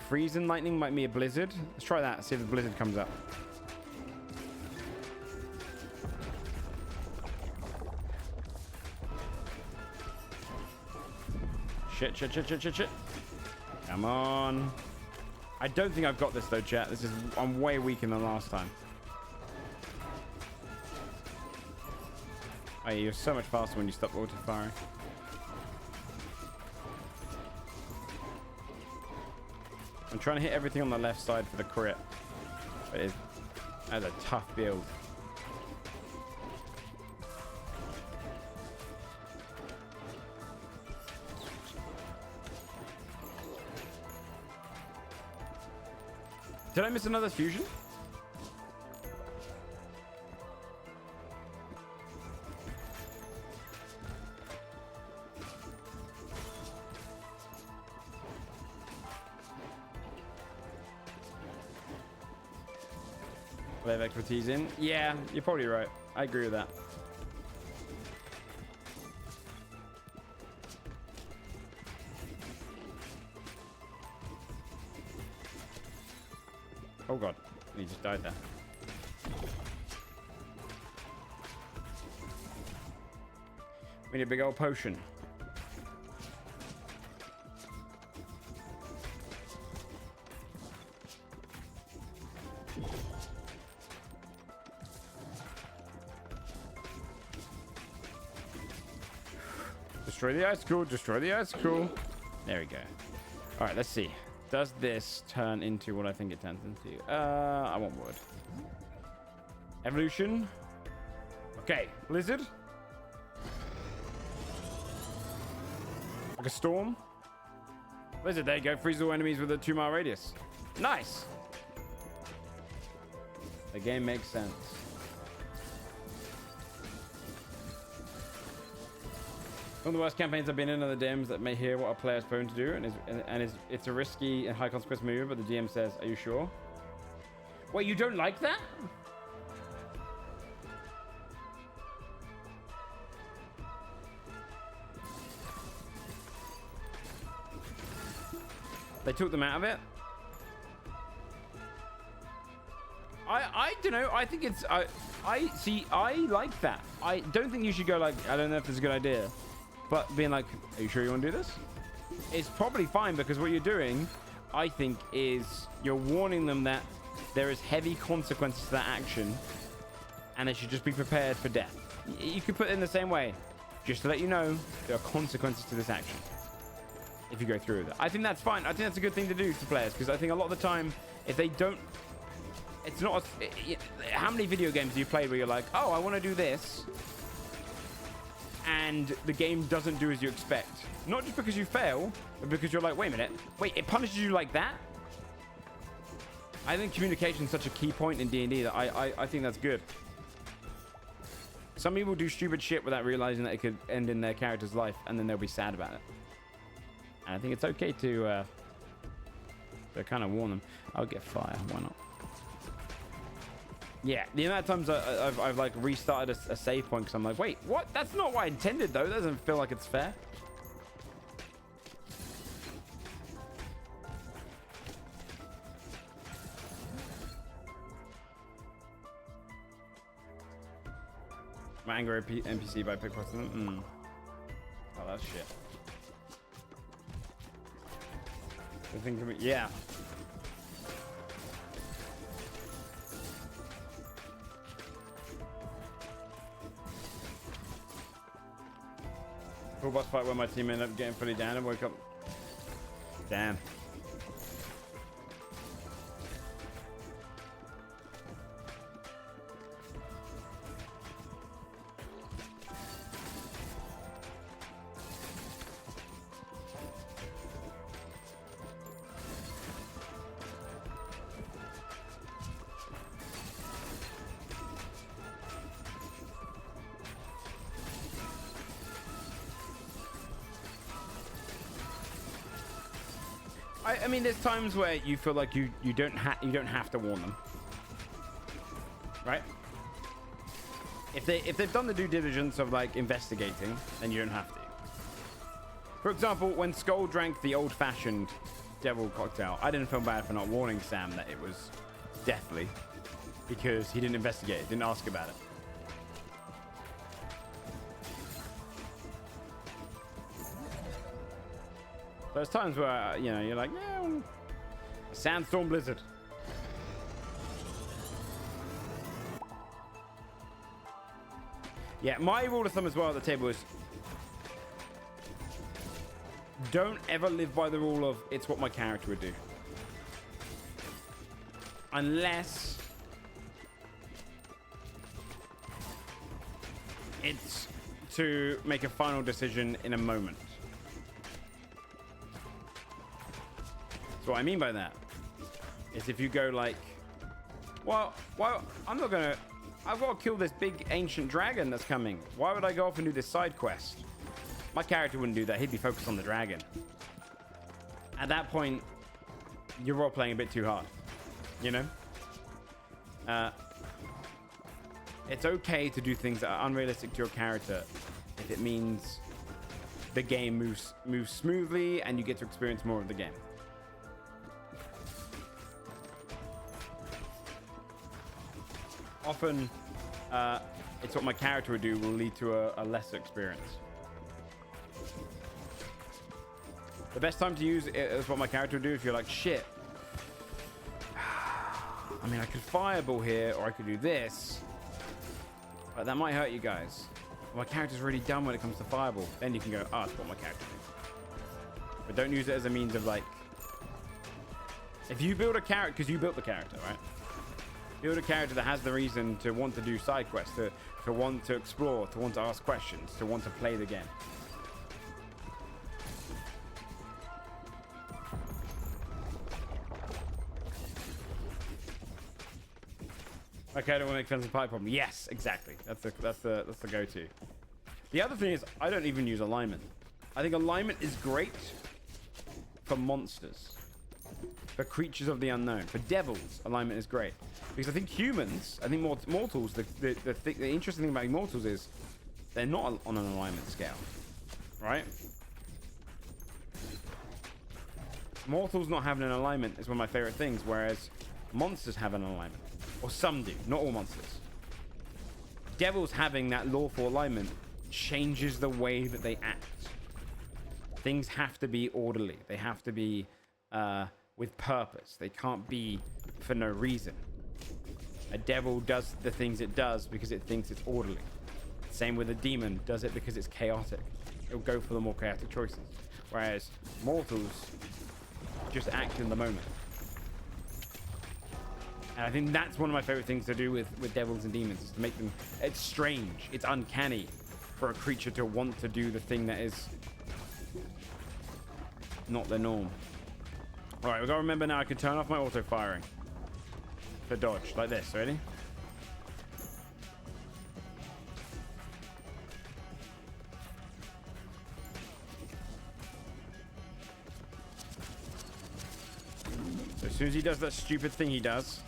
Freeze and lightning might be a blizzard. Let's try that, see if the blizzard comes up. Shit. Come on. I don't think I've got this though, chat. I'm way weaker than last time. Oh, you're so much faster when you stop auto firing. I'm trying to hit everything on the left side for the crit. But that's a tough build. Did I miss another fusion? Have expertise in. Yeah, you're probably right. I agree with that. Oh god, he just died there. We need a big old potion. Destroy the icicle, destroy the icicle. There we go. All right, let's see. Does this turn into what I think it turns into? I want wood. Evolution. Okay, blizzard. Like a storm. Blizzard, there you go. Freeze all enemies with a 2-mile radius. Nice. The game makes sense. One of the worst campaigns I've been in are the DMs that may hear what a player is prone to do, and it's a risky and high consequence move, but the DM says, "Are you sure?" Wait, you don't like that? They took them out of it. I don't know. I think it's I see. I like that. I don't think you should go like, I don't know if this is a good idea. But being like, are you sure you want to do this? It's probably fine, because what you're doing, I think, is you're warning them that there is heavy consequences to that action, and they should just be prepared for death. You could put it in the same way, just to let you know there are consequences to this action if you go through with it. I think that's fine. I think that's a good thing to do to players, because I think a lot of the time, if they don't, it's not. How many video games do you play where you're like, oh, I want to do this, and the game doesn't do as you expect? Not just because you fail, but because you're like, wait a minute, wait, it punishes you like that? I think communication is such a key point in D&D that I think that's good. Some people do stupid shit without realizing that it could end in their character's life, and then they'll be sad about it. And I think it's okay to kind of warn them. I'll get fire. Why not? Yeah, the amount of times I've like restarted a save point because I'm like, wait, what? That's not what I intended though. That doesn't feel like it's fair. My angry NPC by pickpocketing them. Oh, that's shit. The thing can be, yeah. Full boss fight where my team ended up getting fully down and woke up. Damn. I mean, there's times where you feel like you don't have to warn them, right? If they've done the due diligence of like investigating, then you don't have to. For example, when Skull drank the old-fashioned devil cocktail, I didn't feel bad for not warning Sam that it was deathly because he didn't investigate, didn't ask about it. There's times where, you know, you're like, yeah, well, a sandstorm blizzard. Yeah, my rule of thumb as well at the table is don't ever live by the rule of it's what my character would do. Unless it's to make a final decision in a moment. So what I mean by that is if you go like, well, I'm not gonna, I've got to kill this big ancient dragon that's coming. Why would I go off and do this side quest? My character wouldn't do that. He'd be focused on the dragon. At that point, you're role playing a bit too hard, you know? It's okay to do things that are unrealistic to your character if it means the game moves smoothly and you get to experience more of the game. Often, it's what my character would do will lead to a lesser experience. The best time to use it is what my character would do if you're like, shit. I mean, I could fireball here, or I could do this. But that might hurt you guys. My character's really dumb when it comes to fireball. Then you can go, oh, that's what my character do. But don't use it as a means of like... If you build a character, because you built the character, right? Build a character that has the reason to want to do side quests, to want to explore, to want to ask questions, to want to play the game. Okay, I don't want to make fence and pipe problem. Yes, exactly. That's the go-to. The other thing is I don't even use alignment. I think alignment is great for monsters. For creatures of the unknown. For devils, alignment is great. Because I think humans, I think mortals, the interesting thing about mortals is they're not on an alignment scale. Right? Mortals not having an alignment is one of my favorite things, whereas monsters have an alignment. Or some do, not all monsters. Devils having that lawful alignment changes the way that they act. Things have to be orderly. They have to be with purpose. They can't be for no reason. A devil does the things it does because it thinks it's orderly. Same with a demon, does it because it's chaotic. It'll go for the more chaotic choices. Whereas mortals just act in the moment. And I think that's one of my favorite things to do with devils and demons, is to make them... It's strange. It's uncanny for a creature to want to do the thing that is not the norm. Alright, we've got to remember now I can turn off my auto-firing to dodge, like this. Ready? soon as he does that stupid thing he does.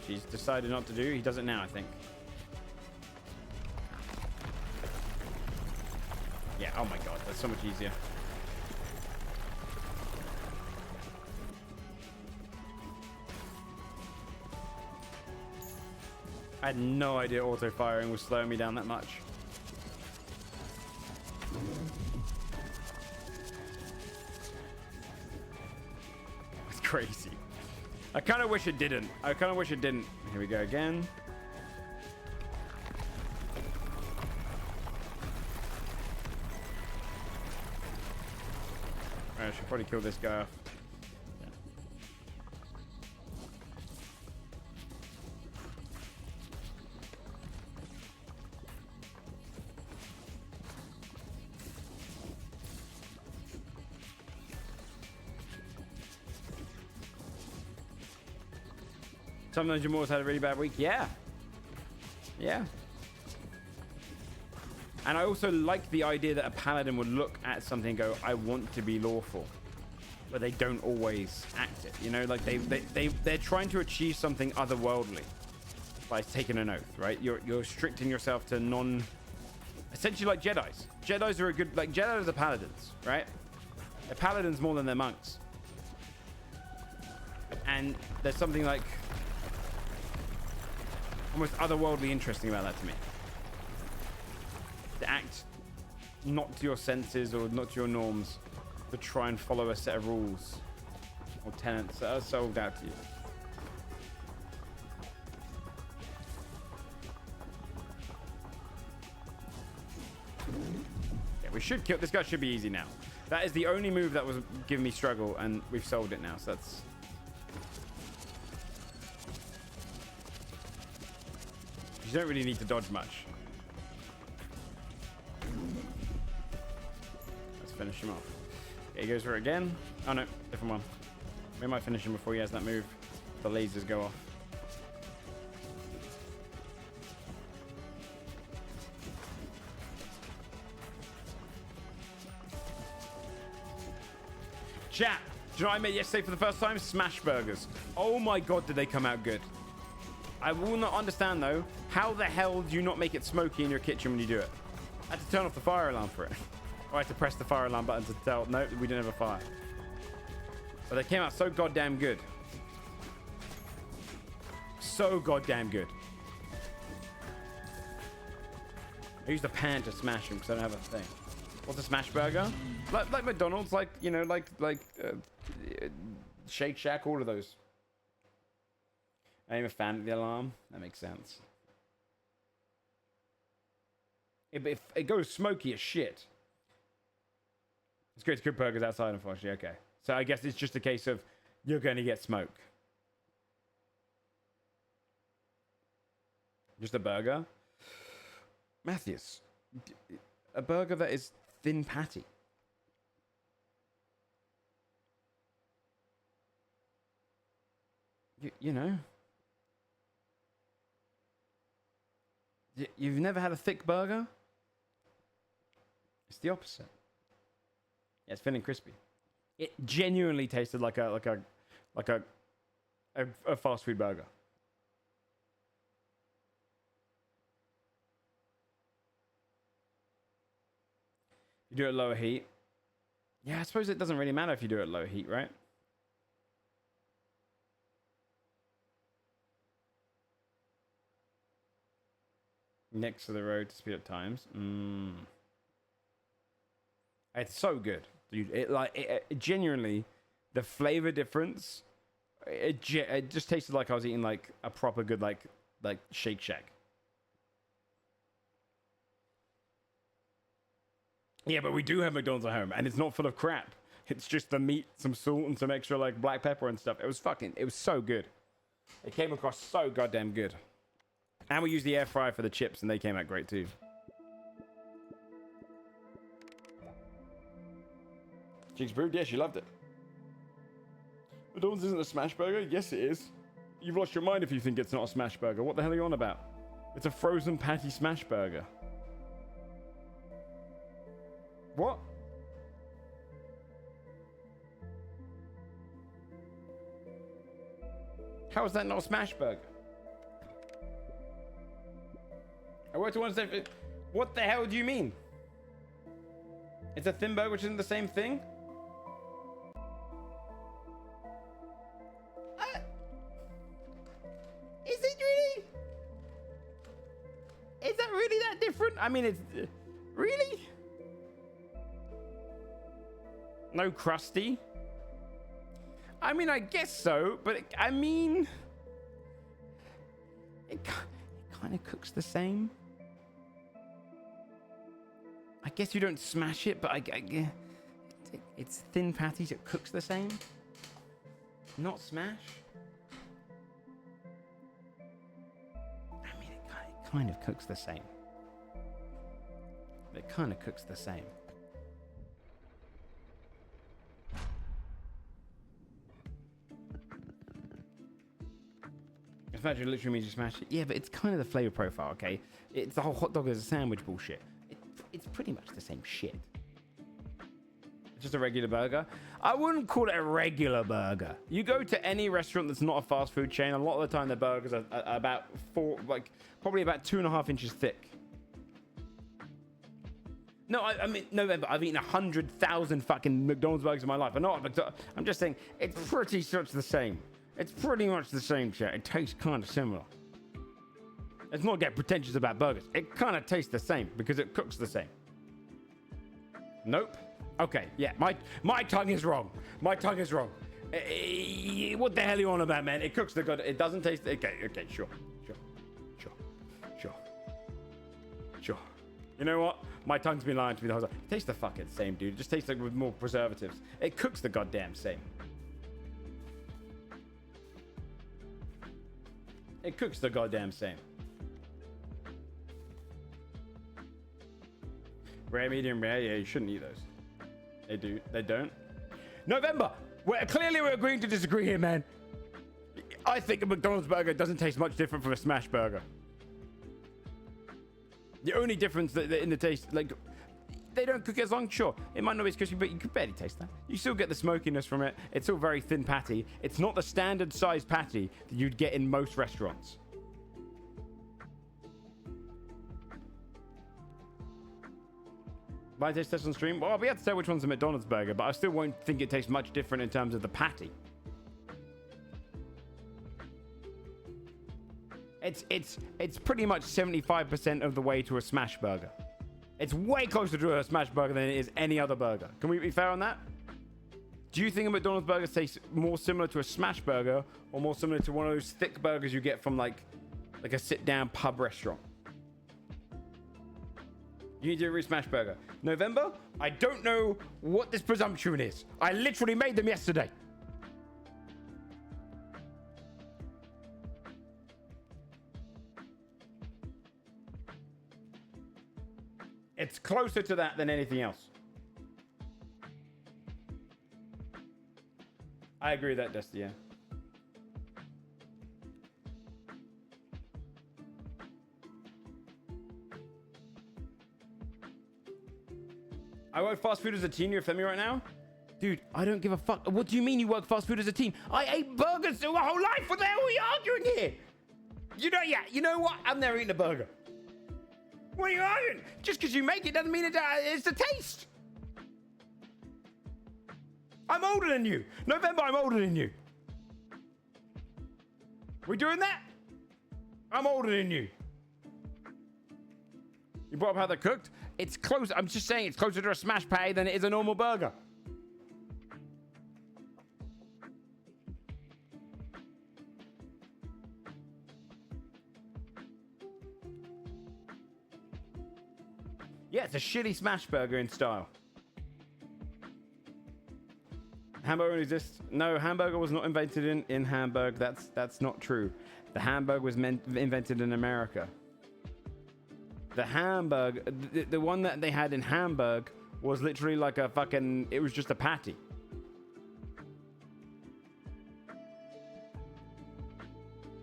He's decided not to do. He does it now, I think. Yeah, oh my god, that's so much easier. I had no idea auto-firing was slowing me down that much. That's crazy. I kind of wish it didn't. Here we go again. I should probably kill this guy off. Sometimes your Moors had a really bad week. Yeah. Yeah. And I also like the idea that a paladin would look at something and go, I want to be lawful. But they don't always act it. You know, like they're trying to achieve something otherworldly by taking an oath, right? You're restricting yourself to essentially like Jedis. Jedis are a good, like Jedis are paladins, right? They're paladins more than they're monks. And there's something like almost otherworldly interesting about that to me. To act not to your senses or not to your norms, but try and follow a set of rules or tenets that are sold out to you. Yeah, we should kill this guy. Should be easy now. That is the only move that was giving me struggle, and we've solved it now. So that's. You don't really need to dodge much. Let's finish him off. Okay, he goes for it again. Oh no, different one. We might finish him before he has that move. The lasers go off. Chat, do you know what I made yesterday for the first time? Smash burgers. Oh my god, did they come out good. I will not understand though, how the hell do you not make it smoky in your kitchen when you do it? I had to turn off the fire alarm for it. Or I had to press the fire alarm button to tell, no, we didn't have a fire. But they came out so goddamn good. So goddamn good. I used the pan to smash them because I don't have a thing. What's a smash burger? Like McDonald's, like, you know, like Shake Shack, all of those. I'm a fan of the alarm. That makes sense. It goes smoky as shit. It's great to cook burgers outside, unfortunately. Okay. So I guess it's just a case of you're going to get smoke. Just a burger? Matthias, a burger that is thin patty. You know? You've never had a thick burger? It's the opposite. Yeah, it's thin and crispy. It genuinely tasted like a fast food burger. You do it at lower heat. Yeah, I suppose it doesn't really matter if you do it at low heat, right? Next to the road to speed up times. It's so good, dude. It genuinely, the flavor difference. It just tasted like I was eating like a proper good like Shake Shack. Yeah, but we do have McDonald's at home, and it's not full of crap. It's just the meat, some salt, and some extra like black pepper and stuff. It was so good. It came across so goddamn good. And we used the air fryer for the chips, and they came out great too. Jigs proved, yeah, she loved it. McDonald's isn't a smash burger? Yes, it is. You've lost your mind if you think it's not a smash burger. What the hell are you on about? It's a frozen patty smash burger. What? How is that not a smash burger? I worked to one say, what the hell do you mean? It's a thin burger, which isn't the same thing? Is it really? Is that really that different? I mean, it's really? No crusty? I mean, I guess so, but I mean, it kind of cooks the same. I guess you don't smash it, but it's thin patties. It cooks the same. Not smash. I mean, it kind of cooks the same. It kind of cooks the same. Smash it literally means you smash it. Yeah, but it's kind of the flavor profile, okay? It's the whole hot dog as a sandwich bullshit. It's pretty much the same shit. It's just a regular burger. I wouldn't call it a regular burger. You go to any restaurant that's not a fast food chain, a lot of the time their burgers are about probably about 2.5 inches thick. No, I mean, November, I've eaten 100,000 fucking McDonald's burgers in my life. I'm just saying, it's pretty much the same. It's pretty much the same shit. It tastes kind of similar. Let's not get pretentious about burgers. It kind of tastes the same because it cooks the same. Nope. Okay, yeah, my tongue is wrong. My tongue is wrong. What the hell are you on about, man? It cooks the good. It doesn't taste. Okay, sure. You know what? My tongue's been lying to me the whole time. It tastes the fucking same, dude. It just tastes like with more preservatives. It cooks the goddamn same. It cooks the goddamn same. Rare, medium, rare. Yeah, you shouldn't eat those. They do. They don't. November. Clearly we're agreeing to disagree here, man. I think a McDonald's burger doesn't taste much different from a smash burger. The only difference in the taste, like, they don't cook it as long. Sure, it might not be as crispy, but you can barely taste that. You still get the smokiness from it. It's still very thin patty. It's not the standard size patty that you'd get in most restaurants. Blind taste test on stream. Well, I'll be able to tell which one's a McDonald's burger, but I still won't think it tastes much different in terms of the patty. It's pretty much 75% of the way to a smash burger. It's way closer to a smash burger than it is any other burger. Can we be fair on that? Do you think a McDonald's burger tastes more similar to a smash burger or more similar to one of those thick burgers you get from like a sit-down pub restaurant? You need to do a smash burger. November? I don't know what this presumption is. I literally made them yesterday. It's closer to that than anything else. I agree with that, Dusty, yeah. I work fast food as a teen. You're with me right now? Dude, I don't give a fuck. What do you mean you work fast food as a teen? I ate burgers my whole life. What the hell are we arguing here? You know what? I've never eaten a burger. What are you arguing? Just because you make it doesn't mean it's the taste. I'm older than you. November, I'm older than you. We doing that? I'm older than you. You brought up how they're cooked? It's close. I'm just saying it's closer to a smash patty than it is a normal burger. Yeah, it's a shitty smash burger in style. Hamburger exists. No, hamburger was not invented in Hamburg. That's not true. The Hamburg was invented in America. The Hamburg, the one that they had in Hamburg was literally like a fucking, it was just a patty.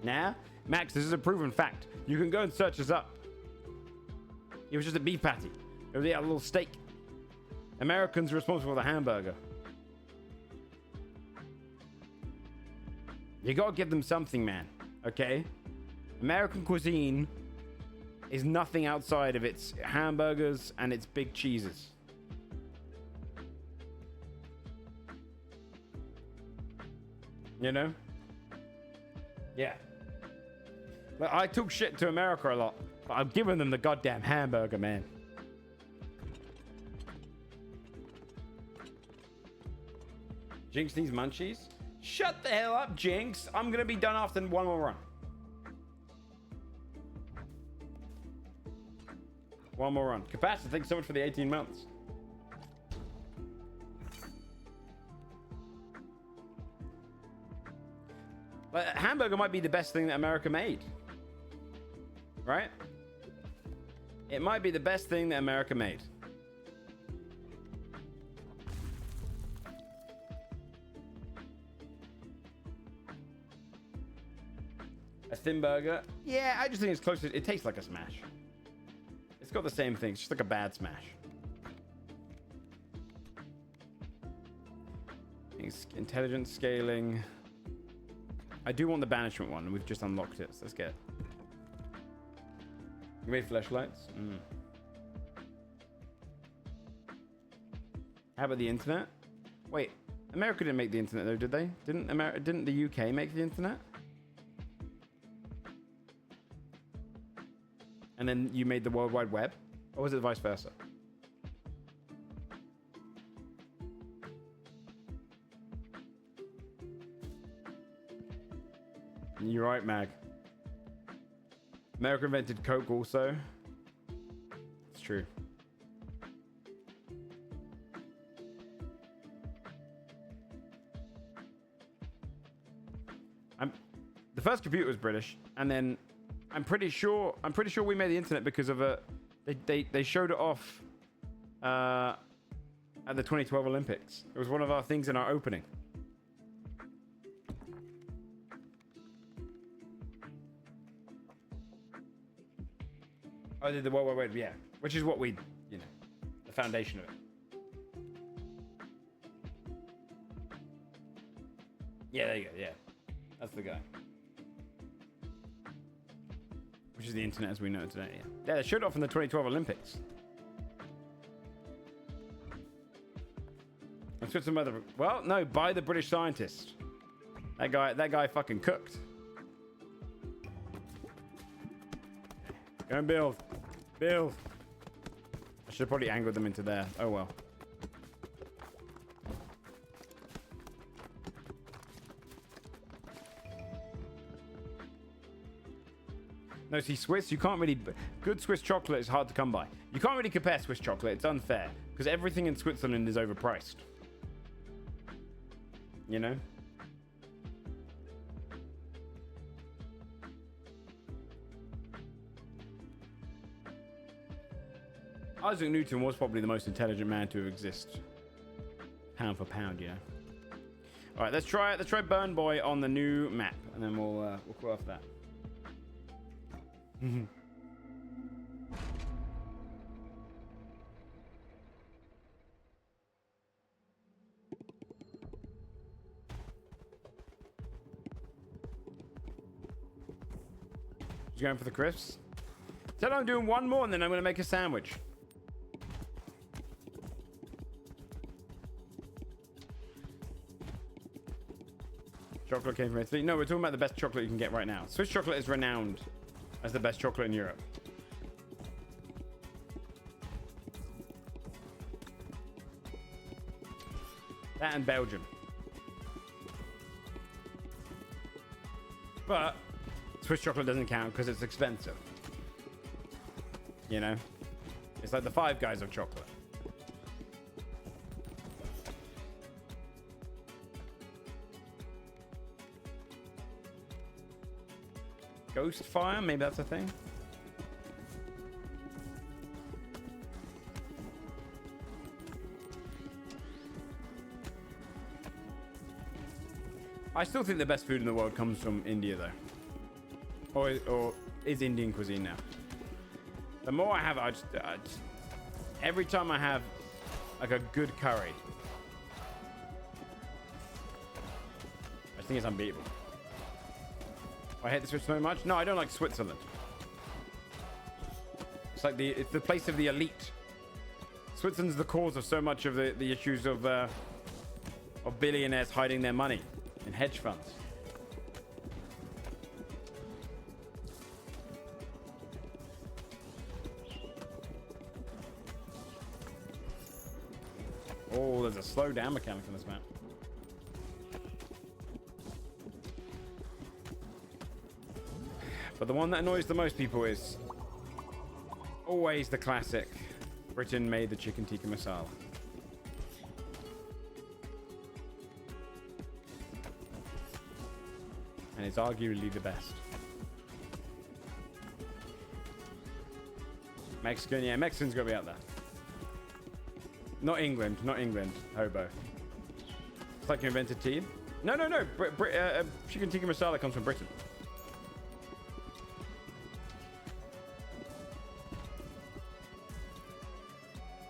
Now, Max, this is a proven fact. You can go and search us up. It was just a beef patty. It was a little steak. Americans are responsible for the hamburger. You gotta give them something, man. Okay? American cuisine is nothing outside of its hamburgers and its big cheeses. You know? Yeah. Like, I talk shit to America a lot, but I've given them the goddamn hamburger, man. Jinx needs munchies? Shut the hell up, Jinx. I'm gonna be done after one more run. One more run. Capacity, thanks so much for the 18 months. But hamburger might be the best thing that America made. Right? It might be the best thing that America made. A thin burger? Yeah, I just think it's close to... It tastes like a smash. It's got the same thing. It's just like a bad smash. Intelligent scaling. I do want the banishment one. We've just unlocked it. So let's get it. You made flashlights? How about the internet? Wait, America didn't make the internet though, did they? Didn't the UK make the internet? And then you made the World Wide Web? Or was it vice versa? You're right, Mag. America invented Coke also. It's true. The first computer was British, and then I'm pretty sure we made the internet because of they showed it off at the 2012 Olympics. It was one of our things in our opening. I did the World Wide Web, yeah, which is what we, you know, the foundation of it. Yeah, there you go. Yeah, that's the guy. Which is the internet as we know it today. Yeah, they showed it off in the 2012 Olympics. Let's get some other. Well, no, by the British scientist. That guy fucking cooked. Go and build. Build. I should have probably angled them into there. Oh well. No, see, Swiss, you can't really... Good Swiss chocolate is hard to come by. You can't really compare Swiss chocolate. It's unfair. Because everything in Switzerland is overpriced. You know? Isaac Newton was probably the most intelligent man to exist. Pound for pound, yeah. All right, let's try Burn Boy on the new map, and then we'll call off that. You going for the crisps? Said I'm doing one more, and then I'm going to make a sandwich. Chocolate came from Italy. No, we're talking about the best chocolate you can get right now. Swiss chocolate is renowned as the best chocolate in Europe. That and Belgium. But Swiss chocolate doesn't count because it's expensive. You know? It's like the Five Guys of chocolate. Ghost fire? Maybe that's a thing. I still think the best food in the world comes from India, though. or is Indian cuisine now. The more I have, I just every time I have like a good curry, I think it's unbeatable. I hate the Swiss so much. No, I don't like Switzerland. It's like it's the place of the elite. Switzerland's the cause of so much of the issues of billionaires hiding their money in hedge funds. Oh, there's a slow down mechanic on this map. But the one that annoys the most people is always the classic. Britain made the chicken tikka masala. And it's arguably the best. Mexican, yeah, Mexican's got to be out there. Not England, hobo. It's like you invented tea. No. Chicken tikka masala comes from Britain.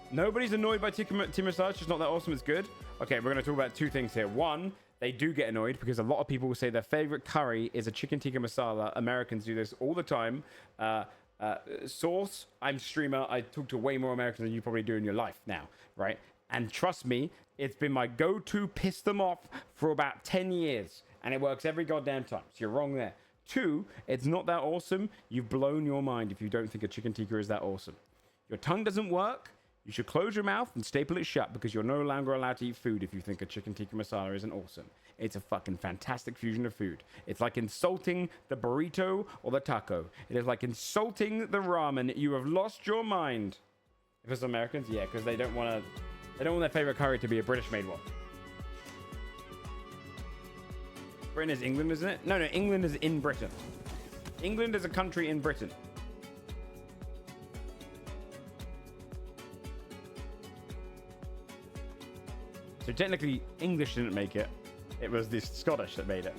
Nobody's annoyed by tikka masala. It's just not that awesome. It's good. Okay, we're going to talk about two things here. One, they do get annoyed because a lot of people will say their favorite curry is a chicken tikka masala. Americans do this all the time. Sauce, I'm streamer. I talk to way more Americans than you probably do in your life now, right? And trust me, it's been my go-to piss them off for about 10 years. And it works every goddamn time. So you're wrong there. Two, it's not that awesome. You've blown your mind if you don't think a chicken tikka is that awesome. Your tongue doesn't work. You should close your mouth and staple it shut because you're no longer allowed to eat food if you think a chicken tikka masala isn't awesome. It's a fucking fantastic fusion of food. It's like insulting the burrito or the taco. It is like insulting the ramen. You have lost your mind. If it's Americans, yeah, because they don't want their favorite curry to be a British-made one. Britain is England, isn't it? No, England is in Britain. England is a country in Britain. So technically, English didn't make it. It was the Scottish that made it.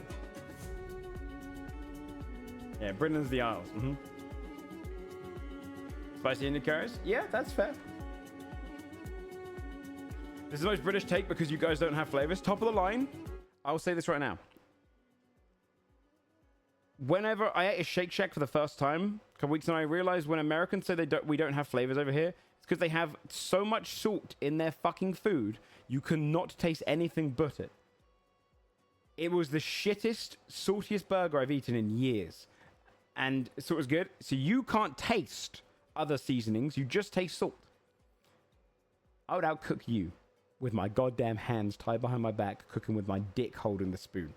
Yeah, Britain's the Isles. Mm-hmm. Spicy Indian curries? Yeah, that's fair. This is the most British take because you guys don't have flavors. Top of the line. I'll say this right now. Whenever I ate a Shake Shack for the first time a couple weeks ago, I realized when Americans say we don't have flavors over here, it's because they have so much salt in their fucking food, you cannot taste anything but it. It was the shittest, saltiest burger I've eaten in years. And so it was good. So you can't taste other seasonings. You just taste salt. I would outcook you with my goddamn hands tied behind my back, cooking with my dick holding the spoon.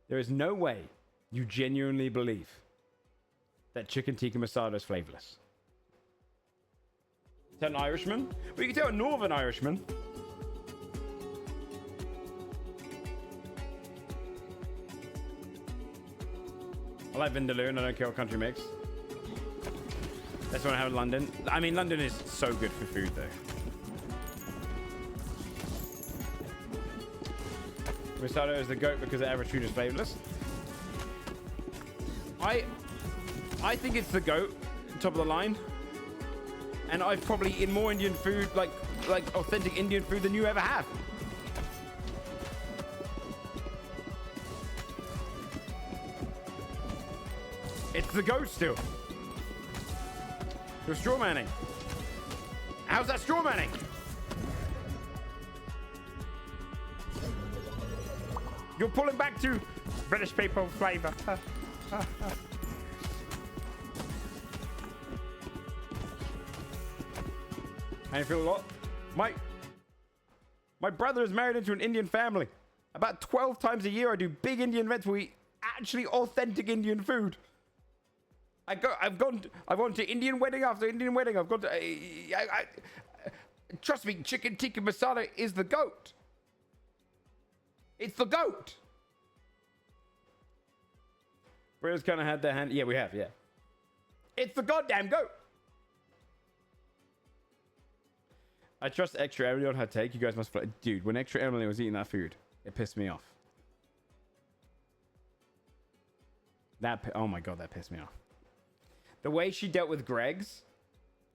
There is no way you genuinely believe that chicken tikka masala is flavorless. Tell an Irishman? Well, you can tell a Northern Irishman. I like Vindaloo and I don't care what country makes. That's what I have in London. I mean, London is so good for food, though. Risotto is the goat because the average food is flavorless. I think it's the goat, top of the line. And I've probably eaten more Indian food, like authentic Indian food than you ever have. It's the goat still. You're straw manning. How's that straw manning? You're pulling back to British people flavor. I feel a lot. My brother is married into an Indian family. About 12 times a year, I do big Indian events where we eat actually authentic Indian food. I've gone to Indian wedding after Indian wedding. I've gone to. Trust me, chicken tikka masala is the goat. It's the goat. Britain's kind of had their hand. Yeah, we have. Yeah. It's the goddamn goat. I trust Extra Emily on her take. You guys must... Dude, when Extra Emily was eating that food, it pissed me off. Oh my god, that pissed me off. The way she dealt with Greg's.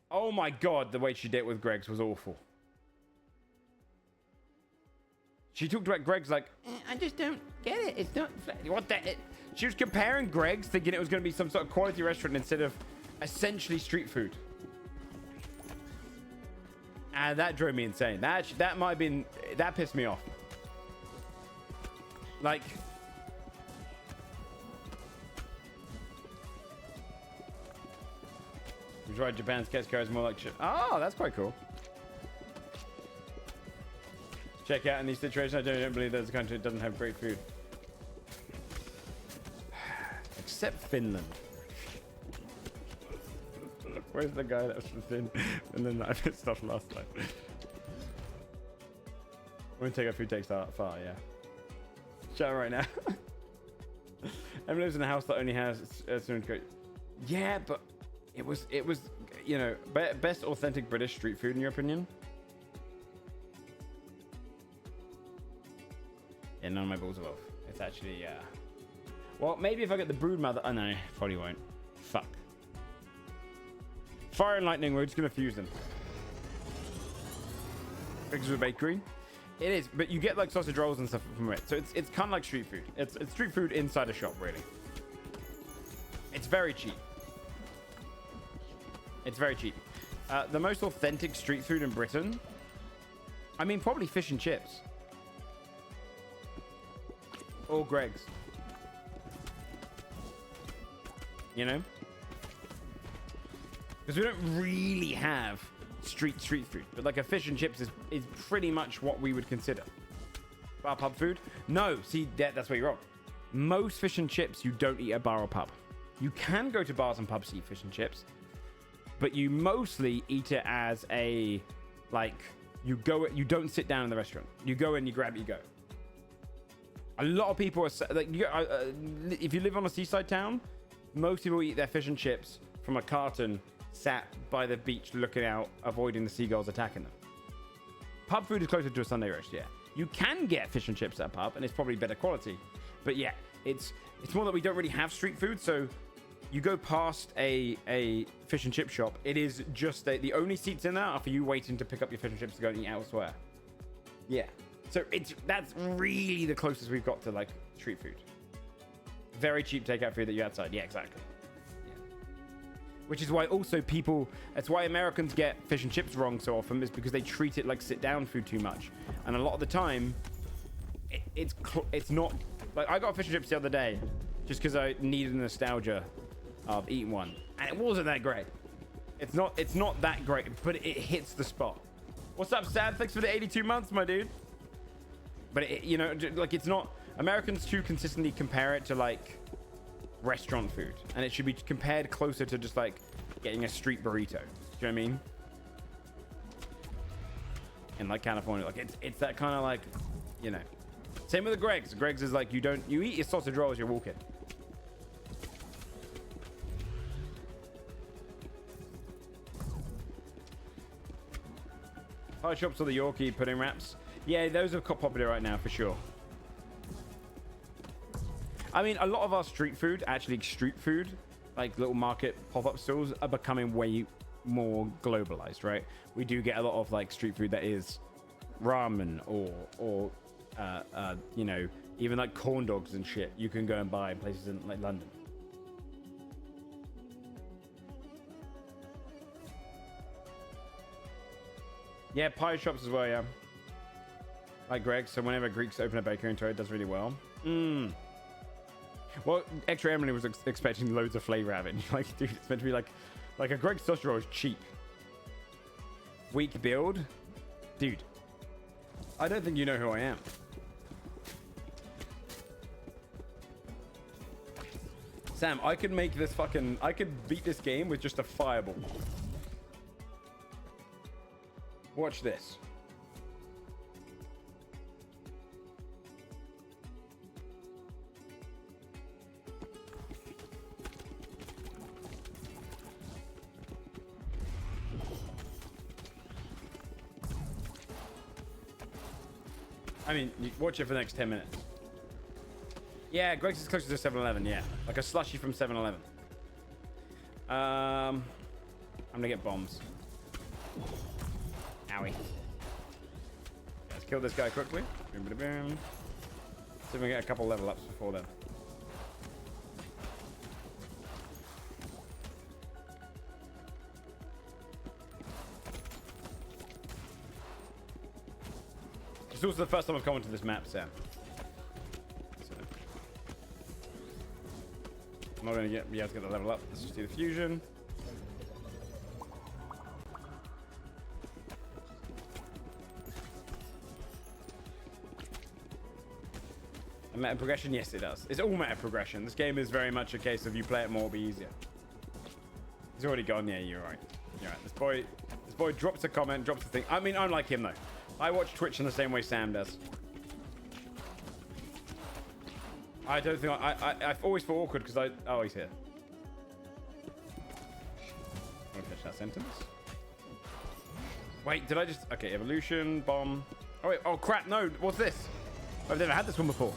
Oh my god, the way she dealt with Greg's was awful. She talked about Greg's like, I just don't get it. It's not what that. She was comparing Greg's, thinking it was going to be some sort of quality restaurant instead of essentially street food. And that drove me insane. That might have been, that pissed me off. Like, you tried Japan's Ketsuko is more like shit. Oh, that's quite cool. Check out in these situations. I don't believe there's a country that doesn't have great food. Except Finland. Where's the guy that was from Finland that I pissed off last time? We're gonna take our food takes far, yeah. Shout out right now. Emily lives in a house that only has yeah, but it was, you know, best authentic British street food in your opinion? Yeah, none of my balls are off. It's actually, well, maybe if I get the brood mother. Oh no, probably won't. Fuck. Fire and lightning, we're just gonna fuse them. Because of a bakery. It is, but you get like sausage rolls and stuff from it. So it's kind of like street food. It's street food inside a shop, really. It's very cheap. It's very cheap. The most authentic street food in Britain, I mean, probably fish and chips. Or Greg's. You know? Because we don't really have street food. But like a fish and chips is pretty much what we would consider. Bar pub food? No, see, that's where you're wrong. Most fish and chips you don't eat at bar or pub. You can go to bars and pubs to eat fish and chips. But you mostly eat it as a, like, you don't sit down in the restaurant. You go in, you grab it, you go. A lot of people are like, if you live on a seaside town, most people eat their fish and chips from a carton sat by the beach looking out, avoiding the seagulls attacking them. Pub food is closer to a Sunday roast, yeah. You can get fish and chips at a pub, and it's probably better quality. But yeah, it's more that we don't really have street food, so you go past a fish and chip shop, it is just the only seats in there are for you waiting to pick up your fish and chips to go and eat elsewhere. Yeah. So that's really the closest we've got to like street food. Very cheap takeout food that you outside. Yeah, exactly. Yeah. Which is why also that's why Americans get fish and chips wrong so often, is because they treat it like sit down food too much. And a lot of the time, it's not like, I got fish and chips the other day just because I needed the nostalgia of eating one, and it wasn't that great. It's not that great, but it hits the spot. What's up, Sad? Thanks for the 82 months, my dude. But you know, like, it's not, Americans too consistently compare it to like restaurant food, and it should be compared closer to just like getting a street burrito. Do you know what I mean? In like California, like it's that kind of like, you know. Same with the Greg's. Greg's is like, you eat your sausage roll as you're walking. Pie shops or the Yorkie pudding wraps. Yeah, those are popular right now for sure. I mean, a lot of our street food, actually street food, like little market pop-up stores, are becoming way more globalized, right? We do get a lot of like street food that is ramen or you know, even like corn dogs and shit you can go and buy in places in like London. Yeah, pie shops as well, yeah. Like Greg, so whenever Greeks open a bakery in Toronto, it does really well. Well, extra Emily was expecting loads of flavor out of it. Like, dude, it's meant to be like a Greg's sausage roll is cheap. Weak build? Dude, I don't think you know who I am. Sam, I could make this I could beat this game with just a fireball. Watch this. I mean, watch it for the next 10 minutes. Yeah, Greg's is closer to 7-Eleven, yeah. Like a slushie from 7-Eleven. I'm gonna get bombs. Owie. Let's kill this guy quickly. Boom, boom, boom. See if we can get a couple level ups before then. It's also the first time I've come onto this map, Sam. So, I'm not going to be able to get the level up. Let's just do the fusion. A meta progression? Yes, it does. It's all meta progression. This game is very much a case of you play it more, it'll be easier. He's already gone. Yeah, you're right. You're right. This boy drops a comment, drops a thing. I mean, I'm like him though. I watch Twitch in the same way Sam does. I don't think I've always felt awkward because oh, he's here. I'm gonna finish that sentence. Wait, did I just? Okay, evolution, bomb. Oh wait, oh crap! No, what's this? I've never had this one before.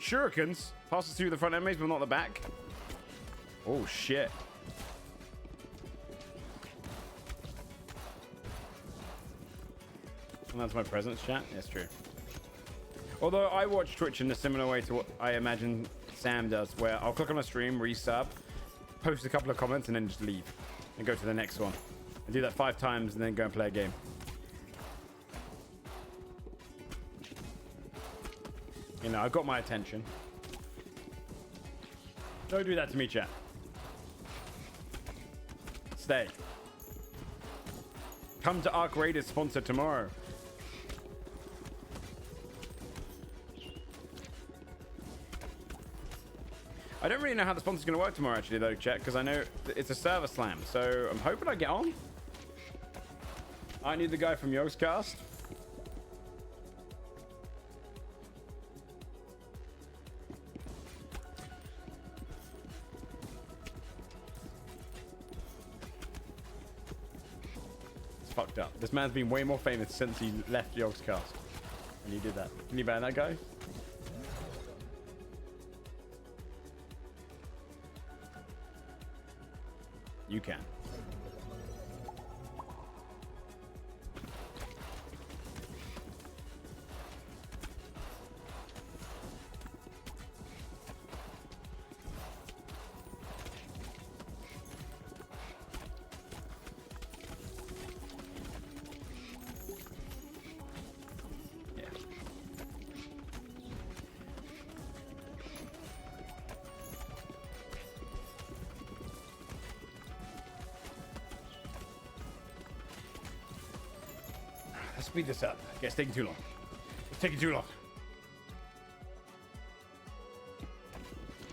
Shurikens passes through the front enemies, but not the back. Oh shit! And that's my presence, chat. Yes, true. Although I watch Twitch in a similar way to what I imagine Sam does, where I'll click on a stream, resub, post a couple of comments, and then just leave and go to the next one. I do that 5 times and then go and play a game. You know, I've got my attention. Don't do that to me, chat. Stay. Come to Arc Raiders sponsor tomorrow. I don't really know how the sponsor's going to work tomorrow, actually, though, chat, because I know it's a server slam, so I'm hoping I get on. I need the guy from Yo's cast. It's fucked up. This man's been way more famous since he left Yo's cast. And he did that. Can you ban that guy? You can. Yeah. Let's speed this up. Okay, it's taking too long. It's taking too long.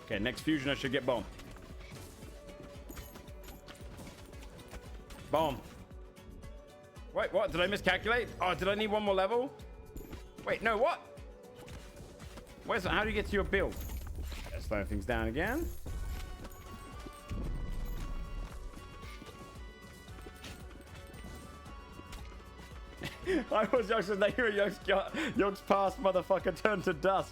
Okay, next fusion I should get bomb. Bomb. Wait, what? Did I miscalculate? Oh, did I need one more level? Wait, no, what? Where's how do you get to your build? Let's slow things down again. I was Yoke's name, Yoke's past motherfucker turned to dust.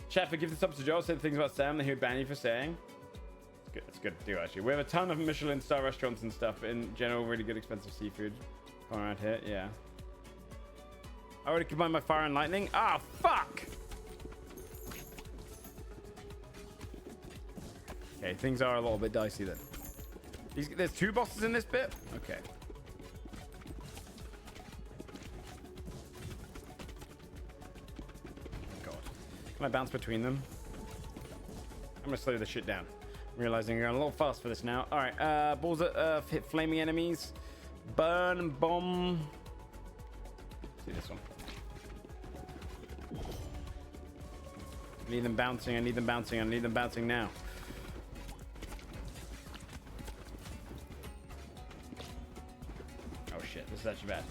Chat, forgive the subs to Joel. Said things about Sam that he would ban you for saying. It's good. It's good to do, actually. We have a ton of Michelin star restaurants and stuff. In general, really good, expensive seafood around here. Yeah. I already combined my fire and lightning. Ah, fuck! Okay, things are a little bit dicey then. There's 2 bosses in this bit? Okay. God. Can I bounce between them? I'm gonna slow this shit down. I'm realizing you're going a little fast for this now. Alright, balls at hit flaming enemies. Burn, bomb. Let's do this one. I need them bouncing, I need them bouncing, I need them bouncing now. Oh shit, this is actually bad.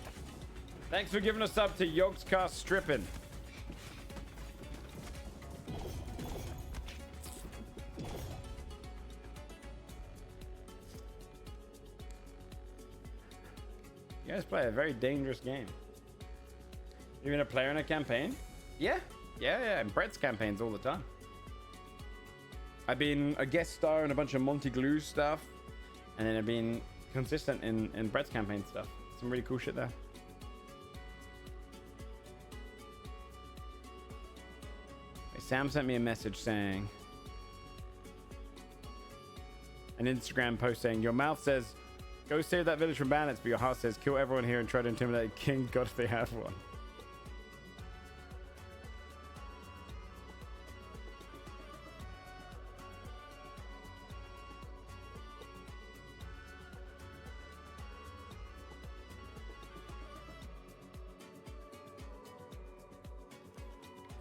Thanks for giving us up to Yoke's Cast Stripping. You guys play a very dangerous game. You're gonna play in a campaign? Yeah. And Brett's campaigns all the time. I've been a guest star in a bunch of Monty Glue stuff, and then I've been consistent in Brett's campaign stuff. Some really cool shit there. Hey, Sam sent me a message saying, an Instagram post saying, your mouth says, go save that village from bandits, but your heart says, kill everyone here and try to intimidate King God if they have one.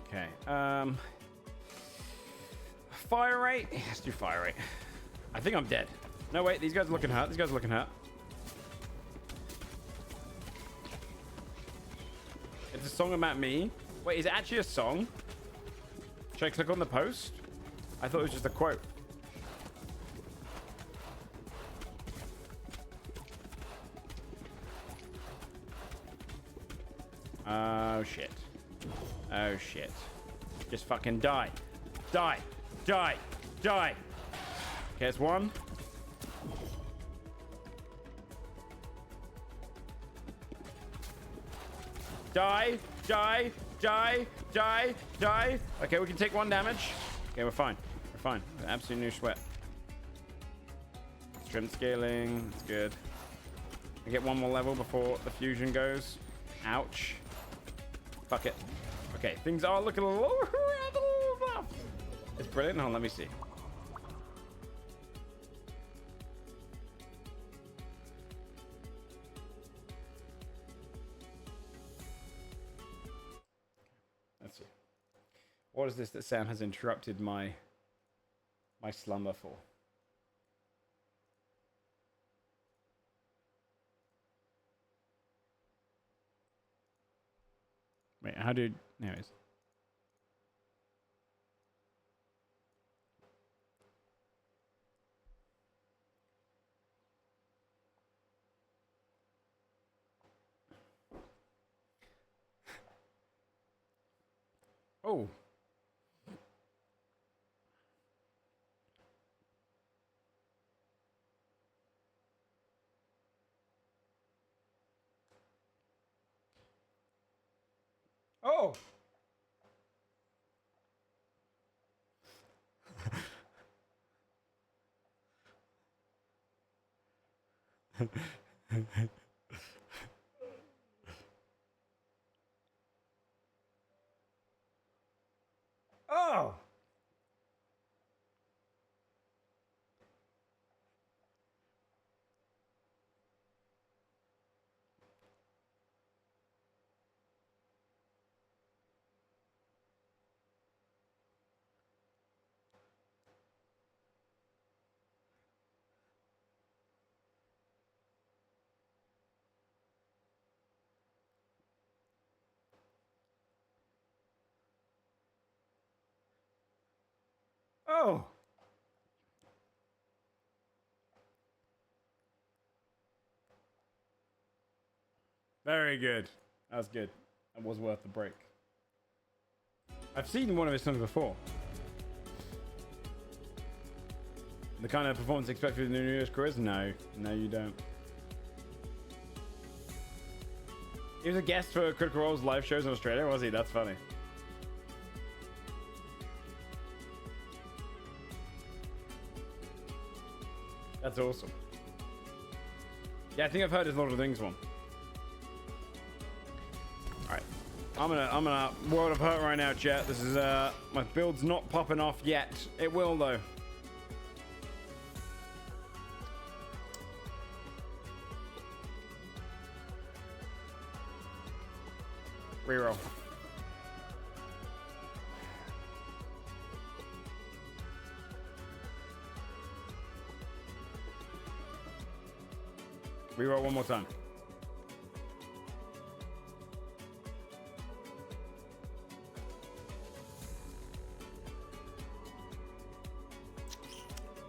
Okay. Fire rate. Let's do fire rate. I think I'm dead. No, wait. These guys are looking hurt. It's a song about me. Wait, is it actually a song? Should I click on the post? I thought it was just a quote. Oh, shit. Oh, shit. Just fucking die. Die. Okay, it's one. Die. Okay, we can take 1 damage. Okay, we're fine. Absolute no sweat. Strength scaling. That's good. I get 1 more level before the fusion goes. Ouch. Fuck it. Okay, things are looking a little rough. It's brilliant. Hold on, let me see. Let's see. What is this that Sam has interrupted my slumber for? Wait, how did... Anyways. Oh. Oh. Oh. Oh. Very good. That was good. That was worth the break. I've seen one of his songs before. The kind of performance expected in the New Year's quiz? No. No, you don't. He was a guest for Critical Role's live shows in Australia, was he? That's funny. That's awesome. Yeah, I think I've heard his Lord of the Rings one. Alright. I'm gonna World of Hurt right now, chat. This is my build's not popping off yet. It will though. Reroll. Reroll one more time.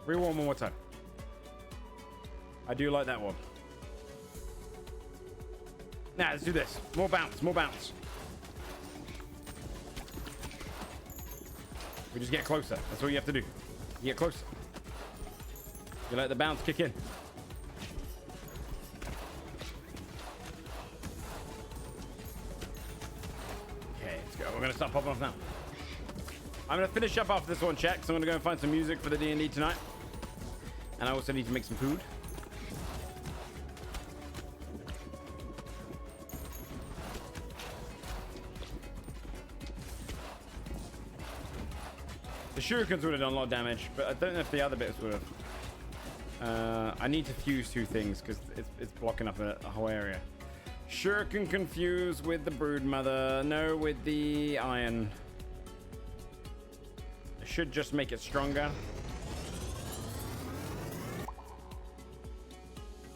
Reroll one more time. I do like that one. Nah, let's do this. More bounce, more bounce. We just get closer. That's all you have to do. You get closer. You let the bounce kick in. Okay, let's go. We're gonna start popping off now. I'm gonna finish up after this one, chat. So I'm gonna go and find some music for the D&D tonight, and I also need to make some food. The shurikens would have done a lot of damage, but I don't know if the other bits would have. I need to fuse two things because it's blocking up a whole area. Shuriken confused with the broodmother. No, with the iron. I should just make it stronger.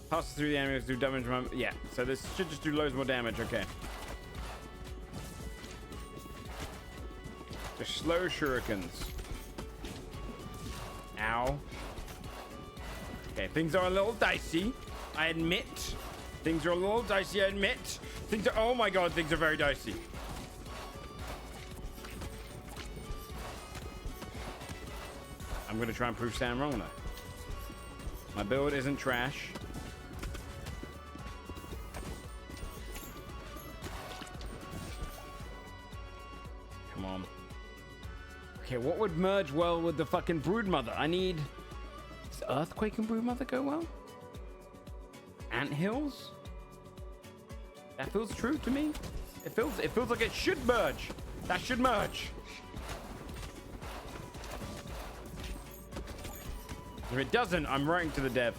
Passes through the enemies, do damage. Yeah, so this should just do loads more damage. Okay. The slow shurikens. Ow. Okay, things are a little dicey, I admit. Things are a little dicey, I admit. Things are, oh my god, things are very dicey. I'm gonna try and prove Sam wrong though. My build isn't trash. Come on. Okay, what would merge well with the fucking broodmother? I need... Does Earthquake and broodmother go well? Anthills? That feels true to me. It feels like it should merge. That should merge. If it doesn't, I'm writing to the dev.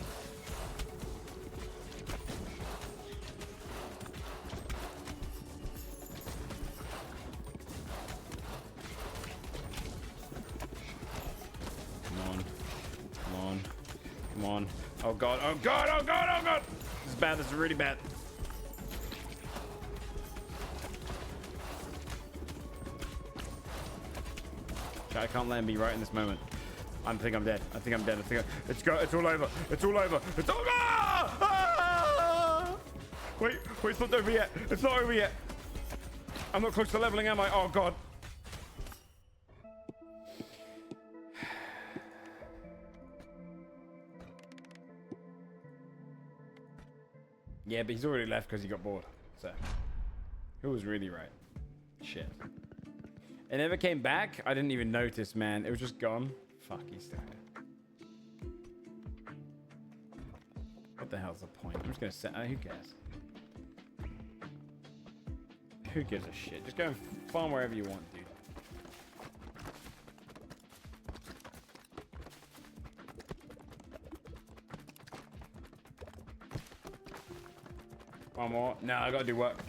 Come on. Oh god, oh god, oh god, oh god! This is bad, this is really bad. I can't let him be right in this moment. I think I'm dead. It's all over. It's all over. It's all over! Ah! Wait, it's not over yet. It's not over yet. I'm not close to leveling, am I? Oh god. Yeah, but he's already left because he got bored. So, who was really right? Shit. It never came back. I didn't even notice, man. It was just gone. Fuck, he's still here. What the hell's the point? I'm just gonna set. Who cares? Who gives a shit? Just go and farm wherever you want, dude. One more. No, I gotta do work.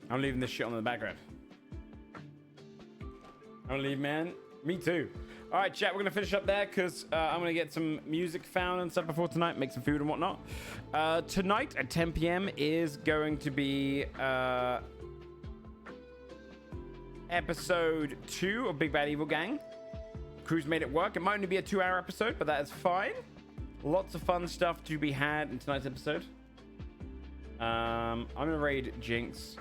I'm leaving this shit on in the background. I'm gonna leave, man. Me too. All right, chat, we're gonna finish up there because I'm gonna get some music found and stuff before tonight, make some food and whatnot. Tonight at 10 p.m. is going to be episode 2 of Big Bad Evil Gang. Crew's made it work. It might only be a 2-hour episode, but that is fine. Lots of fun stuff to be had in tonight's episode. I'm gonna raid Jinx.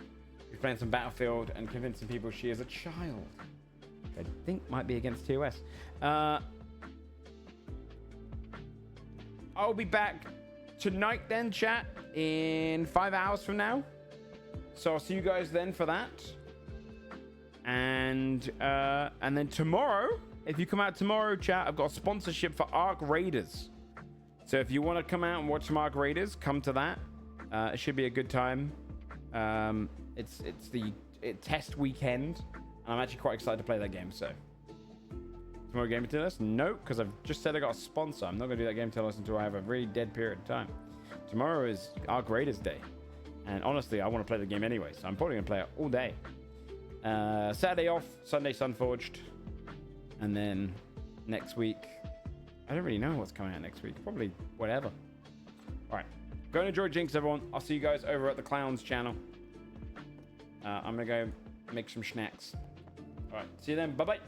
We're playing some Battlefield and convincing people she is a child. I think might be against TOS. I'll be back tonight then, chat, in 5 hours from now. So I'll see you guys then for that. And then tomorrow, if you come out tomorrow, chat, I've got a sponsorship for Ark Raiders. So if you want to come out and watch some Ark Raiders, come to that. It should be a good time. It's the test weekend. And I'm actually quite excited to play that game, so. Tomorrow game until us? No, because I've just said I got a sponsor. I'm not going to do that game until us until I have a really dead period of time. Tomorrow is Ark Raiders Day. And honestly, I want to play the game anyway, so I'm probably going to play it all day. Saturday off, Sunday Sunforged. And then next week, I don't really know what's coming out next week. Probably whatever. All right. Go and enjoy Jinx, everyone. I'll see you guys over at the Clowns channel. I'm going to go make some snacks. All right. See you then. Bye-bye.